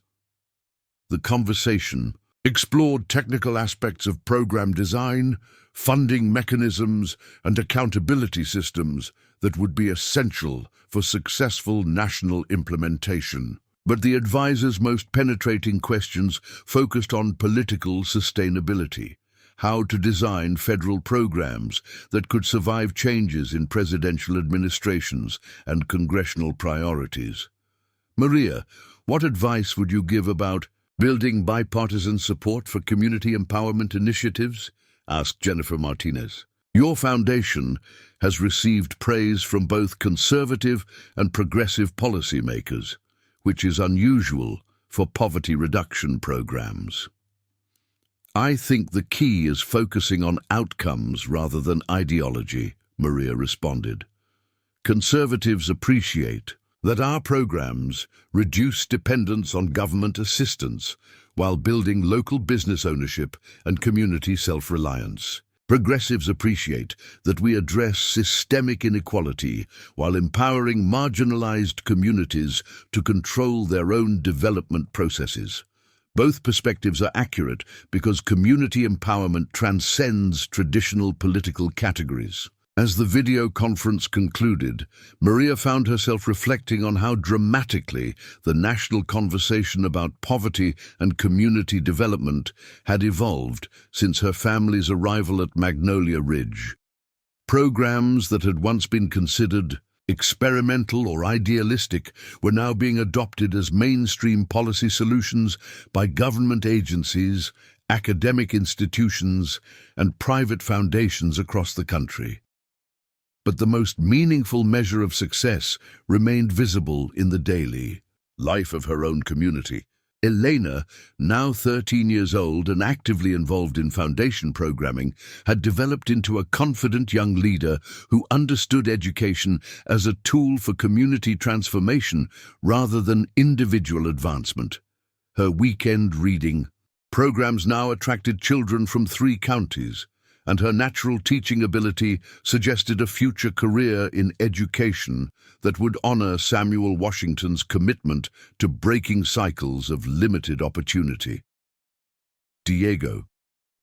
The conversation explored technical aspects of program design, funding mechanisms, and accountability systems that would be essential for successful national implementation. But the advisors' most penetrating questions focused on political sustainability, how to design federal programs that could survive changes in presidential administrations and congressional priorities. Maria, what advice would you give about building bipartisan support for community empowerment initiatives? Asked Jennifer Martinez. Your foundation has received praise from both conservative and progressive policymakers, which is unusual for poverty reduction programs. I think the key is focusing on outcomes rather than ideology, Maria responded. Conservatives appreciate that our programs reduce dependence on government assistance while building local business ownership and community self-reliance. Progressives appreciate that we address systemic inequality while empowering marginalized communities to control their own development processes. Both perspectives are accurate because community empowerment transcends traditional political categories. As the video conference concluded, Maria found herself reflecting on how dramatically the national conversation about poverty and community development had evolved since her family's arrival at Magnolia Ridge. Programs that had once been considered experimental or idealistic were now being adopted as mainstream policy solutions by government agencies, academic institutions, and private foundations across the country. But the most meaningful measure of success remained visible in the daily life of her own community. Elena, now 13 years old and actively involved in foundation programming, had developed into a confident young leader who understood education as a tool for community transformation rather than individual advancement. Her weekend reading programs now attracted children from 3 counties, and her natural teaching ability suggested a future career in education that would honor Samuel Washington's commitment to breaking cycles of limited opportunity. Diego.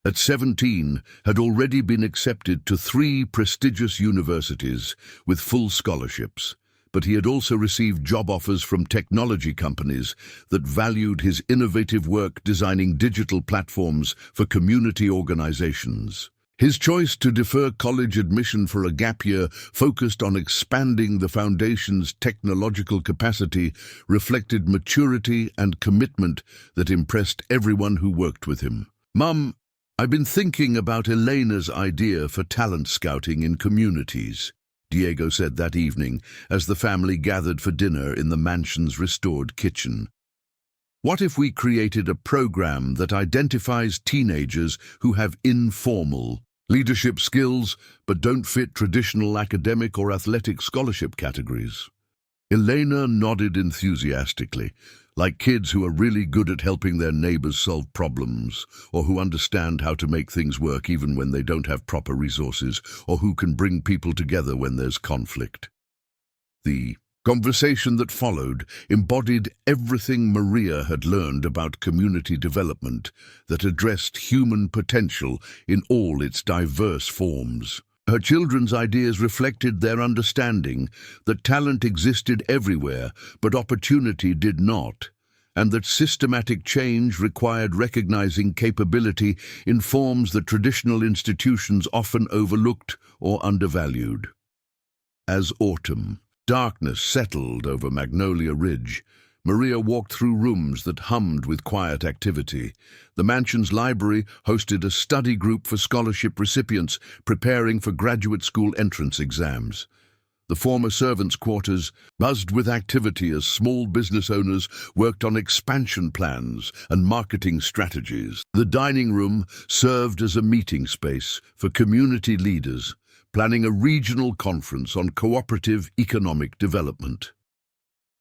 At 17, had already been accepted to 3 prestigious universities with full scholarships, but he had also received job offers from technology companies that valued his innovative work designing digital platforms for community organizations. His choice to defer college admission for a gap year focused on expanding the foundation's technological capacity reflected maturity and commitment that impressed everyone who worked with him. "Mum, I've been thinking about Elena's idea for talent scouting in communities," Diego said that evening as the family gathered for dinner in the mansion's restored kitchen. "What if we created a program that identifies teenagers who have informal leadership skills but don't fit traditional academic or athletic scholarship categories?" Elena nodded enthusiastically, like kids who are really good at helping their neighbors solve problems, or who understand how to make things work even when they don't have proper resources, or who can bring people together when there's conflict. The conversation that followed embodied everything Maria had learned about community development that addressed human potential in all its diverse forms. Her children's ideas reflected their understanding that talent existed everywhere, but opportunity did not, and that systematic change required recognizing capability in forms that traditional institutions often overlooked or undervalued. As autumn, darkness settled over Magnolia Ridge, Maria walked through rooms that hummed with quiet activity. The mansion's library hosted a study group for scholarship recipients preparing for graduate school entrance exams. The former servants' quarters buzzed with activity as small business owners worked on expansion plans and marketing strategies. The dining room served as a meeting space for community leaders, planning a regional conference on cooperative economic development.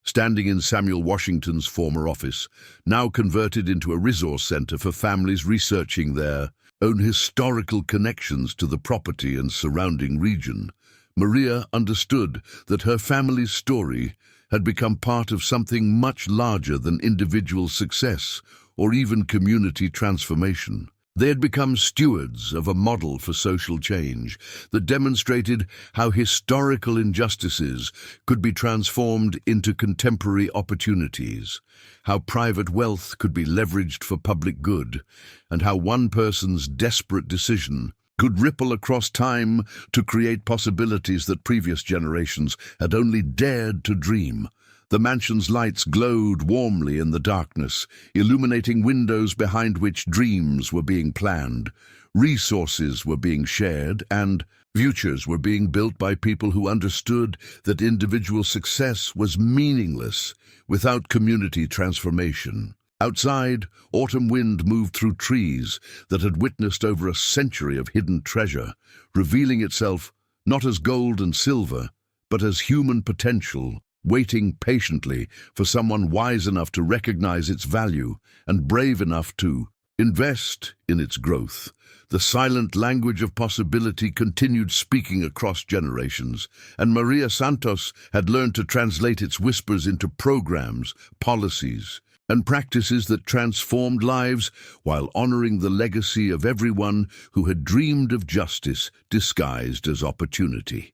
Standing in Samuel Washington's former office, now converted into a resource center for families researching their own historical connections to the property and surrounding region, Maria understood that her family's story had become part of something much larger than individual success or even community transformation. They had become stewards of a model for social change that demonstrated how historical injustices could be transformed into contemporary opportunities, how private wealth could be leveraged for public good, and how one person's desperate decision could ripple across time to create possibilities that previous generations had only dared to dream. The mansion's lights glowed warmly in the darkness, illuminating windows behind which dreams were being planned, resources were being shared, and futures were being built by people who understood that individual success was meaningless without community transformation. Outside, autumn wind moved through trees that had witnessed over a century of hidden treasure, revealing itself not as gold and silver, but as human potential, waiting patiently for someone wise enough to recognize its value and brave enough to invest in its growth. The silent language of possibility continued speaking across generations, and Maria Santos had learned to translate its whispers into programs, policies, and practices that transformed lives while honoring the legacy of everyone who had dreamed of justice disguised as opportunity.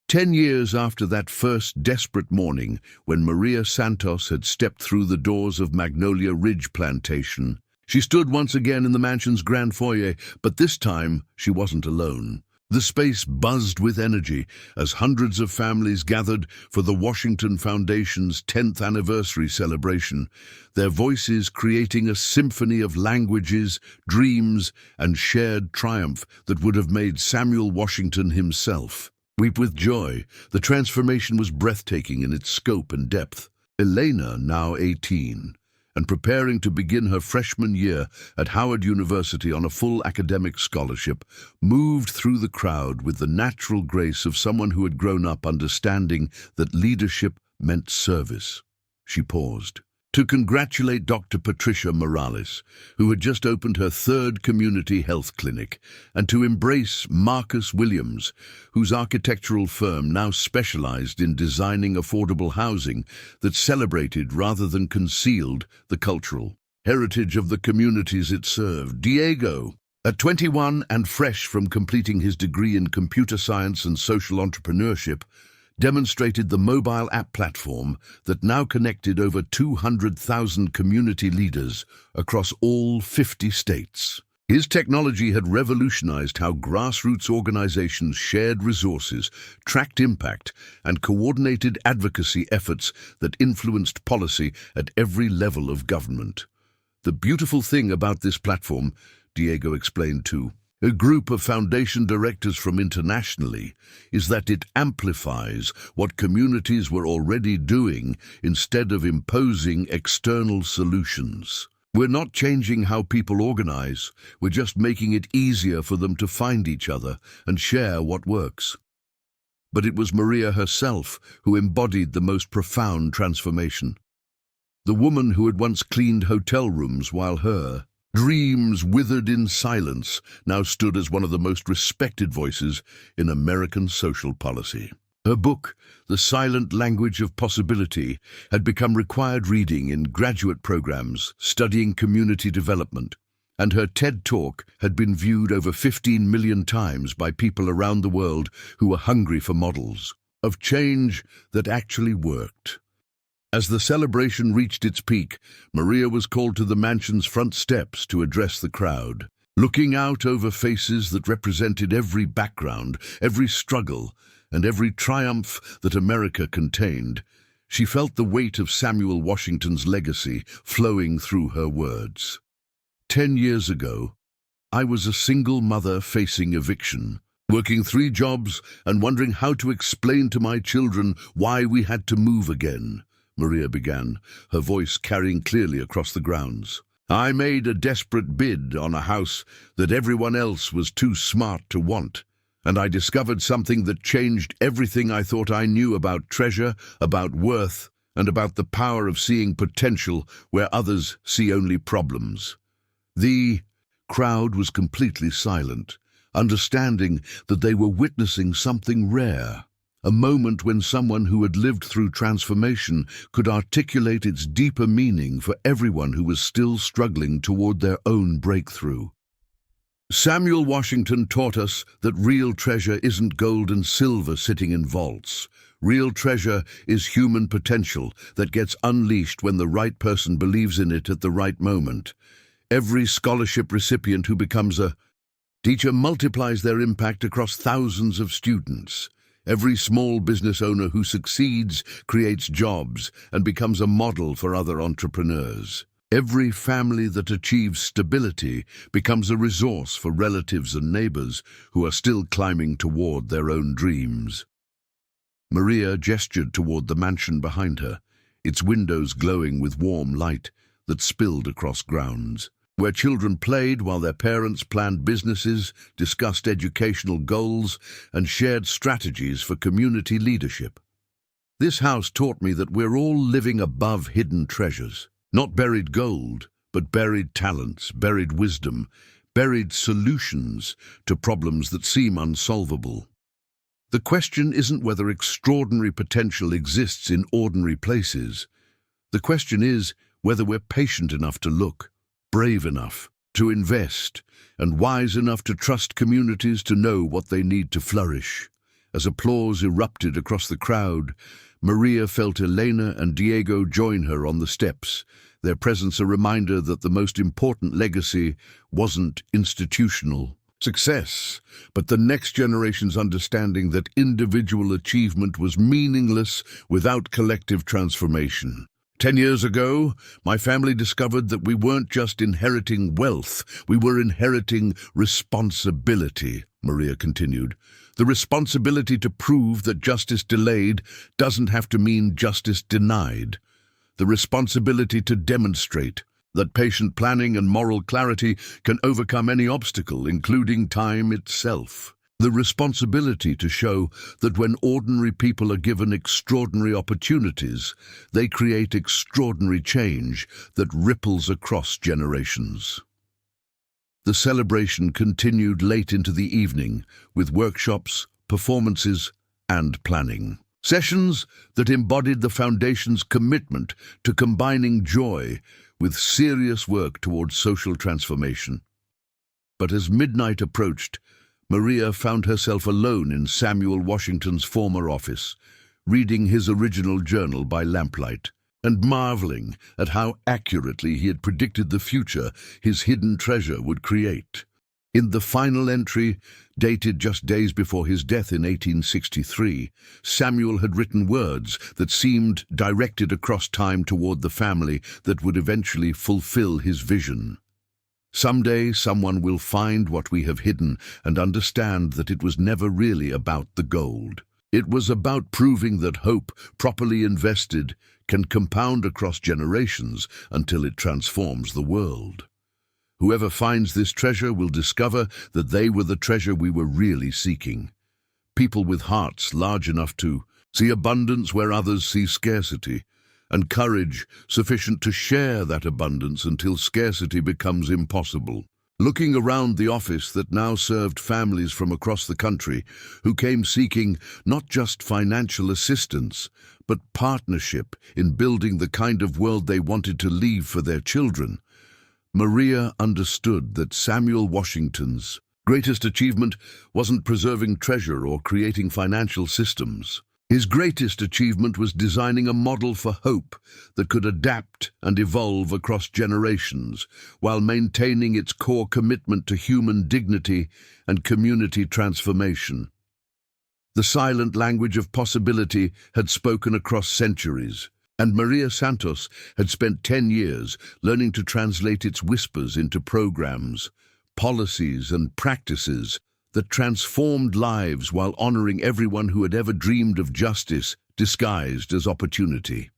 10 years after that first desperate morning, when Maria Santos had stepped through the doors of Magnolia Ridge Plantation, she stood once again in the mansion's grand foyer, but this time she wasn't alone. The space buzzed with energy as hundreds of families gathered for the Washington Foundation's 10th anniversary celebration, their voices creating a symphony of languages, dreams, and shared triumph that would have made Samuel Washington himself weep with joy. The transformation was breathtaking in its scope and depth. Elena, now 18, and preparing to begin her freshman year at Howard University on a full academic scholarship, moved through the crowd with the natural grace of someone who had grown up understanding that leadership meant service. She paused to congratulate Dr. Patricia Morales, who had just opened her 3rd community health clinic, and to embrace Marcus Williams, whose architectural firm now specialized in designing affordable housing that celebrated rather than concealed the cultural heritage of the communities it served. Diego, at 21 and fresh from completing his degree in computer science and social entrepreneurship, demonstrated the mobile app platform that now connected over 200,000 community leaders across all 50 states. His technology had revolutionized how grassroots organizations shared resources, tracked impact, and coordinated advocacy efforts that influenced policy at every level of government. The beautiful thing about this platform, Diego explained to a group of foundation directors from internationally, is that it amplifies what communities were already doing instead of imposing external solutions. We're not changing how people organize, we're just making it easier for them to find each other and share what works. But it was Maria herself who embodied the most profound transformation. The woman who had once cleaned hotel rooms while her dreams withered in silence now stood as one of the most respected voices in American social policy. Her book, The Silent Language of Possibility, had become required reading in graduate programs studying community development, and her TED Talk had been viewed over 15 million times by people around the world who were hungry for models of change that actually worked. As the celebration reached its peak, Maria was called to the mansion's front steps to address the crowd. Looking out over faces that represented every background, every struggle, and every triumph that America contained, she felt the weight of Samuel Washington's legacy flowing through her words. 10 years ago, I was a single mother facing eviction, working 3 jobs and wondering how to explain to my children why we had to move again. Maria began, her voice carrying clearly across the grounds. I made a desperate bid on a house that everyone else was too smart to want, and I discovered something that changed everything I thought I knew about treasure, about worth, and about the power of seeing potential where others see only problems. The crowd was completely silent, understanding that they were witnessing something rare. A moment when someone who had lived through transformation could articulate its deeper meaning for everyone who was still struggling toward their own breakthrough. Samuel Washington taught us that real treasure isn't gold and silver sitting in vaults. Real treasure is human potential that gets unleashed when the right person believes in it at the right moment. Every scholarship recipient who becomes a teacher multiplies their impact across thousands of students. Every small business owner who succeeds creates jobs and becomes a model for other entrepreneurs. Every family that achieves stability becomes a resource for relatives and neighbors who are still climbing toward their own dreams. Maria gestured toward the mansion behind her, its windows glowing with warm light that spilled across grounds, where children played while their parents planned businesses, discussed educational goals, and shared strategies for community leadership. This house taught me that we're all living above hidden treasures, not buried gold, but buried talents, buried wisdom, buried solutions to problems that seem unsolvable. The question isn't whether extraordinary potential exists in ordinary places. The question is whether we're patient enough to look, brave enough to invest, and wise enough to trust communities to know what they need to flourish. As applause erupted across the crowd, Maria felt Elena and Diego join her on the steps, their presence a reminder that the most important legacy wasn't institutional success, but the next generation's understanding that individual achievement was meaningless without collective transformation. 10 years ago, my family discovered that we weren't just inheriting wealth, we were inheriting responsibility, Maria continued. The responsibility to prove that justice delayed doesn't have to mean justice denied. The responsibility to demonstrate that patient planning and moral clarity can overcome any obstacle, including time itself. The responsibility to show that when ordinary people are given extraordinary opportunities, they create extraordinary change that ripples across generations. The celebration continued late into the evening with workshops, performances, and planning. Sessions that embodied the Foundation's commitment to combining joy with serious work towards social transformation. But as midnight approached, Maria found herself alone in Samuel Washington's former office, reading his original journal by lamplight, and marveling at how accurately he had predicted the future his hidden treasure would create. In the final entry, dated just days before his death in 1863, Samuel had written words that seemed directed across time toward the family that would eventually fulfill his vision. Someday someone will find what we have hidden and understand that it was never really about the gold. It was about proving that hope, properly invested, can compound across generations until it transforms the world. Whoever finds this treasure will discover that they were the treasure we were really seeking. People with hearts large enough to see abundance where others see scarcity, and courage sufficient to share that abundance until scarcity becomes impossible. Looking around the office that now served families from across the country who came seeking not just financial assistance, but partnership in building the kind of world they wanted to leave for their children, Maria understood that Samuel Washington's greatest achievement wasn't preserving treasure or creating financial systems. His greatest achievement was designing a model for hope that could adapt and evolve across generations while maintaining its core commitment to human dignity and community transformation. The silent language of possibility had spoken across centuries, and Maria Santos had spent 10 years learning to translate its whispers into programs, policies, and practices that transformed lives while honoring everyone who had ever dreamed of justice disguised as opportunity.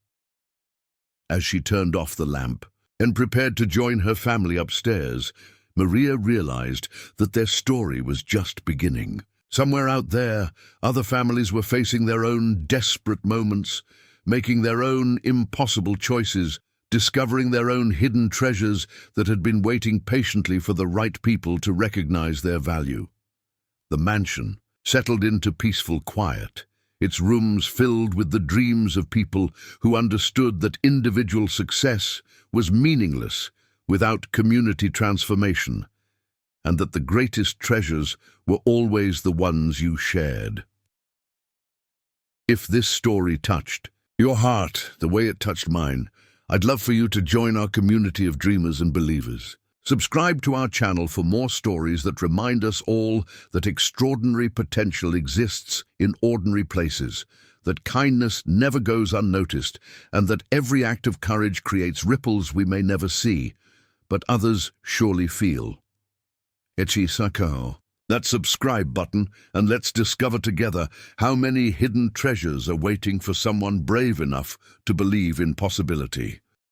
As she turned off the lamp and prepared to join her family upstairs, Maria realized that their story was just beginning. Somewhere out there, other families were facing their own desperate moments, making their own impossible choices, discovering their own hidden treasures that had been waiting patiently for the right people to recognize their value. The mansion settled into peaceful quiet, its rooms filled with the dreams of people who understood that individual success was meaningless without community transformation, and that the greatest treasures were always the ones you shared. If this story touched your heart the way it touched mine, I'd love for you to join our community of dreamers and believers. Subscribe to our channel for more stories that remind us all that extraordinary potential exists in ordinary places, that kindness never goes unnoticed, and that every act of courage creates ripples we may never see, but others surely feel. Echi Sakao. That subscribe button, and let's discover together how many hidden treasures are waiting for someone brave enough to believe in possibility.